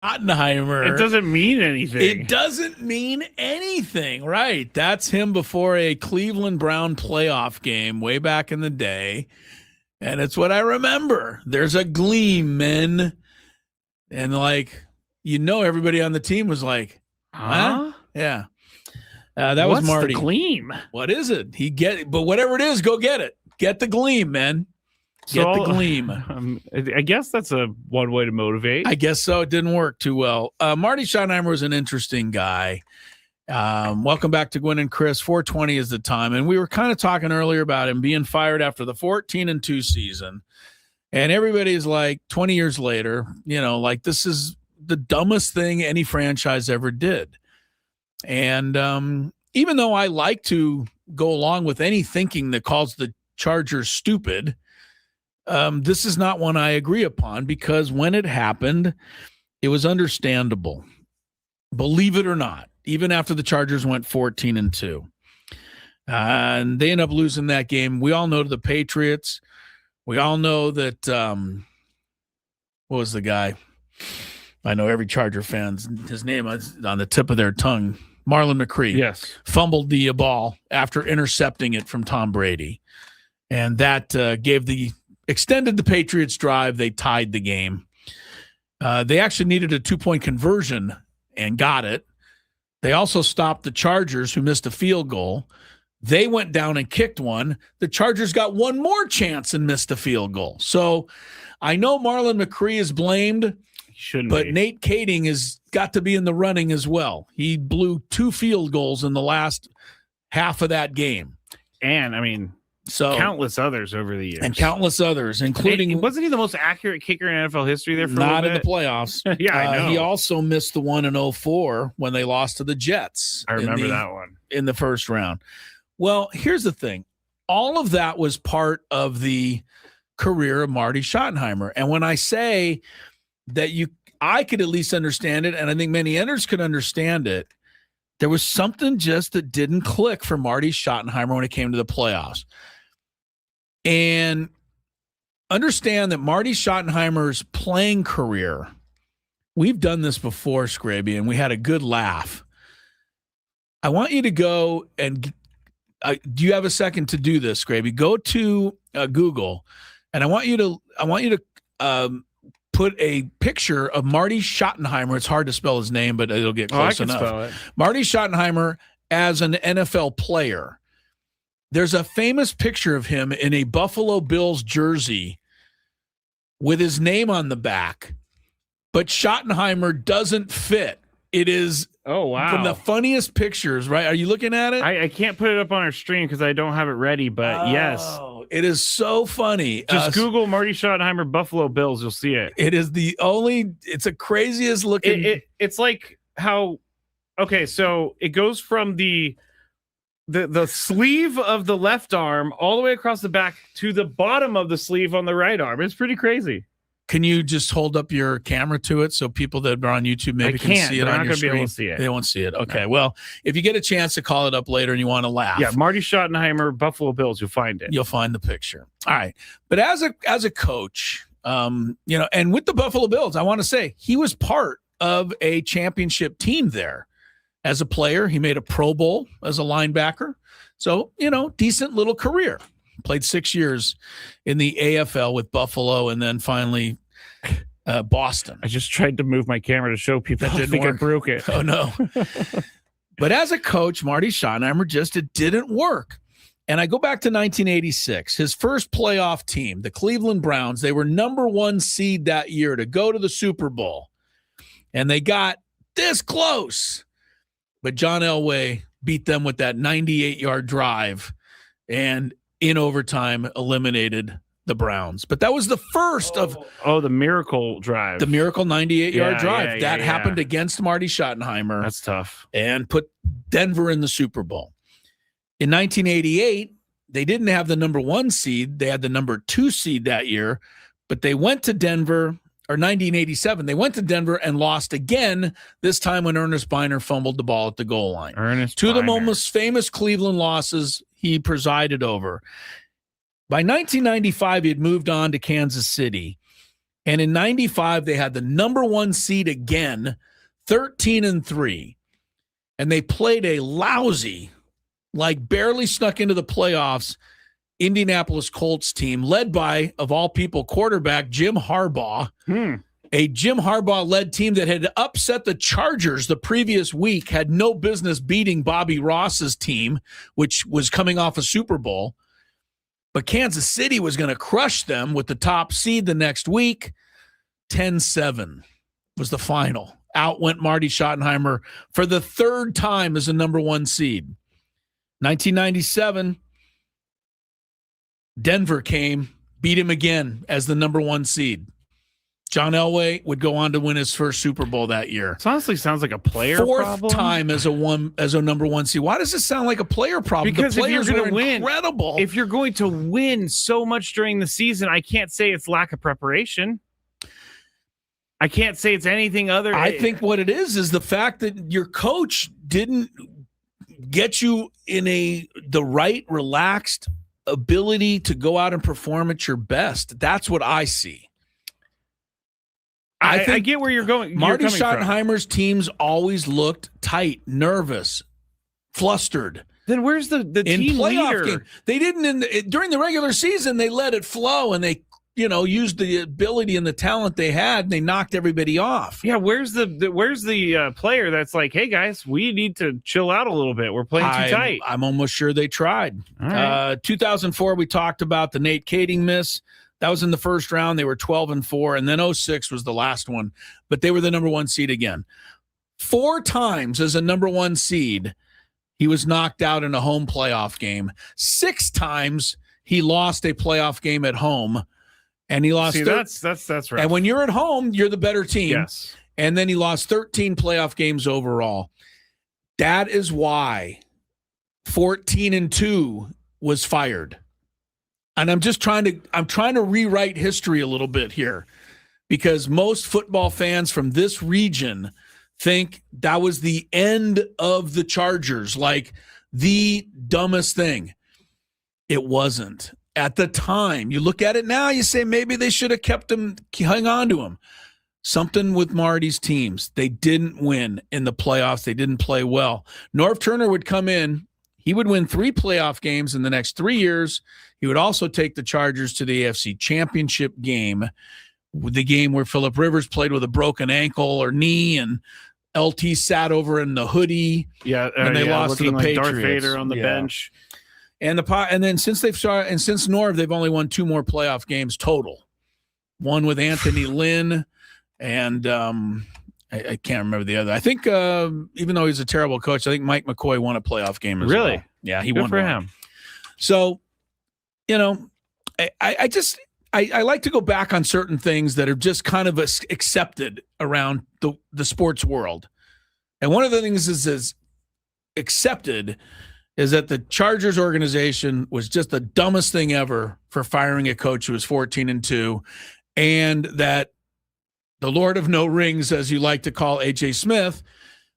Schottenheimer. It doesn't mean anything. It doesn't mean anything, right? That's him before a Cleveland Brown playoff game way back in the day. And it's what I remember. There's a gleam, men. And everybody on the team was like, huh? Yeah. That was Marty. The gleam? What is it? But whatever it is, go get it. Get the gleam, man. Get the gleam. I guess that's one way to motivate. I guess so. It didn't work too well. Marty Schottenheimer was an interesting guy. Welcome back to Gwynn and Chris. 420 is the time. And we were kind of talking earlier about him being fired after the 14-2 season. And everybody's like, 20 years later, this is the dumbest thing any franchise ever did. And even though I like to go along with any thinking that calls the Chargers stupid, this is not one I agree upon, because when it happened, it was understandable. Believe it or not, even after the Chargers went 14-2. And they end up losing that game. We all know to the Patriots. We all know that, what was the guy? I know every Charger fan's, his name is on the tip of their tongue. Marlon McCree. Yes. Fumbled the ball after intercepting it from Tom Brady. And that extended the Patriots' drive. They tied the game. They actually needed a 2-point conversion and got it. They also stopped the Chargers, who missed a field goal. They went down and kicked one. The Chargers got one more chance and missed a field goal. So I know Marlon McCree is blamed, but Nate Kading has got to be in the running as well. He blew 2 field goals in the last half of that game. And, countless others over the years. And countless others, including... Wasn't he the most accurate kicker in NFL history there for not a in bit? the playoffs. Yeah, I know. He also missed the one in 2004 when they lost to the Jets. I remember that one. In the first round. Well, here's the thing. All of that was part of the career of Marty Schottenheimer. And when I say that I could at least understand it, and I think many others could understand it, there was something just that didn't click for Marty Schottenheimer when it came to the playoffs. And understand that Marty Schottenheimer's playing career, we've done this before, Scraby, and we had a good laugh. I want you to go and do you have a second to do this, Scraby? Go to Google, and I want you to put a picture of Marty Schottenheimer. It's hard to spell his name, but it'll get close enough. Spell it. Marty Schottenheimer as an NFL player. There's a famous picture of him in a Buffalo Bills jersey with his name on the back, but Schottenheimer doesn't fit. It is from the funniest pictures, right? Are you looking at it? I can't put it up on our stream because I don't have it ready, but yes. It is so funny. Just Google Marty Schottenheimer Buffalo Bills. You'll see it. It is it's the craziest looking. It's like how, okay, so it goes from the sleeve of the left arm all the way across the back to the bottom of the sleeve on the right arm. It's pretty crazy. Can you just hold up your camera to it so people that are on YouTube maybe can see it on your screen? Be able to see it. They won't see it. Okay, no. Well, if you get a chance to call it up later and you want to laugh. Yeah, Marty Schottenheimer, Buffalo Bills, you'll find it. You'll find the picture. All right. But as a coach, and with the Buffalo Bills, I want to say he was part of a championship team there. As a player, he made a Pro Bowl as a linebacker. So, decent little career. Played 6 years in the AFL with Buffalo and then finally Boston. I just tried to move my camera to show people. That didn't work. I broke it. Oh, no. But as a coach, Marty Schottenheimer it didn't work. And I go back to 1986, his first playoff team, the Cleveland Browns. They were number 1 seed that year to go to the Super Bowl. And they got this close. But John Elway beat them with that 98-yard drive and in overtime eliminated the Browns. But that was the first of the miracle drive. The miracle 98-yard drive. That happened against Marty Schottenheimer. That's tough. And put Denver in the Super Bowl. In 1988, they didn't have the number 1 seed. They had the number 2 seed that year, but they went to Denver. Or 1987, they went to Denver and lost again, this time when Ernest Biner fumbled the ball at the goal line. Two of the most famous Cleveland losses he presided over. By 1995, he had moved on to Kansas City, And in 95, they had the number 1 seed again, 13-3. And they played a lousy, like barely snuck into the playoffs, Indianapolis Colts team led by, of all people, quarterback Jim Harbaugh. A Jim Harbaugh-led team that had upset the Chargers the previous week, had no business beating Bobby Ross's team, which was coming off a Super Bowl. But Kansas City was going to crush them with the top seed the next week. 10-7 was the final. Out went Marty Schottenheimer for the 3rd time as a number 1 seed. 1997, Denver came, beat him again as the number 1 seed. John Elway would go on to win his first Super Bowl that year. This honestly sounds like a player 4th problem. time as a number 1 seed. Why does it sound like a player problem? Because the if you're players going to were win, incredible. if you're going to win so much during the season, I can't say it's lack of preparation. I can't say it's anything other. I think what it is the fact that your coach didn't get you in the right, relaxed ability to go out and perform at your best. That's what I see. I get where you're going. Marty Schottenheimer's teams always looked tight, nervous, flustered. Then where's the team leader? Game, they didn't during the regular season. They let it flow and they used the ability and the talent they had. And they knocked everybody off. Yeah, where's the player that's like, hey guys, we need to chill out a little bit. We're playing too tight. I'm almost sure they tried. Right. 2004, we talked about the Nate Kading miss. That was in the first round. They were 12-4, and then 2006 was the last one. But they were the number 1 seed again. 4 times as a number 1 seed, he was knocked out in a home playoff game. 6 times he lost a playoff game at home, and he lost. See, that's right. And when you're at home, you're the better team. Yes. And then he lost 13 playoff games overall. That is why 14-2 was fired. And I'm trying to rewrite history a little bit here, because most football fans from this region think that was the end of the Chargers, like the dumbest thing. It wasn't. At the time, you look at it now, you say maybe they should have kept him, hung on to him. Something with Marty's teams. They didn't win in the playoffs. They didn't play well. Norv Turner would come in. He would win 3 playoff games in the next 3 years. He would also take the Chargers to the AFC Championship game, the game where Phillip Rivers played with a broken ankle or knee, and LT sat over in the hoodie. Yeah, and they lost to the like Patriots. Darth Vader on the bench. And then since since Norv, they've only won 2 more playoff games total. One with Anthony Lynn, and I can't remember the other. I think even though he's a terrible coach, I think Mike McCoy won a playoff game as well. Yeah, he won for one. him. So, I like to go back on certain things that are just kind of accepted around the sports world. And one of the things is accepted is that the Chargers organization was just the dumbest thing ever for firing a coach who was 14-2, and that the Lord of No Rings, as you like to call A.J. Smith,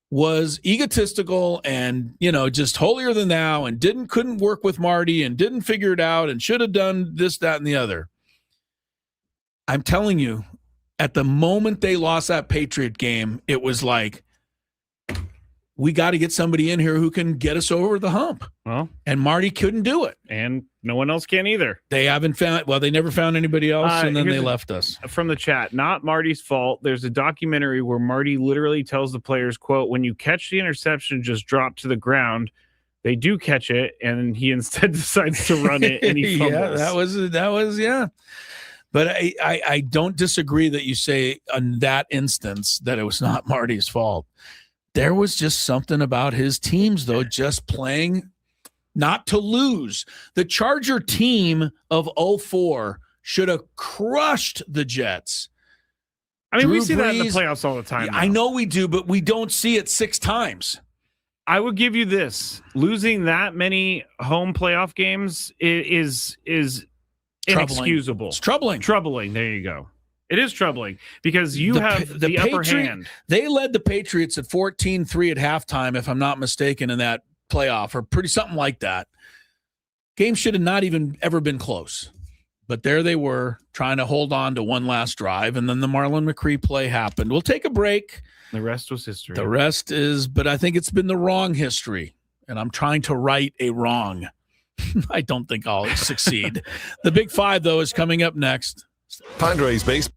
was egotistical and, just holier than thou, and couldn't work with Marty and didn't figure it out and should have done this, that, and the other. I'm telling you, at the moment they lost that Patriot game, it was like, we got to get somebody in here who can get us over the hump. Well, and Marty couldn't do it. And no one else can either. They never found anybody else, and then they left us. From the chat, not Marty's fault. There's a documentary where Marty literally tells the players, quote, when you catch the interception, just drop to the ground. They do catch it, and he instead decides to run it, and he fumbles. Yeah, that was, yeah. But I don't disagree that you say in that instance that it was not Marty's fault. There was just something about his teams, though, just playing not to lose. The Charger team of 2004 should have crushed the Jets. I mean, we see that in the playoffs all the time. Yeah, I know we do, but we don't see it 6 times. I would give you this. Losing that many home playoff games is inexcusable. It's troubling. Troubling. There you go. It is troubling because you have the upper hand. They led the Patriots at 14-3 at halftime, if I'm not mistaken, in that playoff, or something like that. Game should have not even ever been close. But there they were trying to hold on to one last drive, and then the Marlon McCree play happened. We'll take a break. The rest was history. The rest is, but I think it's been the wrong history, and I'm trying to right a wrong. I don't think I'll succeed. The Big Five, though, is coming up next. Padres base.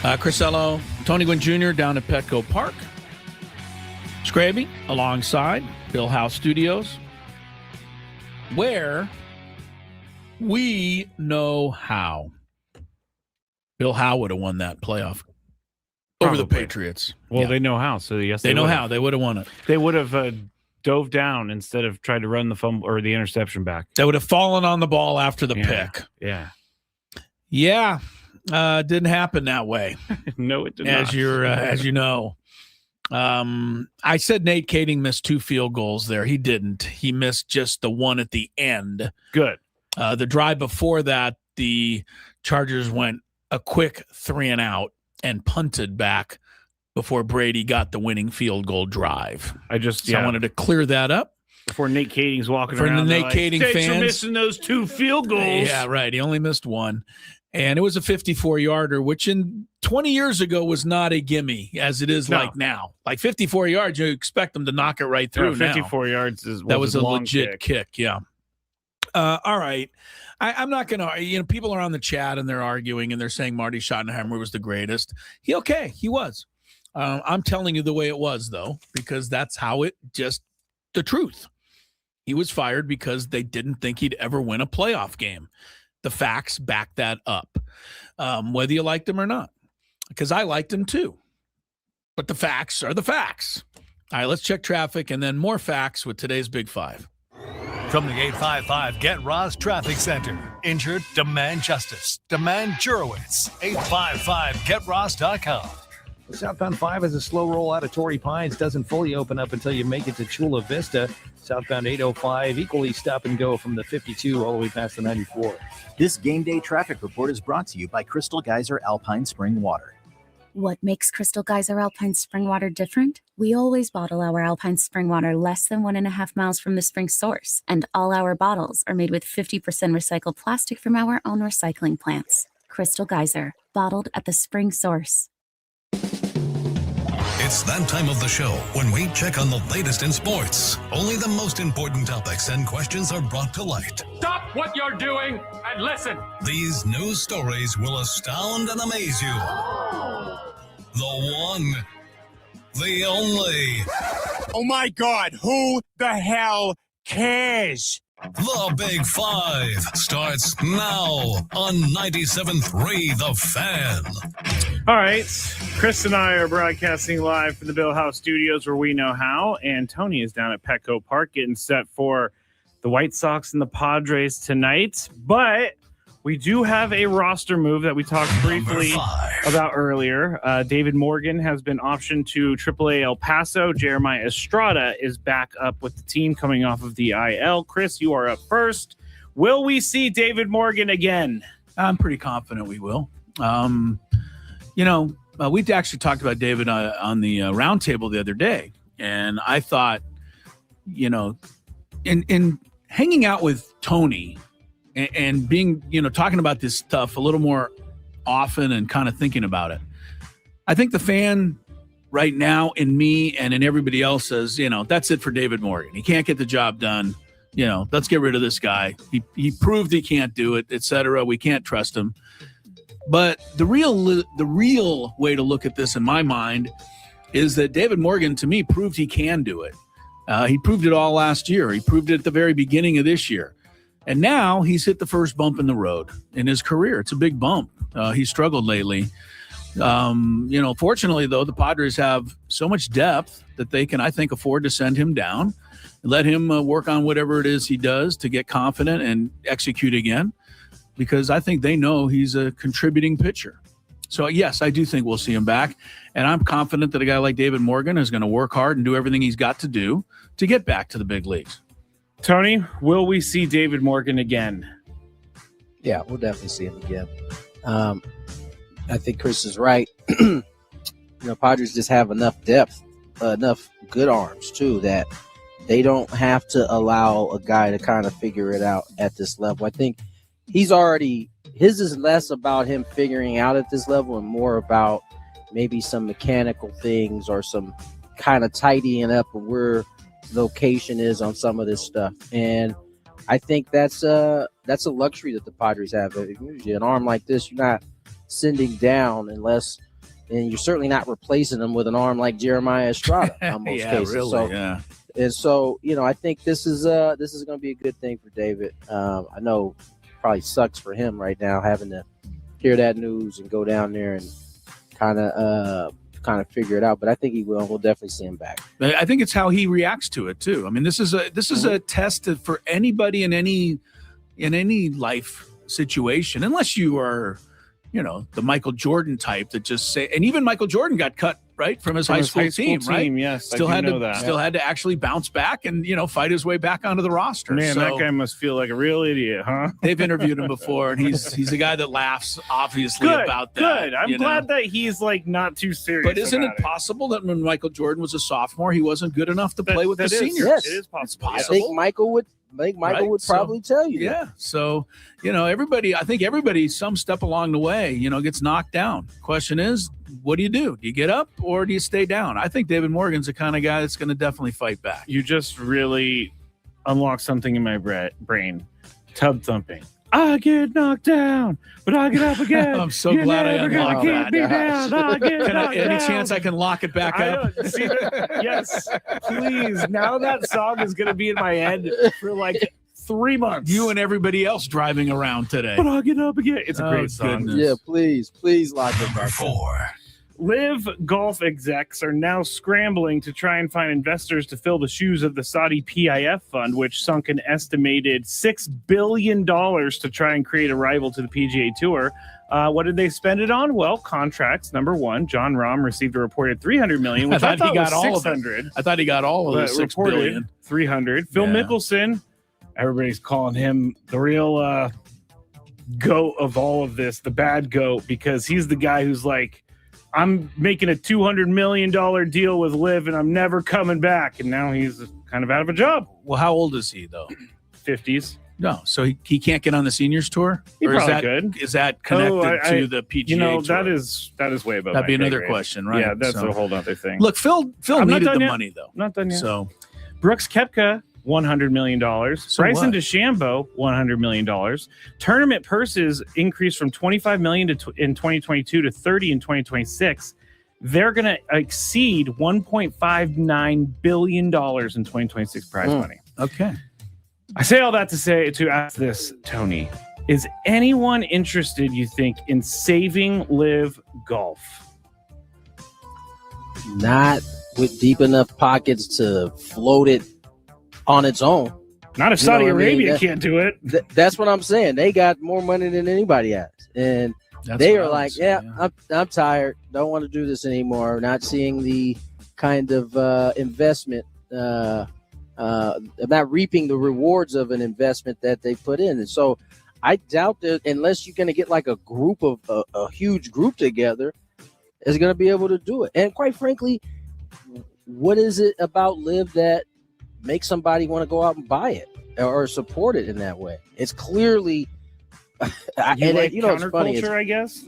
Crisello, Tony Gwynn Jr. down at Petco Park. Scraby alongside Bill House Studios, where we know how. Bill Howe would have won that playoff over the Patriots. Well, they know how, so yes, they know how. They would have won it. They would have dove down instead of tried to run the fumble or the interception back. They would have fallen on the ball after the pick. Yeah. Didn't happen that way. No, it did not. As you know. I said Nate Kading missed 2 field goals there. He didn't. He missed just the one at the end. Good. The drive before that, the Chargers went a quick 3-and-out and punted back before Brady got the winning field goal drive. I wanted to clear that up. Before Nate Kading's walking For around. the Nate Kading Thanks fans. for missing those 2 field goals. Yeah, right. He only missed one. And it was a 54-yarder, which in 20 years ago was not a gimme as it is like now. Like 54 yards, you expect them to knock it right through. 54 yards that was a legit kick. Yeah. All right. I'm not going to, people are on the chat and they're arguing and they're saying Marty Schottenheimer was the greatest. He was. I'm telling you the way it was, though, because that's how the truth. He was fired because they didn't think he'd ever win a playoff game. The facts back that up, whether you liked him or not, because I liked him too. But the facts are the facts. All right, let's check traffic and then more facts with today's Big Five. From the 855 Get Ross Traffic Center. Injured? Demand justice. Demand Jurowitz. 855GetRoss.com. Southbound 5 is a slow roll out of Torrey Pines. Doesn't fully open up until you make it to Chula Vista. Southbound 805, equally stop and go from the 52 all the way past the 94. This game day traffic report is brought to you by Crystal Geyser Alpine Spring Water. What makes Crystal Geyser Alpine Spring Water different? We always bottle our Alpine Spring Water less than 1.5 miles from the spring source, and all our bottles are made with 50% recycled plastic from our own recycling plants. Crystal Geyser, bottled at the spring source. It's that time of the show when we check on the latest in sports. Only the most important topics and questions are brought to light. Stop what you're doing and listen. These news stories will astound and amaze you. The one, the only. Oh my God, who the hell cares? The Big Five starts now on 97.3 The Fan. All right. Chris and I are broadcasting live from the Bill House Studios where we know how. And Tony is down at Petco Park getting set for the White Sox and the Padres tonight. But we do have a roster move that we talked briefly about earlier. David Morgan has been optioned to AAA El Paso. Jeremiah Estrada is back up with the team coming off of the IL. Chris, you are up first. Will we see David Morgan again? I'm pretty confident we will. We actually talked about David on the roundtable the other day. And I thought, in hanging out with Tony and being, talking about this stuff a little more often and kind of thinking about it, I think the fan right now in me and in everybody else says, that's it for David Morgan. He can't get the job done. Let's get rid of this guy. He proved he can't do it, et cetera. We can't trust him. But the real way to look at this in my mind is that David Morgan, to me, proved he can do it. He proved it all last year. He proved it at the very beginning of this year. And now he's hit the first bump in the road in his career. It's a big bump. He struggled lately. Fortunately, though, the Padres have so much depth that they can, I think, afford to send him down and let him work on whatever it is he does to get confident and execute again, because I think they know he's a contributing pitcher. So, yes, I do think we'll see him back. And I'm confident that a guy like David Morgan is going to work hard and do everything he's got to do to get back to the big leagues. Tony, will we see David Morgan again? Yeah, we'll definitely see him again. I think Chris is right. Padres just have enough depth, enough good arms, too, that they don't have to allow a guy to kind of figure it out at this level. I think his is less about him figuring out at this level and more about maybe some mechanical things or some kind of tidying up of where location is on some of this stuff. And I think that's a luxury that the Padres have. Usually an arm like this, you're not sending down unless and you're certainly not replacing him with an arm like Jeremiah Estrada on most cases. Really, so, yeah. And so, I think this is going to be a good thing for David. I know probably sucks for him right now having to hear that news and go down there and kind of figure it out, but I think he will. We'll definitely see him back. I think it's how he reacts to it too. I mean, this is a test for anybody in any life situation, unless you are, the Michael Jordan type that just say, and even Michael Jordan got cut right from his high school team, right? Yes, still had to actually bounce back and fight his way back onto the roster. Man, so, that guy must feel like a real idiot, huh? They've interviewed him before, and he's a guy that laughs obviously about that. Good. I'm glad that he's like not too serious. But isn't it possible that when Michael Jordan was a sophomore, he wasn't good enough to play with the seniors? Yes, it is possible. I think Michael would. Probably tell you. Yeah. So, I think everybody some step along the way, gets knocked down. Question is, what do? Do you get up or do you stay down? I think David Morgan's the kind of guy that's going to definitely fight back. You just really unlocked something in my brain. Tub thumping. I get knocked down, but I get up again. I'm so glad I unlocked that. Any chance I can lock it back up? Yes, please. Now that song is going to be in my head for like 3 months. You and everybody else driving around today. But I'll get up again. It's a great song. Goodness. Yeah, please lock it back. 4. Live golf execs are now scrambling to try and find investors to fill the shoes of the Saudi PIF fund, which sunk an estimated $6 billion to try and create a rival to the PGA Tour. What did they spend it on? Well, contracts. Number one, John Rahm received a reported $300 million, which I thought he got was all $600. Of it. I thought he got all of the $6 billion. $300. Phil Mickelson, everybody's calling him the real goat of all of this, the bad goat, because he's the guy who's like, I'm making a $200 million deal with Liv and I'm never coming back. And now he's kind of out of a job. Well, how old is he, though? 50s. No, so he can't get on the seniors tour? He probably could. Is that connected to the PGA tour? That is way above. That'd be another question, right? Yeah, that's a whole other thing. Look, Phil needed the money, though. Not done yet. So Brooks Koepka, $100 million. Bryson DeChambeau, $100 million. Tournament purses increased from $25 million in 2022 to $30 in 2026. They're going to exceed $1.59 billion in 2026 prize money. Okay. I say all that to ask this, Tony. Is anyone interested, you think, in saving Live Golf? Not with deep enough pockets to float it on its own. Not if Saudi Arabia can't do it. That's what I'm saying. They got more money than anybody has. And they are like, I'm tired. Don't want to do this anymore. Not seeing the kind of investment, not reaping the rewards of an investment that they put in. And so I doubt that unless you're going to get like a group of a huge group together, is going to be able to do it. And quite frankly, what is it about Live that makes somebody want to go out and buy it or support it in that way? It's clearly, it's funny. I guess.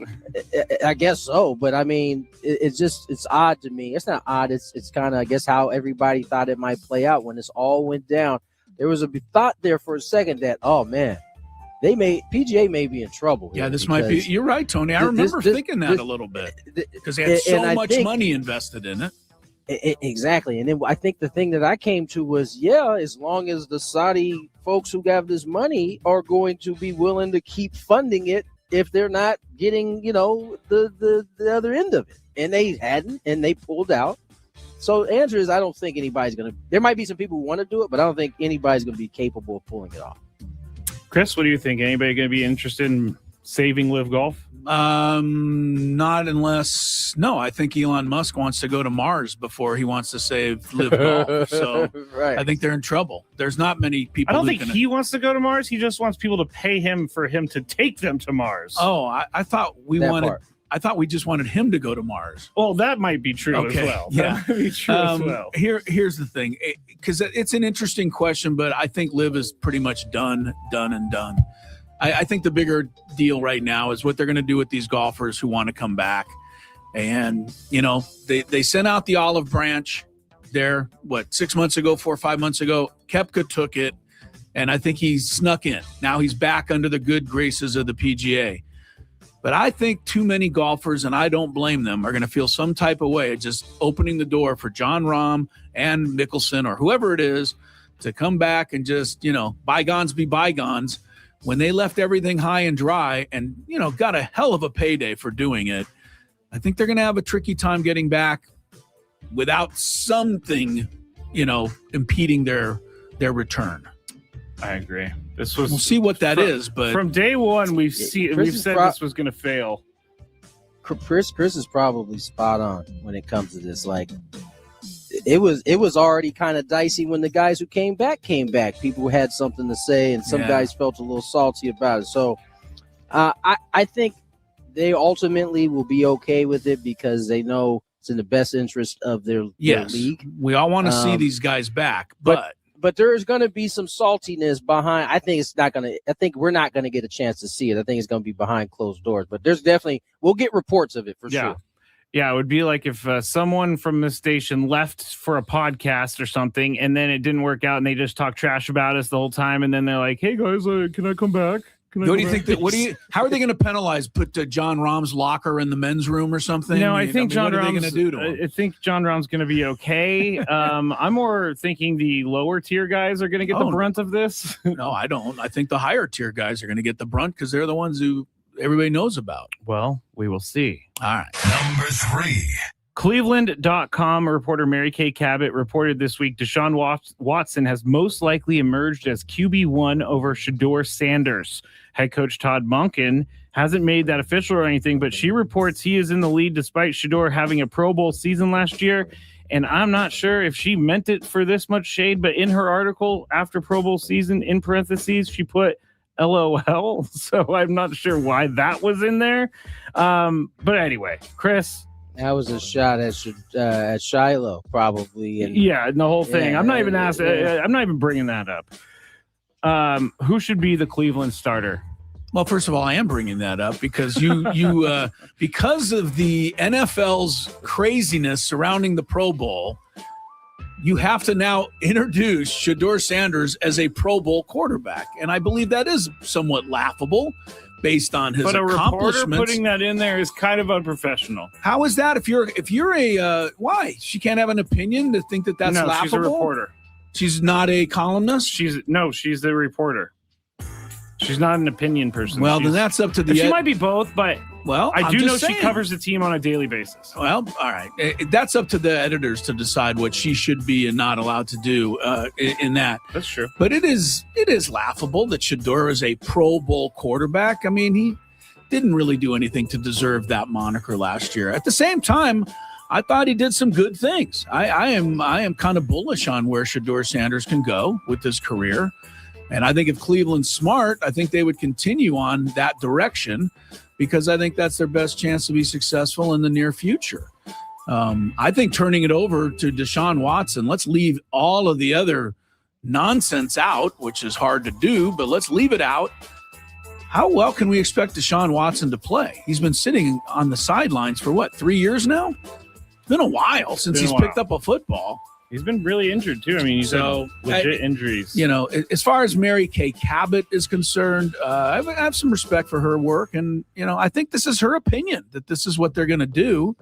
I guess so, but I mean, it's odd to me. It's not odd. It's kind of, I guess, how everybody thought it might play out when this all went down. There was a thought there for a second that, oh man, PGA may be in trouble. Yeah, this might be. You're right, Tony. I remember thinking that a little bit because they had so much money invested in it. Exactly. And then I think the thing that I came to was, as long as the Saudi folks who have this money are going to be willing to keep funding it if they're not getting, the other end of it. And they hadn't, and they pulled out. So the answer is I don't think anybody's going to – there might be some people who want to do it, but I don't think anybody's going to be capable of pulling it off. Chris, what do you think? Anybody going to be interested in saving Live Golf? Not unless I think Elon Musk wants to go to Mars before he wants to save Live Golf. So right. I think they're in trouble. There's not many people. I don't think he wants to go to Mars. He just wants people to pay him for him to take them to Mars. Oh, I thought I thought we just wanted him to go to Mars. Well, that might be true as well. Yeah, that might be true as well. Here's the thing, because it's an interesting question, but I think Live is pretty much done. I think the bigger deal right now is what they're going to do with these golfers who want to come back. And, they sent out the olive branch there, 6 months ago, 4 or 5 months ago. Koepka took it, and I think he snuck in. Now he's back under the good graces of the PGA. But I think too many golfers, and I don't blame them, are going to feel some type of way just opening the door for Jon Rahm and Mickelson or whoever it is to come back and just, bygones be bygones when they left everything high and dry and, got a hell of a payday for doing it. I think they're going to have a tricky time getting back without something, impeding their return. I agree. We'll see what that is, but from day one, we've said this was going to fail. Chris is probably spot on when it comes to this. Like, it was already kind of dicey when the guys who came back. People had something to say, and some guys felt a little salty about it. So, I think they ultimately will be okay with it because they know it's in the best interest of their league. We all want to see these guys back, but there is going to be some saltiness behind. I think we're not going to get a chance to see it. I think it's going to be behind closed doors. But there's definitely we'll get reports of it for sure. Yeah, it would be like if someone from this station left for a podcast or something, and then it didn't work out, and they just talk trash about us the whole time, and then they're like, "Hey guys, can I come back?" How are they going to penalize? Put Jon Rahm's locker in the men's room or something? No, I think Jon Rahm's going to do to him? I think Jon Rahm's going to be okay. I'm more thinking the lower tier guys are going to get the brunt of this. No, I don't. I think the higher tier guys are going to get the brunt because they're the ones who everybody knows about. Well, we will see. All right. Number 3. Cleveland.com reporter Mary Kay Cabot reported this week Deshaun Watson has most likely emerged as QB1 over Shedeur Sanders. Head coach Todd Monken hasn't made that official or anything, but she reports he is in the lead despite Shedeur having a Pro Bowl season last year. And I'm not sure if she meant it for this much shade, but in her article after Pro Bowl season, in parentheses, she put LOL. So I'm not sure why that was in there. But anyway, Chris. That was a shot at Shiloh, probably. And the whole thing. I'm not even asking. I'm not even bringing that up. Who should be the Cleveland starter? Well, first of all, I am bringing that up because you because of the NFL's craziness surrounding the Pro Bowl, you have to now introduce Shedeur Sanders as a Pro Bowl quarterback, and I believe that is somewhat laughable. Based on his accomplishments, reporter putting that in there is kind of unprofessional. How is that? If you're a why she can't have an opinion to think that's laughable? She's a reporter. She's not a columnist. She's a reporter. She's not an opinion person. Well, then that's up to the. She might be both, but I do know saying. she covers the team on a daily basis. Well, all right, that's up to the editors to decide what she should be and not allowed to do in that. That's true. But it is laughable that Shedeur is a Pro Bowl quarterback. I mean, he didn't really do anything to deserve that moniker last year. At the same time, I thought he did some good things. I am kind of bullish on where Shedeur Sanders can go with his career. And I think if Cleveland's smart, I think they would continue on that direction because I think that's their best chance to be successful in the near future. I think turning it over to Deshaun Watson, let's leave all of the other nonsense out, which is hard to do, but let's leave it out. How well can we expect Deshaun Watson to play? He's been sitting on the sidelines for 3 years now? It's been a while since he's picked up a football. He's been really injured, too. I mean, he's had legit injuries. As far as Mary Kay Cabot is concerned, I have some respect for her work. And, I think this is her opinion that this is what they're going to do.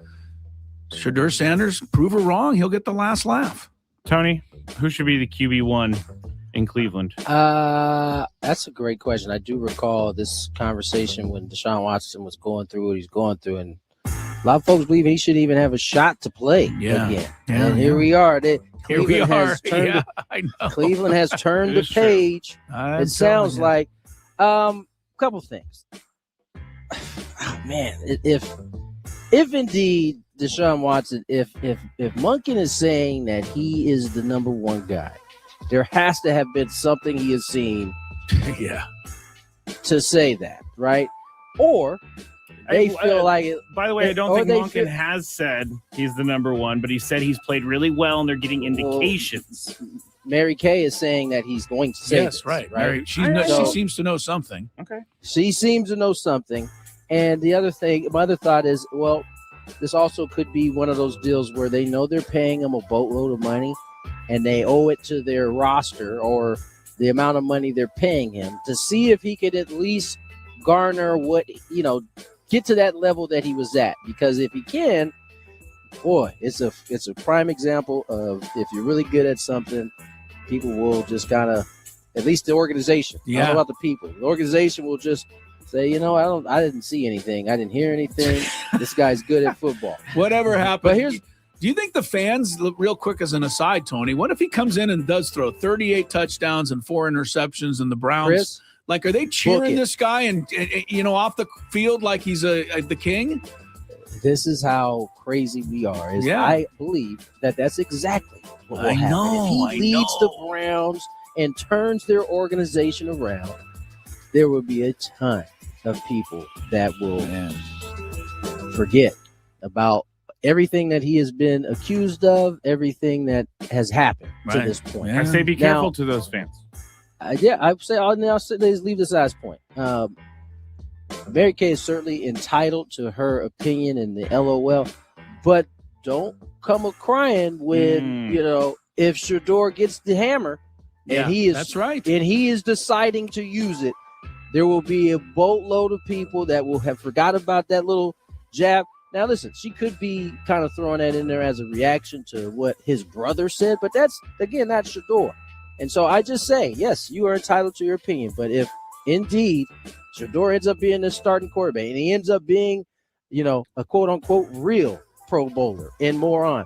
Shedeur Sanders, prove her wrong. He'll get the last laugh. Tony, who should be the QB1 in Cleveland? That's a great question. I do recall this conversation when Deshaun Watson was going through what he's going through. And a lot of folks believe he should even have a shot to play again. And here we are. Cleveland has turned the page. It sounds like a couple things. Oh, man, if indeed Deshaun Watson, if Monken is saying that he is the number one guy, there has to have been something he has seen to say that, right? Or they feel like it. By the way, I don't think Monken has said he's the number one, but he said he's played really well and they're getting indications. Mary Kay is saying that he's going to say this, right. She seems to know something. Okay. She seems to know something. And the other thing, my other thought is, well, this also could be one of those deals where they know they're paying him a boatload of money and they owe it to their roster or the amount of money they're paying him to see if he could at least garner what, get to that level that he was at, because if he can, boy, it's a prime example of if you're really good at something, people will just kind of, at least the organization. I don't know about the people. The organization will just say, I didn't see anything. I didn't hear anything. This guy's good at football. Whatever happened. But here's. Do you think the fans, real quick as an aside, Tony, what if he comes in and does throw 38 touchdowns and 4 interceptions and the Browns? Chris, are they cheering this guy and off the field like he's the king? This is how crazy we are. I believe that's exactly what will happen. If he leads the Browns and turns their organization around, there will be a ton of people that will forget about everything that he has been accused of, everything that has happened to this point. I say be careful to those fans. I'll say let's leave this last point. Mary Kay is certainly entitled to her opinion in the LOL, but don't come a crying when if Shador gets the hammer and that's right, and he is deciding to use it, there will be a boatload of people that will have forgot about that little jab. Now, listen, she could be kind of throwing that in there as a reaction to what his brother said, but that's, again, not Shador. And so I just say, yes, you are entitled to your opinion, but if indeed Shador ends up being the starting quarterback and he ends up being, a quote-unquote real Pro Bowler and more on,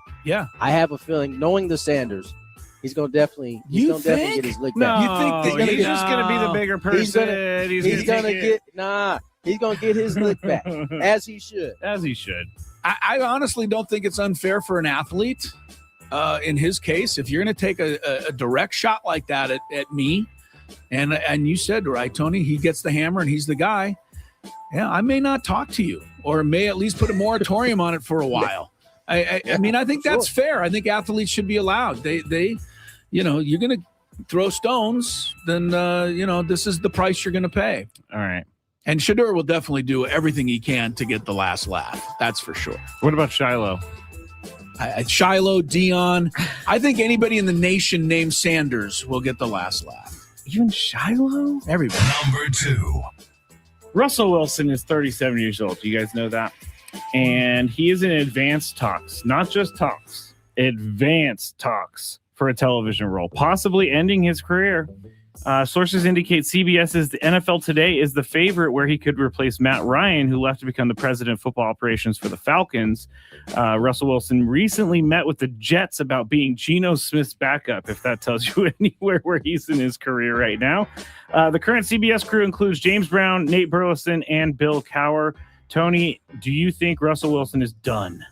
I have a feeling, knowing the Sanders, he's going to definitely get his lick back. You think he's just going to be the bigger person? He's going to get He's going to get his lick back, as he should. As he should. I honestly don't think it's unfair for an athlete. In his case, if you're going to take a direct shot like that at me, and you said, right, Tony, he gets the hammer and he's the guy, I may not talk to you, or may at least put a moratorium on it for a while. I mean, I think that's fair. I think athletes should be allowed. They you're going to throw stones, then, this is the price you're going to pay. All right. And Shador will definitely do everything he can to get the last laugh. That's for sure. What about Shiloh? Shiloh, Dion. I think anybody in the nation named Sanders will get the last laugh. Even Shiloh? Everybody. Number 2. Russell Wilson is 37 years old. You guys know that? And he is in advanced talks, not just talks, advanced talks for a television role, possibly ending his career. Sources indicate CBS's NFL Today is the favorite, where he could replace Matt Ryan, who left to become the president of football operations for the Falcons. Russell Wilson recently met with the Jets about being Geno Smith's backup, if that tells you anywhere where he's in his career right now. The current CBS crew includes James Brown, Nate Burleson, and Bill Cowher. Tony, do you think Russell Wilson is done?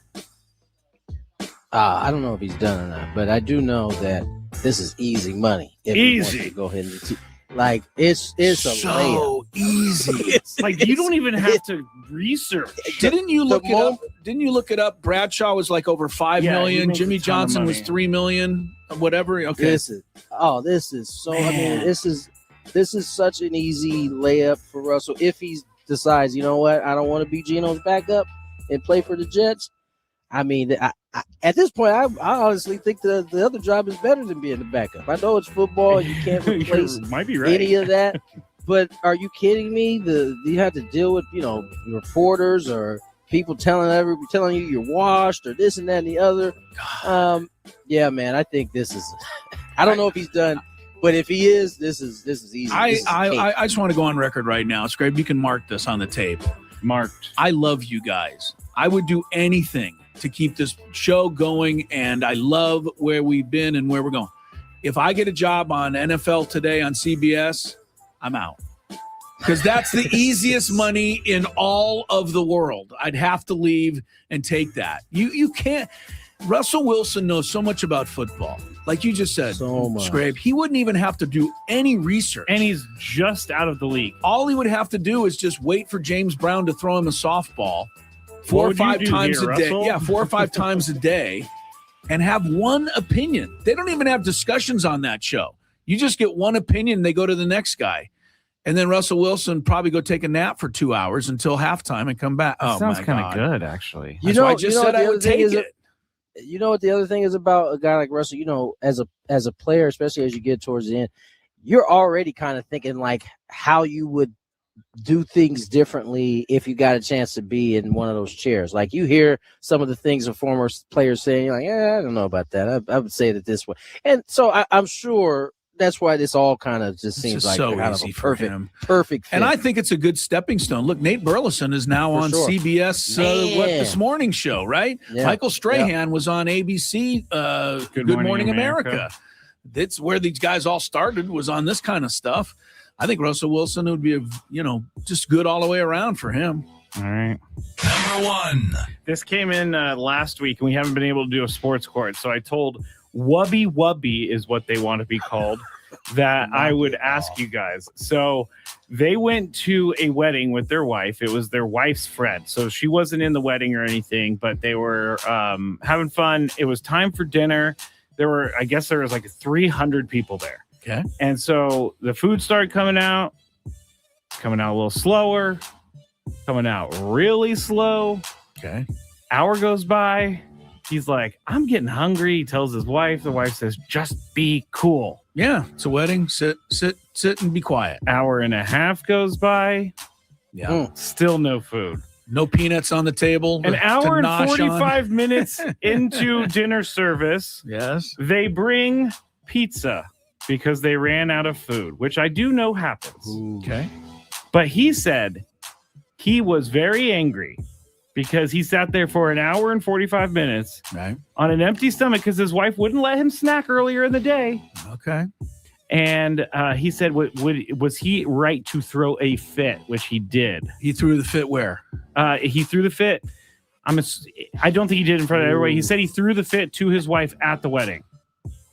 I don't know if he's done or not, but I do know that this is easy money. Easy. Go ahead and it's so a layup. Easy. It's you don't even have to research. Didn't you look it up? Didn't you look it up? Bradshaw was like over $5 million. Jimmy Johnson was $3 million. Whatever. Okay. This is so. Man. I mean, this is such an easy layup for Russell if he decides, you know what, I don't want to be Geno's backup and play for the Jets. I mean, at this point, I honestly think the other job is better than being the backup. I know it's football; you can't replace might be right. any of that. But are you kidding me? You have to deal with reporters or people telling you you're washed or this and that and the other. Yeah, man, I think this is. I don't know if he's done, but if he is, this is easy. I just want to go on record right now. Scrape, you can mark this on the tape. Marked. I love you guys. I would do anything to keep this show going, and I love where we've been and where we're going. If I get a job on NFL Today on CBS, I'm out. Because that's the easiest money in all of the world. I'd have to leave and take that. You can't. Russell Wilson knows so much about football. Like you just said, so much. Scrape, he wouldn't even have to do any research. And he's just out of the league. All he would have to do is just wait for James Brown to throw him a softball 4 or 5 times a day. Yeah, 4 or 5 times a day, and have one opinion. They don't even have discussions on that show. You just get one opinion, they go to the next guy. And then Russell Wilson probably go take a nap for 2 hours until halftime and come back. That sounds kind of good, actually. I just said I would take it. You know what the other thing is about a guy like Russell? As a player, especially as you get towards the end, you're already kind of thinking like how you would do things differently if you got a chance to be in one of those chairs. Like you hear some of the things of former players saying, like, I don't know about that. I would say it this way. And so I'm sure that's why this all kind of just seems like so kind easy of a for him. perfect fit. And I think it's a good stepping stone. Look, Nate Burleson is now on CBS This Morning Show, right? Yeah. Michael Strahan was on ABC Good Morning America. That's where these guys all started, was on this kind of stuff. I think Russell Wilson would be, just good all the way around for him. All right. Number 1. This came in last week, and we haven't been able to do a sports court. So I told Wubby Wubby is what they want to be called, that I would ask you guys. So they went to a wedding with their wife. It was their wife's friend. So she wasn't in the wedding or anything, but they were having fun. It was time for dinner. There was like 300 people there. Okay. And so the food started coming out a little slower, coming out really slow. Okay. Hour goes by. He's like, I'm getting hungry. He tells his wife. The wife says, just be cool. Yeah, it's a wedding. Sit and be quiet. Hour and a half goes by. Yeah. Still no food. No peanuts on the table. An hour and 45 on. minutes into dinner service. Yes. They bring pizza because they ran out of food, which I do know happens. Ooh. Okay. But he said he was very angry because he sat there for an hour and 45 minutes on an empty stomach because his wife wouldn't let him snack earlier in the day. Okay. And he said, was he right to throw a fit, which he did? He threw the fit where? He threw the fit. I don't think he did in front of everybody. He said he threw the fit to his wife at the wedding.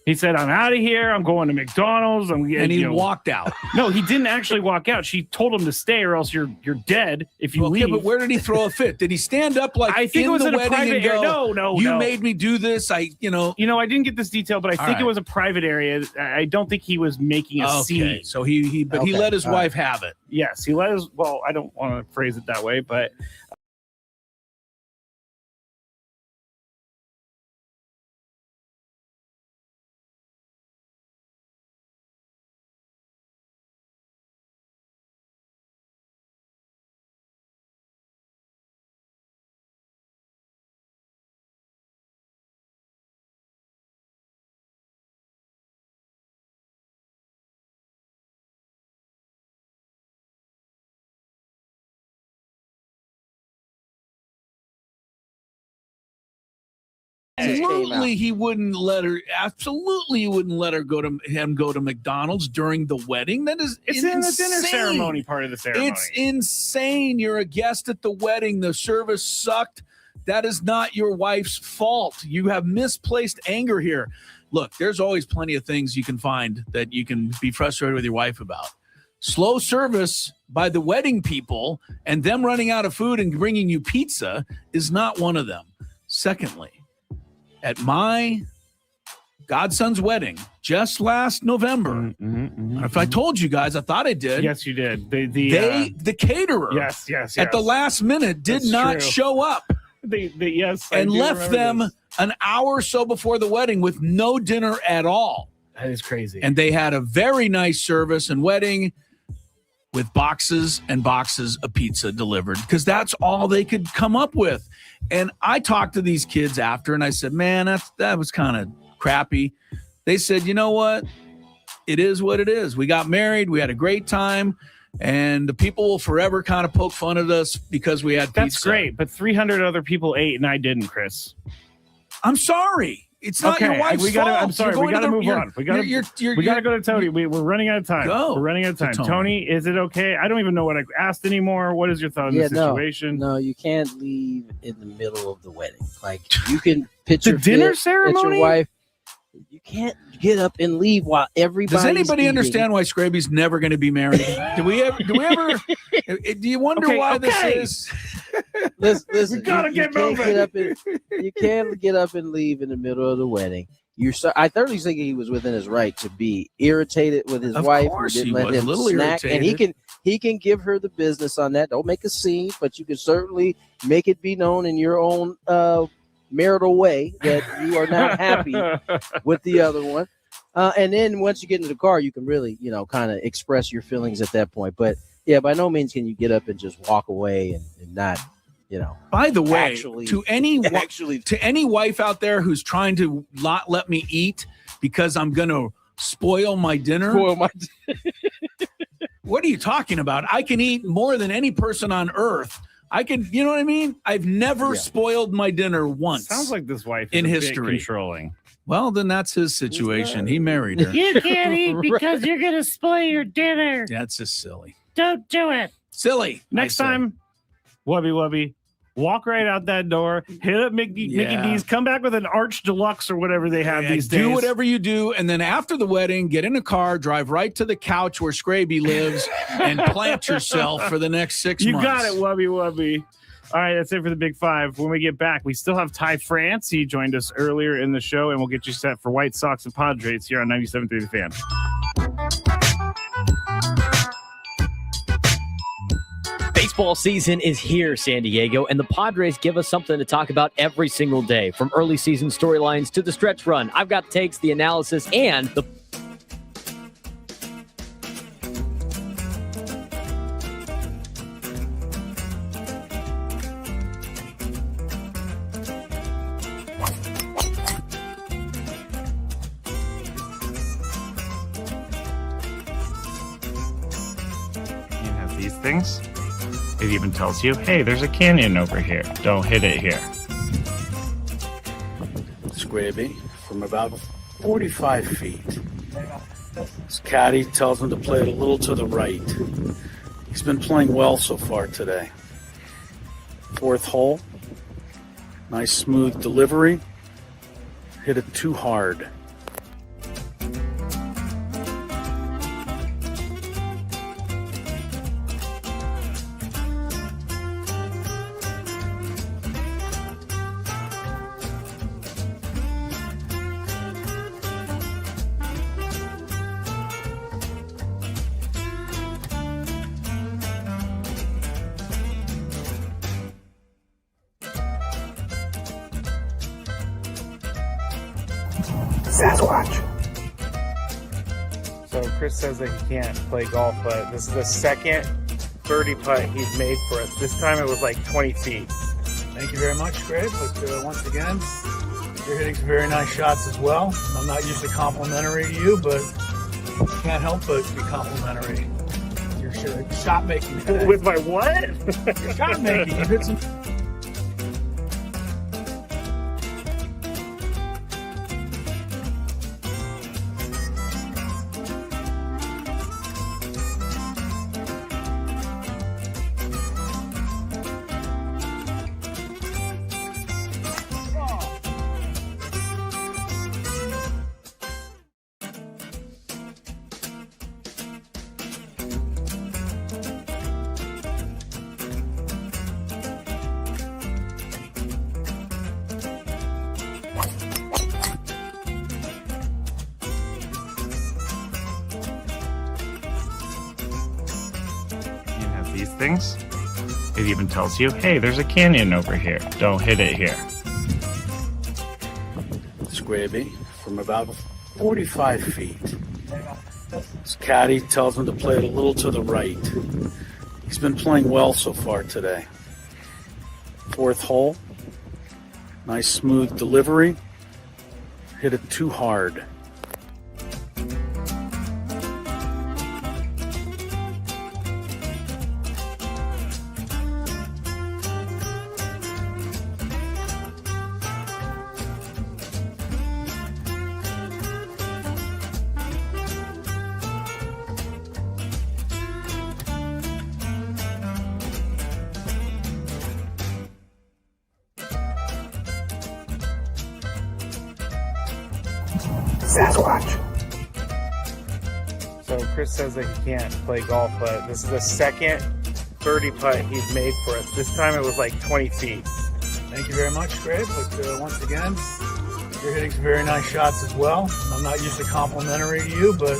He said, I'm out of here. I'm going to McDonald's. And he walked out. No, he didn't actually walk out. She told him to stay or else you're dead if you leave. Okay, but where did he throw a fit? Did he stand up like I think in it was the at a wedding private and go, area. No. You made me do this. I didn't get this detail, but I think it was a private area. I don't think he was making a scene. So he let his wife have it. Yes, he let his. Well, I don't want to phrase it that way, but. Absolutely, he wouldn't let her. Absolutely, he wouldn't let her go to McDonald's during the wedding. That is, it's insane. in the dinner ceremony part of the ceremony. It's insane. You're a guest at the wedding. The service sucked. That is not your wife's fault. You have misplaced anger here. Look, there's always plenty of things you can find that you can be frustrated with your wife about. Slow service by the wedding people and them running out of food and bringing you pizza is not one of them. Secondly, at my godson's wedding just last November, if I told you guys, I thought I did. Yes, you did. The caterer, yes, at the last minute did not show up. And left them an hour or so before the wedding with no dinner at all. That is crazy. And they had a very nice service and wedding with boxes and boxes of pizza delivered because that's all they could come up with. And I talked to these kids after and I said, man, that was kind of crappy. They said, you know what? It is what it is. We got married. We had a great time. And the people will forever kind of poke fun at us because we had pizza. That's great. But 300 other people ate and I didn't, Chris. I'm sorry. It's not your wife's fault. I'm sorry. We got to move on. We got to go to Tony. We're running out of time. We're running out of time. Tony, is it okay? I don't even know what I asked anymore. What is your thought on this situation? No, you can't leave in the middle of the wedding. Like you can pitch your dinner ceremony. Your wife. You can't get up and leave while everybody. Does anybody understand why Scraby's never going to be married? Do we ever? Do you wonder why this is? Listen, we gotta get moving. You can't get up and leave in the middle of the wedding. I thoroughly think he was within his right to be irritated with his wife. Of course, didn't he let was him a little snack, irritated. and he can give her the business on that. Don't make a scene, but you can certainly make it be known in your own marital way that you are not happy with the other one. And then once you get into the car, you can really, kind of express your feelings at that point. But Yeah, by no means can you get up and just walk away and not, By the way, actually, to any wife out there who's trying to not let me eat because I'm going to spoil my dinner. What are you talking about? I can eat more than any person on earth. I can, you know what I mean? I've never spoiled my dinner once. Sounds like this wife is in a bit history. Controlling. Well, then that's his situation. He married her. You can't eat because you're going to spoil your dinner. That's just silly. Don't do it. Silly. Next time, Wubby, walk right out that door, hit up Mickey D's, come back with an Arch Deluxe or whatever they have these days. Do whatever you do, and then after the wedding, get in a car, drive right to the couch where Scraby lives, and plant yourself for the next 6 months. You got it, Wubby. All right, that's it for the Big Five. When we get back, we still have Ty France. He joined us earlier in the show, and we'll get you set for White Sox and Padres here on 97.3 The Fan. Baseball season is here, San Diego, and the Padres give us something to talk about every single day. From early season storylines to the stretch run, I've got takes, the analysis, and the... These things. It even tells you, hey, there's a canyon over here. Don't hit it here. Scraby from about 45 feet. His caddy tells him to play it a little to the right. He's been playing well so far today. Fourth hole. Nice smooth delivery. Hit it too hard. Sasquatch. So Chris says that he can't play golf, but this is the second birdie putt he's made for us. This time it was like 20 feet. Thank you very much, Greg. But once again, you're hitting some very nice shots as well. I'm not usually complimentary to you, but can't help but be complimentary. Your shot making today. With my what? Your shot making. You hit some. These things. It even tells you, hey, there's a canyon over here. Don't hit it here. Scraby from about 45 feet. His caddy tells him to play it a little to the right. He's been playing well so far today. Fourth hole. Nice smooth delivery. Hit it too hard. Sasquatch. So Chris says that he can't play golf, but this is the second birdie putt he's made for us. This time it was like 20 feet. Thank you very much, Greg. But once again, you're hitting some very nice shots as well. I'm not usually complimentary to you, but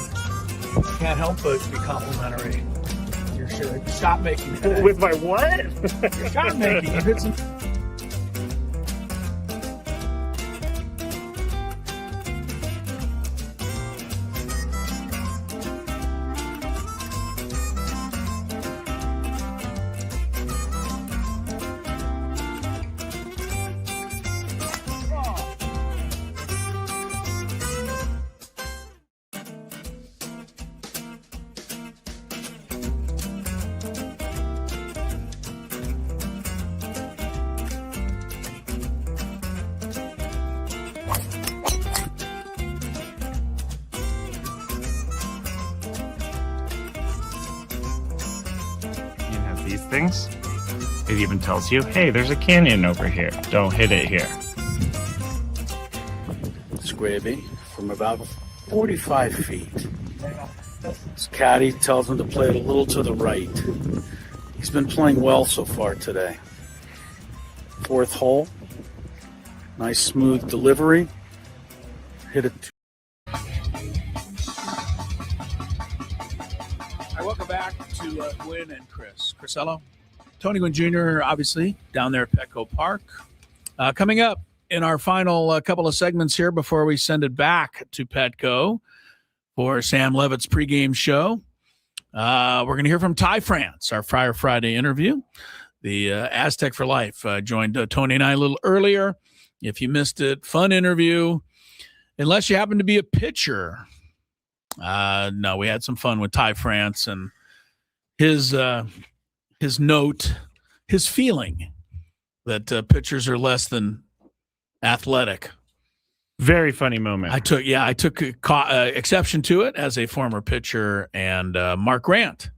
can't help but be complimentary. Your shot making today. With my what? Your shot making. You hit some. these things. It even tells you, hey, there's a canyon over here. Don't hit it here. Scraby from about 45 feet. His caddy tells him to play it a little to the right. He's been playing well so far today. Fourth hole. Nice smooth delivery. Hit it. Welcome back to Gwynn and Chris. Chrisello. Tony Gwynn Jr., obviously, down there at Petco Park. Coming up in our final couple of segments here before we send it back to Petco for Sam Levitt's pregame show. We're going to hear from Ty France, our Friar Friday interview. The Aztec for Life joined Tony and I a little earlier. If you missed it, fun interview. Unless you happen to be a pitcher. No, we had some fun with Ty France and his note, his feeling that pitchers are less than athletic. Very funny moment. I took exception to it as a former pitcher, and Mark Grant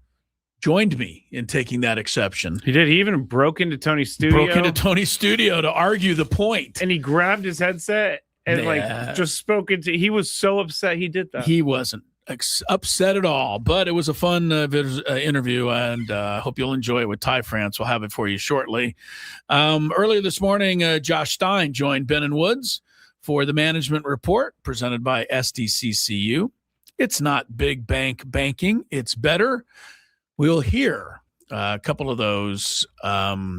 joined me in taking that exception. He did. He even broke into Tony's studio. To argue the point. And he grabbed his headset and just spoke into. He was so upset he did that. He wasn't upset at all, but it was a fun interview, and I hope you'll enjoy it with Ty France. We'll have it for you shortly. Earlier this morning, Josh Stein joined Ben and Woods for the Management Report presented by SDCCU. It's not big bank banking. It's better. We'll hear a couple of those I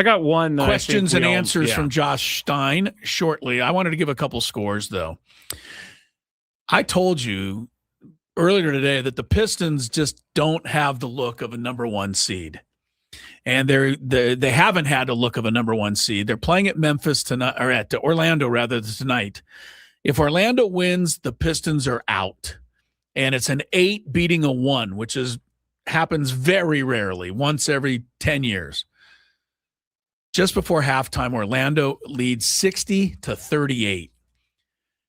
got one questions and answers from Josh Stein shortly. I wanted to give a couple scores, though. I told you earlier today that the Pistons just don't have the look of a number one seed. And they haven't had a look of a number one seed. They're playing at Memphis tonight, or at Orlando rather tonight. If Orlando wins, the Pistons are out. And it's an 8 beating a 1, which happens very rarely, once every 10 years. Just before halftime, Orlando leads 60-38.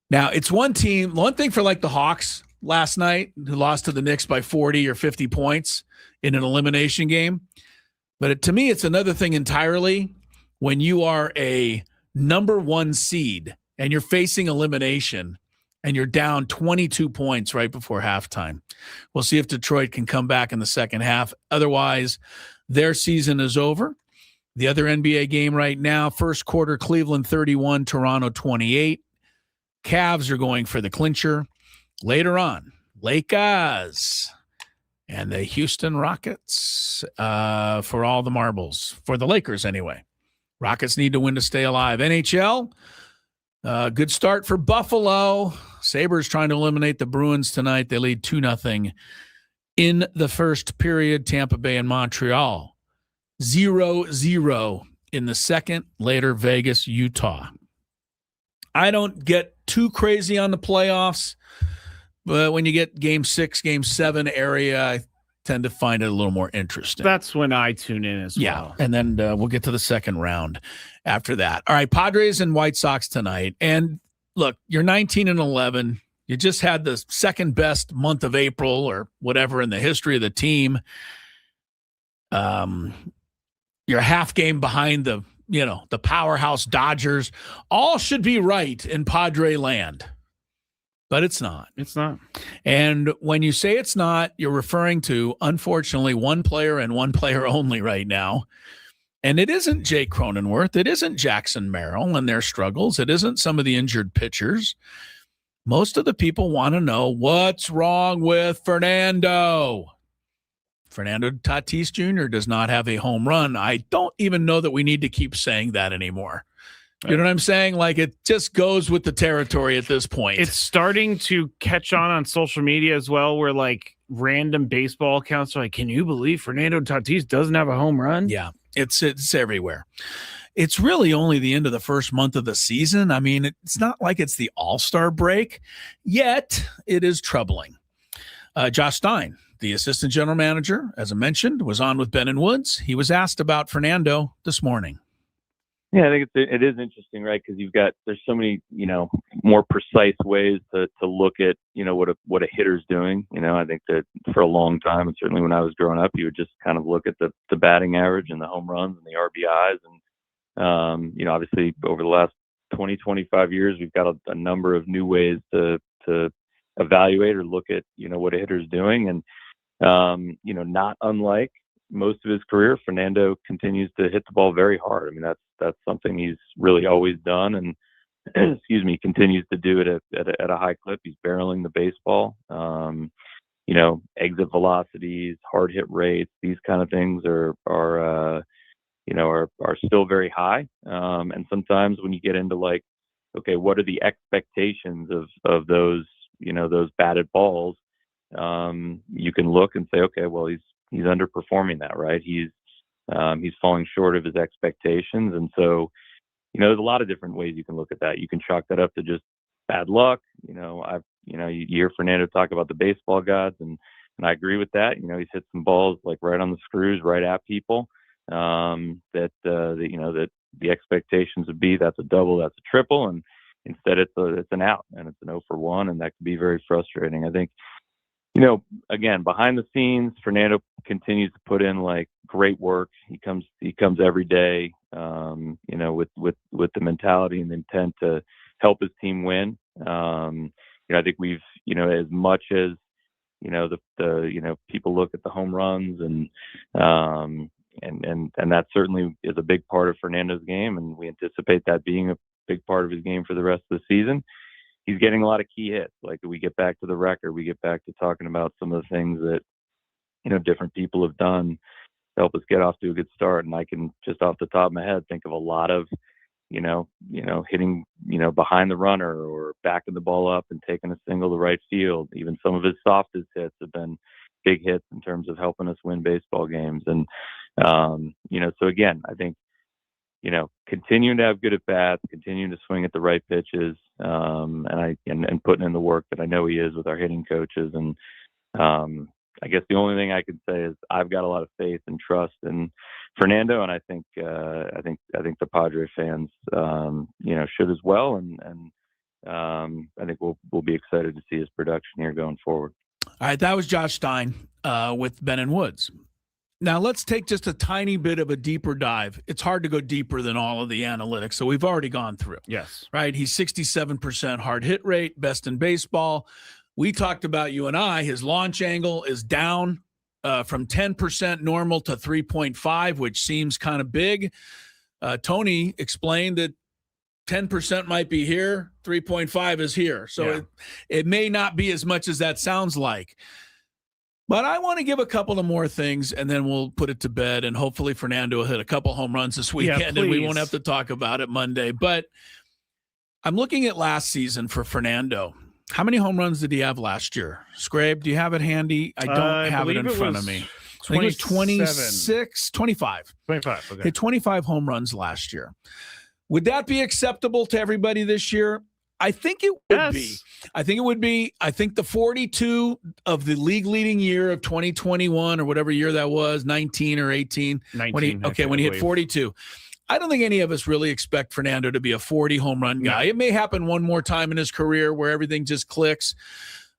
Now, it's one thing for like the Hawks last night, who lost to the Knicks by 40 or 50 points in an elimination game. But to me, it's another thing entirely when you are a number one seed and you're facing elimination and you're down 22 points right before halftime. We'll see if Detroit can come back in the second half. Otherwise, their season is over. The other NBA game right now, first quarter, Cleveland 31, Toronto 28. Cavs are going for the clincher. Later on, Lakers and the Houston Rockets for all the marbles. For the Lakers, anyway. Rockets need to win to stay alive. NHL, good start for Buffalo. Sabres trying to eliminate the Bruins tonight. They lead 2-0 in the first period. Tampa Bay and Montreal 0-0 in the second. Later, Vegas, Utah. I don't get too crazy on the playoffs, but when you get game 6, game 7 area, I tend to find it a little more interesting. That's when I tune in as well. And then we'll get to the second round after that. All right, Padres and White Sox tonight. And look, you're 19-11. You just had the second best month of April or whatever in the history of the team. You're half game behind the powerhouse Dodgers. All should be right in Padre land. But it's not. It's not. And when you say it's not, you're referring to, unfortunately, one player and one player only right now. And it isn't Jake Cronenworth. It isn't Jackson Merrill and their struggles. It isn't some of the injured pitchers. Most of the people want to know what's wrong with Fernando. Fernando Tatis Jr. does not have a home run. I don't even know that we need to keep saying that anymore. You know what I'm saying? Like, it just goes with the territory at this point. It's starting to catch on social media as well, where like random baseball accounts are like, can you believe Fernando Tatis doesn't have a home run? Yeah, it's everywhere. It's really only the end of the first month of the season. I mean, it's not like it's the All-Star break, yet it is troubling. Josh Stein, the assistant general manager, as I mentioned, was on with Ben and Woods. He was asked about Fernando this morning. Yeah, I think it is interesting, right? Because there's so many, more precise ways to look at, what a hitter's doing. I think that for a long time, and certainly when I was growing up, you would just kind of look at the batting average and the home runs and the RBIs. And, obviously over the last 20, 25 years, we've got a number of new ways to evaluate or look at, what a hitter's doing. And, not unlike most of his career, Fernando continues to hit the ball very hard. I mean, that's something he's really always done, and continues to do it at a high clip. He's barreling the baseball. Exit velocities, hard hit rates, these kind of things are still very high. And sometimes when you get into like, okay, what are the expectations of those batted balls? You can look and say, okay, well, he's underperforming that, right? He's falling short of his expectations. And so, there's a lot of different ways you can look at that. You can chalk that up to just bad luck. You hear Fernando talk about the baseball gods, and I agree with that. He's hit some balls like right on the screws, right at people, that the expectations would be that's a double, that's a triple, and instead it's an out, and it's an 0 for 1, and that can be very frustrating. I think, again, behind the scenes, Fernando continues to put in like great work. He comes every day, with the mentality and the intent to help his team win. I think we've, as much as, people look at the home runs and that certainly is a big part of Fernando's game. And we anticipate that being a big part of his game for the rest of the season. He's getting a lot of key hits. Like, we get back to the record, we get back to talking about some of the things that, different people have done to help us get off to a good start. And I can just off the top of my head think of a lot of, hitting, behind the runner or backing the ball up and taking a single to right field. Even some of his softest hits have been big hits in terms of helping us win baseball games. And, so again, I think, continuing to have good at bats, continuing to swing at the right pitches, and putting in the work that I know he is with our hitting coaches. And I guess the only thing I can say is I've got a lot of faith and trust in Fernando, and I think the Padres fans, should as well. And I think we'll be excited to see his production here going forward. All right, that was Josh Stein with Ben and Woods. Now, let's take just a tiny bit of a deeper dive. It's hard to go deeper than all of the analytics, so we've already gone through. Yes. Right? He's 67% hard hit rate, best in baseball. We talked about, you and I, his launch angle is down from 10% normal to 3.5, which seems kind of big. Tony explained that 10% might be here, 3.5 is here. So it may not be as much as that sounds like. But I want to give a couple of more things, and then we'll put it to bed, and hopefully Fernando will hit a couple home runs this weekend, and we won't have to talk about it Monday. But I'm looking at last season for Fernando. How many home runs did he have last year? Scrape, do you have it handy? I don't have it in front of me. I think it was 26, 25. 25, okay. Hit 25 home runs last year. Would that be acceptable to everybody this year? I think it would be. I think it would be. I think the 42 of the league leading year of 2021 or whatever year that was, 19 or 18. 19. When he hit 42. I don't think any of us really expect Fernando to be a 40 home run guy. No. It may happen one more time in his career where everything just clicks,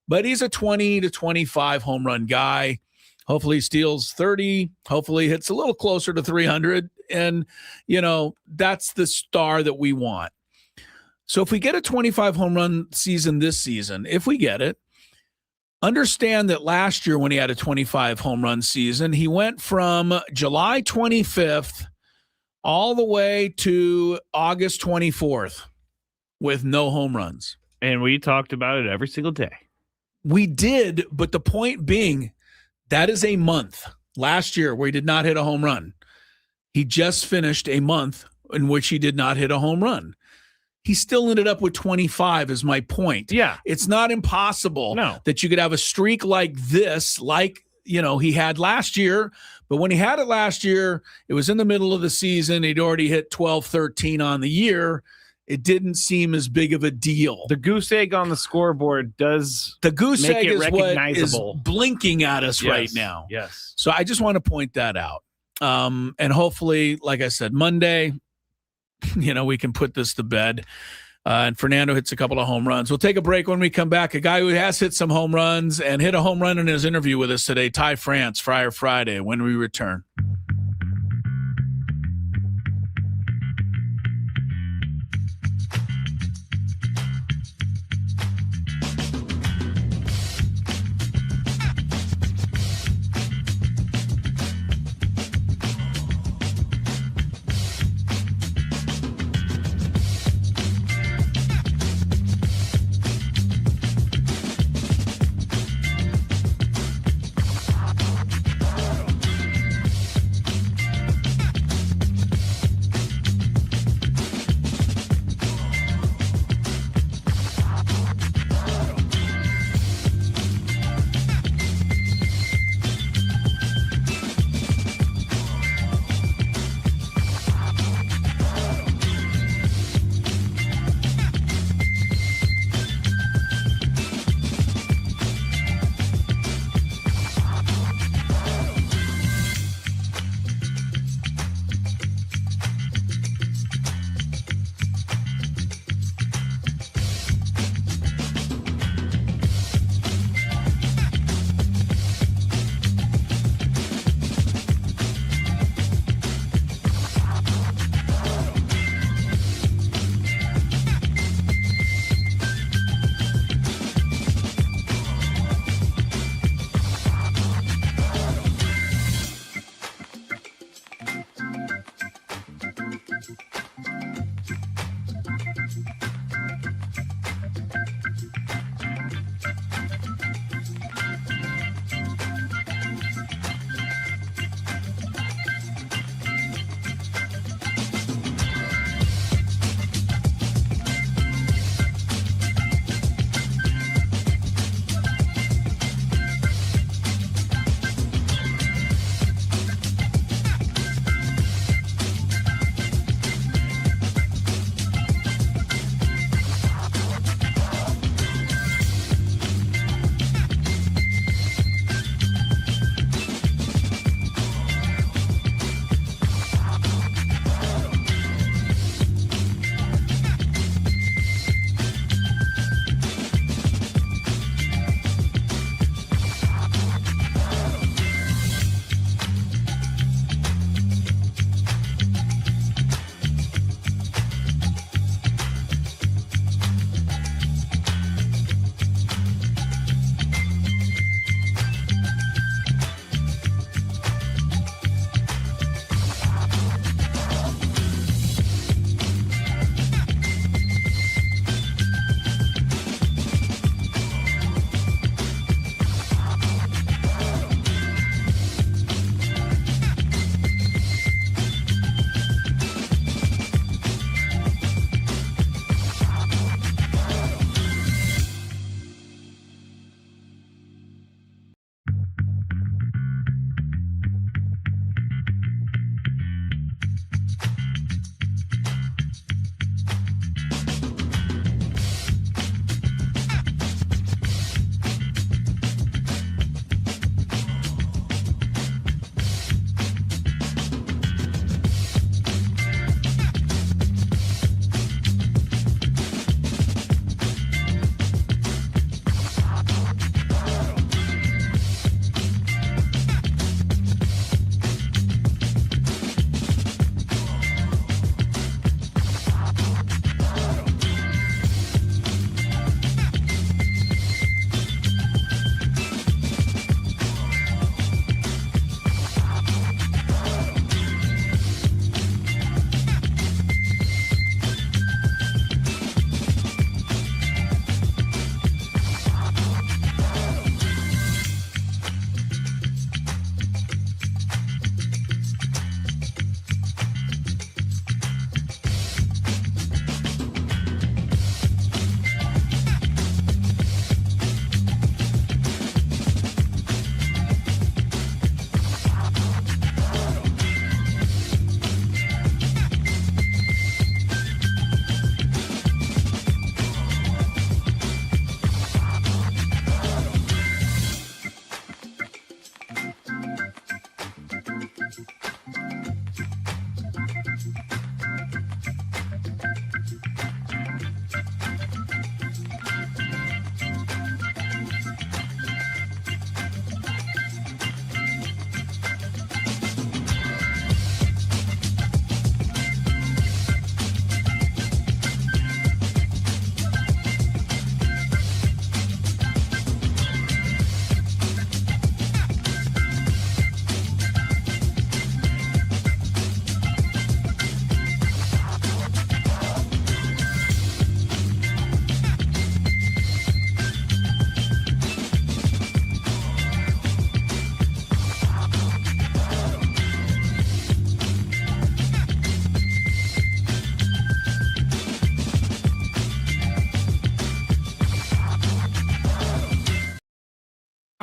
but he's a 20 to 25 home run guy. Hopefully he steals 30. Hopefully hits a little closer to 300. And, that's the star that we want. So if we get a 25 home run season this season, if we get it, understand that last year when he had a 25 home run season, he went from July 25th all the way to August 24th with no home runs. And we talked about it every single day. We did, but the point being, that is a month last year where he did not hit a home run. He just finished a month in which he did not hit a home run. He still ended up with 25 is my point. Yeah. It's not impossible that you could have a streak like this, he had last year. But when he had it last year, it was in the middle of the season. He'd already hit 12, 13 on the year. It didn't seem as big of a deal. The goose egg on the scoreboard does the goose make egg it is recognizable. What is blinking at us right now. Yes. So I just want to point that out. And hopefully, like I said, Monday, we can put this to bed. And Fernando hits a couple of home runs. We'll take a break. When we come back, a guy who has hit some home runs and hit a home run in his interview with us today, Ty France, Friar Friday, when we return.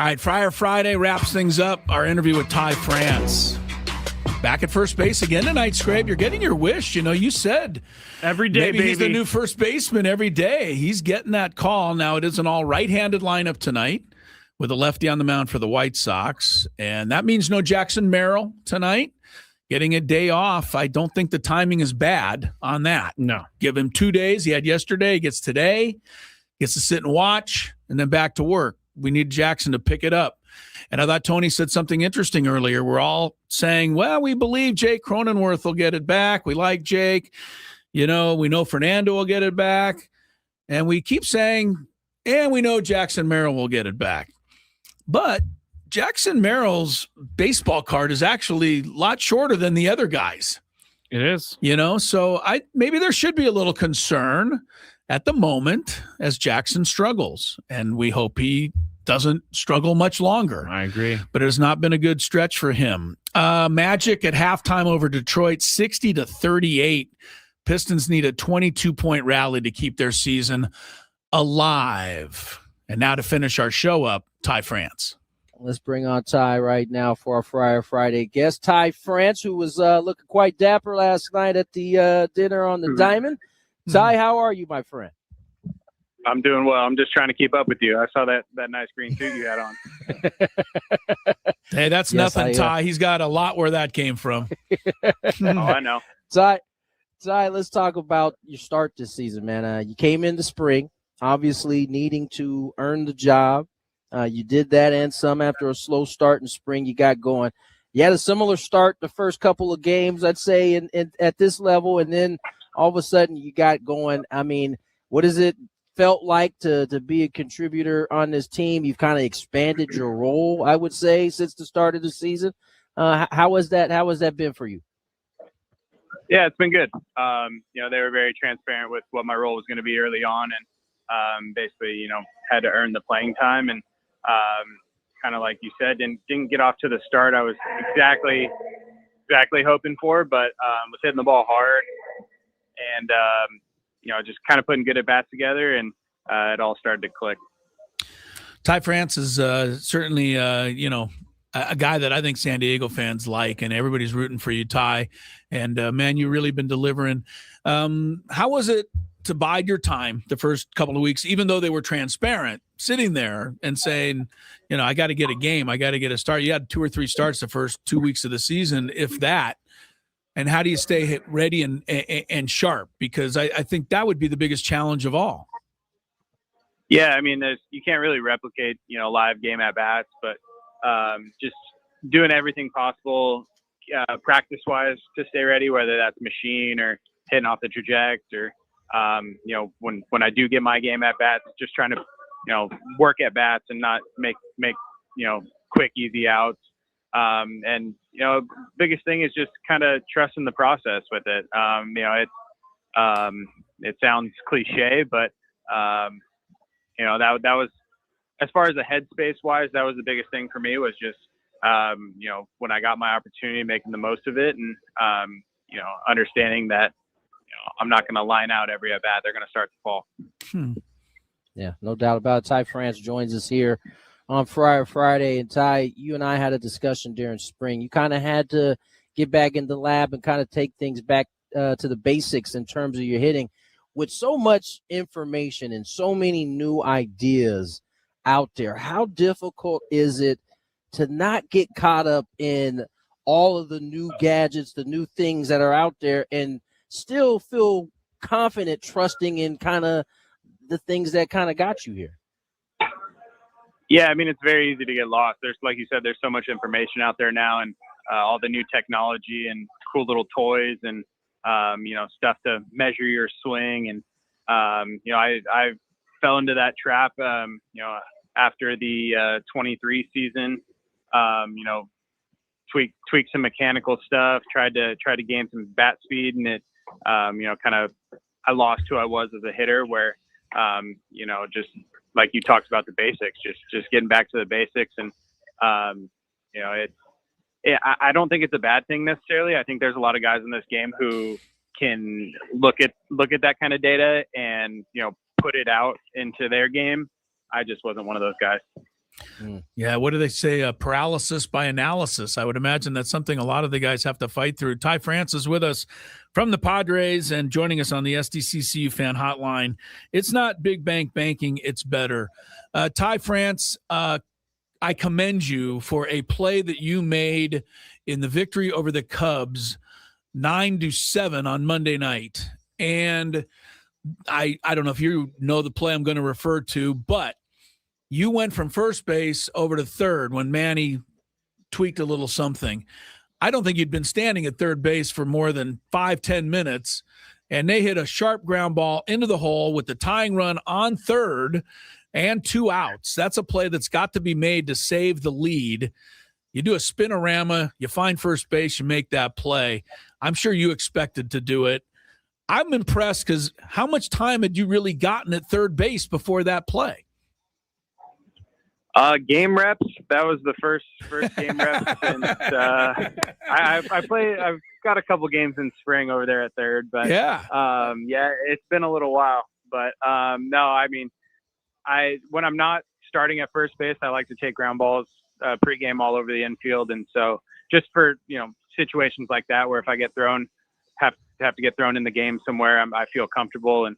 All right, Friar Friday wraps things up. Our interview with Ty France. Back at first base again tonight, Scrape. You're getting your wish. You said every day, maybe baby. He's the new first baseman every day. He's getting that call. Now, it is an all right-handed lineup tonight with a lefty on the mound for the White Sox. And that means no Jackson Merrill tonight. Getting a day off. I don't think the timing is bad on that. No. Give him 2 days. He had yesterday. He gets today. Gets to sit and watch, and then back to work. We need Jackson to pick it up. And I thought Tony said something interesting earlier. We're all saying, well, we believe Jake Cronenworth will get it back. We like Jake. We know Fernando will get it back. And we keep saying, and we know Jackson Merrill will get it back. But Jackson Merrill's baseball card is actually a lot shorter than the other guys. It is. So maybe there should be a little concern at the moment as Jackson struggles. And we hope he doesn't struggle much longer. I agree. But it has not been a good stretch for him. Magic at halftime over Detroit, 60-38. Pistons need a 22-point rally to keep their season alive. And now to finish our show up, Ty France. Let's bring on Ty right now for our Friar Friday guest. Ty France, who was looking quite dapper last night at the dinner on the Diamond. Ty, how are you, my friend? I'm doing well. I'm just trying to keep up with you. I saw that nice green suit you had on. Hey, that's nothing, Ty. He's got a lot where that came from. Oh, I know. Ty, let's talk about your start this season, man. You came in the spring, obviously needing to earn the job. You did that and some after a slow start in spring. You got going. You had a similar start the first couple of games, I'd say, at this level, and then all of a sudden you got going. I mean, what has it felt like to be a contributor on this team? You've kind of expanded your role, I would say, since the start of the season. How has that been for you? Yeah, it's been good. They were very transparent with what my role was going to be early on, and basically, had to earn the playing time. And kind of like you said, didn't get off to the start I was exactly hoping for, but was hitting the ball hard, and just kind of putting good at bats together, and it all started to click. Ty France is certainly a guy that I think San Diego fans like, and everybody's rooting for you, Ty. And man, you've really been delivering. How was it to bide your time the first couple of weeks, even though they were transparent, sitting there and saying, I got to get a game, I got to get a start? You had 2 or 3 starts the first 2 weeks of the season, if that. And how do you stay ready and sharp? Because I think that would be the biggest challenge of all. Yeah, I mean, you can't really replicate, live game at bats, but just doing everything possible practice-wise to stay ready, whether that's machine or hitting off the trajectory, or when I do get my game at bats, just trying to work at bats and not make quick easy outs. And biggest thing is just kind of trusting the process with it. It sounds cliche, but that was, as far as the headspace wise, that was the biggest thing for me, was just when I got my opportunity, making the most of it, and understanding that I'm not going to line out every at bat. They're going to start to fall. Yeah, no doubt about it. Ty France joins us here on Friar Friday. And Ty, you and I had a discussion during spring. You kind of had to get back in the lab and kind of take things back to the basics in terms of your hitting. With so much information and so many new ideas out there, how difficult is it to not get caught up in all of the new gadgets, the new things that are out there, and still feel confident, trusting in kind of the things that kind of got you here? Yeah, I mean, it's very easy to get lost. There's, like you said, there's so much information out there now, and all the new technology and cool little toys and, stuff to measure your swing. And, I fell into that trap, after the 23 season, tweak some mechanical stuff, tried to gain some bat speed, and it, I lost who I was as a hitter, where, just like you talked about the basics, just getting back to the basics. And, I don't think it's a bad thing necessarily. I think there's a lot of guys in this game who can look at that kind of data and, put it out into their game. I just wasn't one of those guys. Yeah, what do they say? Paralysis by analysis. I would imagine that's something a lot of the guys have to fight through. Ty France is with us from the Padres and joining us on the SDCCU fan hotline. It's not big bank banking, it's better. Ty France, I commend you for a play that you made in the victory over the Cubs 9-7 on Monday night. And I don't know if you know the play I'm going to refer to, but you went from first base over to third when Manny tweaked a little something. I don't think you'd been standing at third base for more than 5-10 minutes, and they hit a sharp ground ball into the hole with the tying run on third and 2 outs. That's a play that's got to be made to save the lead. You do a spinorama, you find first base, you make that play. I'm sure you expected to do it. I'm impressed because how much time had you really gotten at third base before that play? Game reps. That was the first game reps. And I've got a couple games in spring over there at third, but it's been a little while. But no, I mean, when I'm not starting at first base, I like to take ground balls pregame all over the infield, and so just for situations like that where if I get thrown, have to get thrown in the game somewhere, I feel comfortable, and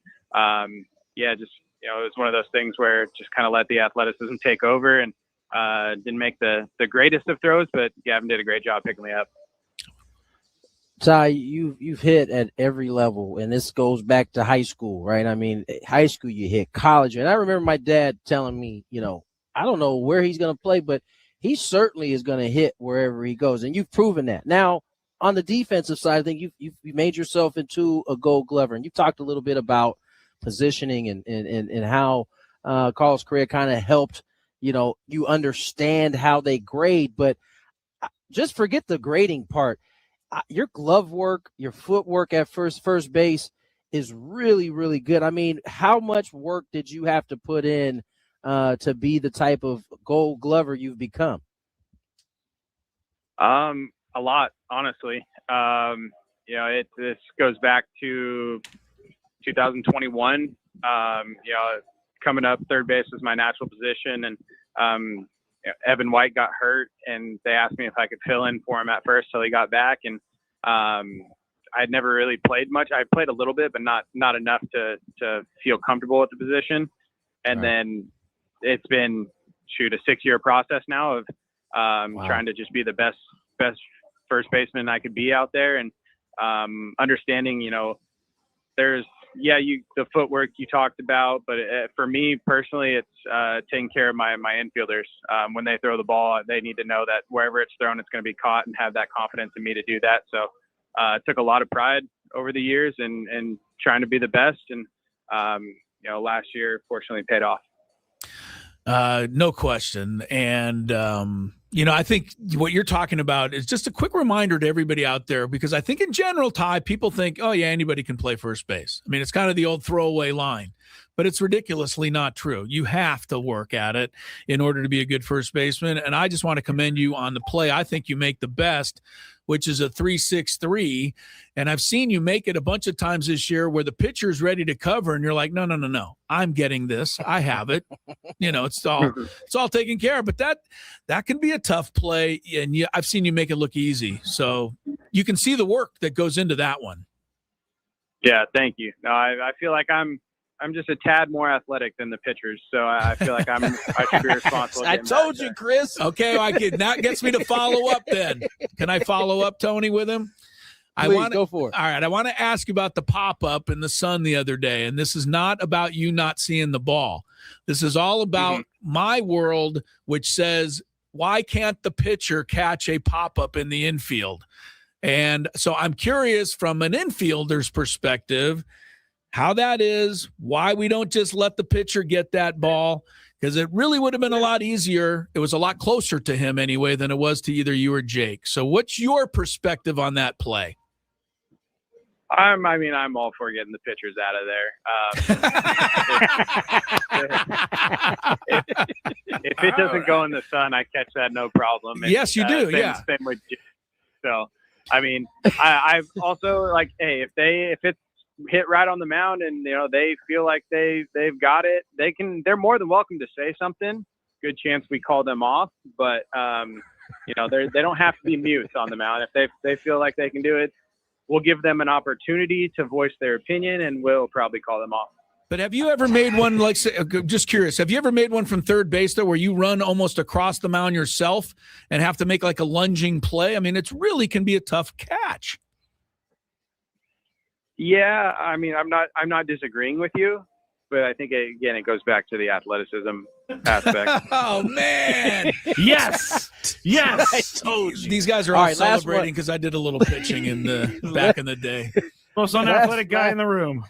just. It was one of those things where just kind of let the athleticism take over, and didn't make the greatest of throws, but Gavin did a great job picking me up. Ty, you've hit at every level, and this goes back to high school, right? I mean, high school you hit, college, and I remember my dad telling me, I don't know where he's going to play, but he certainly is going to hit wherever he goes, and you've proven that. Now, on the defensive side, I think you've made yourself into a Gold Glover, and you've talked a little bit about positioning and how Carlos Correa kind of helped, you understand how they grade, but just forget the grading part. Your glove work, your footwork at first base is really, really good. I mean, how much work did you have to put in to be the type of Gold Glover you've become? A lot, honestly. This goes back to 2021, coming up, third base was my natural position, and Evan White got hurt, and they asked me if I could fill in for him at first till he got back, and I'd never really played much. I played a little bit, but not enough to feel comfortable at the position. And then it's been a 6-year process now of trying to just be the best first baseman I could be out there, and understanding, there's the footwork you talked about, but for me personally, it's taking care of my infielders. When they throw the ball, they need to know that wherever it's thrown, it's going to be caught, and have that confidence in me to do that. So it took a lot of pride over the years and trying to be the best. And, last year, fortunately, paid off. No question. And, I think what you're talking about is just a quick reminder to everybody out there, because I think in general, Ty, people think, oh, yeah, anybody can play first base. I mean, it's kind of the old throwaway line, but it's ridiculously not true. You have to work at it in order to be a good first baseman. And I just want to commend you on the play I think you make the best, which is a 3-6-3. And I've seen you make it a bunch of times this year where the pitcher's ready to cover, and you're like, no, I'm getting this. I have it. It's all taken care of. But that can be a tough play, and I've seen you make it look easy. So you can see the work that goes into that one. Yeah, thank you. No, I feel like I'm just a tad more athletic than the pitchers, so I feel like I should be responsible. I told you, Chris. Okay, that gets me to follow up then. Can I follow up, Tony, with him? Please, go for it. All right, I want to ask you about the pop-up in the sun the other day, and this is not about you not seeing the ball. This is all about my world, which says, why can't the pitcher catch a pop-up in the infield? And so I'm curious from an infielder's perspective how that is, why we don't just let the pitcher get that ball, because it really would have been a lot easier. It was a lot closer to him anyway than it was to either you or Jake. So what's your perspective on that play? I'm all for getting the pitchers out of there. If it doesn't go in the sun, I catch that no problem. And, yes, you do. Same with you. So, I've also hey, if it's hit right on the mound and they feel like they've got it, they're more than welcome to say something. good chance we call them off. But they don't have to be mutes on the mound. If they feel like they can do it, we'll give them an opportunity to voice their opinion, and we'll probably call them off. But have you ever made one, like, just curious, have you ever made one from third base though, where you run almost across the mound yourself and have to make like a lunging play? I mean, it's really can be a tough catch. Yeah, I mean, I'm not disagreeing with you, but I think it goes back to the athleticism aspect. Oh man, yes. I told you. These guys are all celebrating because I did a little pitching in the back in the day. Most unathletic guy in the room.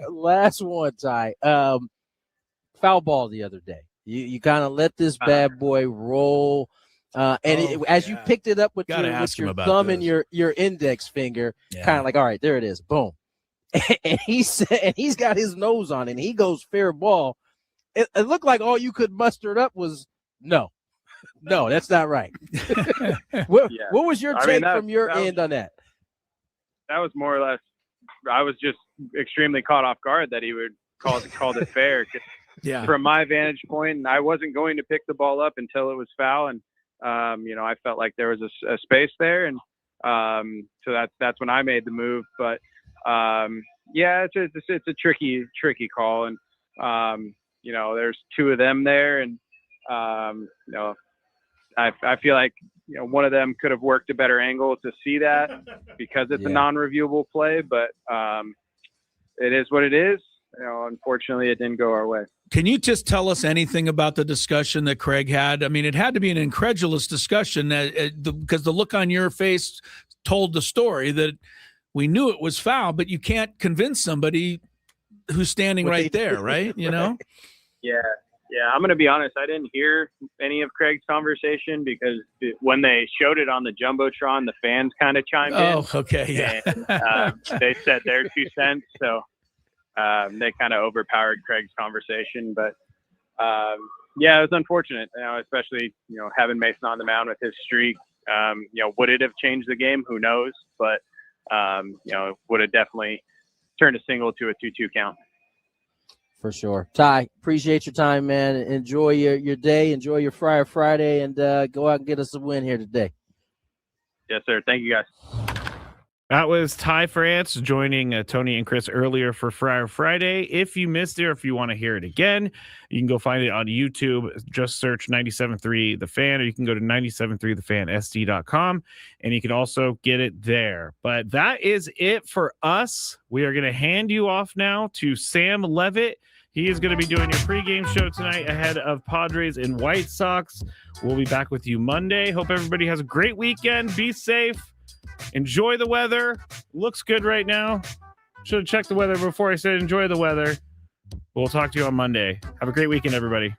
Last one, Ty. Foul ball the other day. You kind of let this bad boy roll. As you picked it up with your thumb and your index finger, kind of like, all right, there it is. Boom. And he's got his nose on it, and he goes fair ball. It looked like all you could muster up was no, that's not right. What was your take from your end on that? That was more or less. I was just extremely caught off guard that he would called it fair. Yeah. From my vantage point, and I wasn't going to pick the ball up until it was foul, and I felt like there was a space there, and so that's when I made the move. But it's a tricky call, and there's two of them there, and I feel like one of them could have worked a better angle to see that because it's a non-reviewable play, but it is what it is. Unfortunately, it didn't go our way. Can you just tell us anything about the discussion that Craig had? I mean, it had to be an incredulous discussion because the look on your face told the story that we knew it was foul, but you can't convince somebody who's standing right there, right? Yeah, I'm going to be honest. I didn't hear any of Craig's conversation because when they showed it on the Jumbotron, the fans kind of chimed in. Oh, okay, yeah. And, they said their 2 cents, so they kind of overpowered Craig's conversation. But, it was unfortunate, especially, having Mason on the mound with his streak. Would it have changed the game? Who knows? But, would have definitely turned a single to a 2-2 count. For sure. Ty, appreciate your time, man. Enjoy your day. Enjoy your Friar Friday, and go out and get us a win here today. Yes, sir. Thank you, guys. That was Ty France joining Tony and Chris earlier for Friar Friday. If you missed it or if you want to hear it again, you can go find it on YouTube. Just search 97.3 The Fan, or you can go to 97.3thefansd.com, and you can also get it there. But that is it for us. We are going to hand you off now to Sam Levitt. He is going to be doing your pregame show tonight ahead of Padres and White Sox. We'll be back with you Monday. Hope everybody has a great weekend. Be safe. Enjoy the weather. Looks good right now. Should have checked the weather before I said enjoy the weather. We'll talk to you on Monday. Have a great weekend, everybody.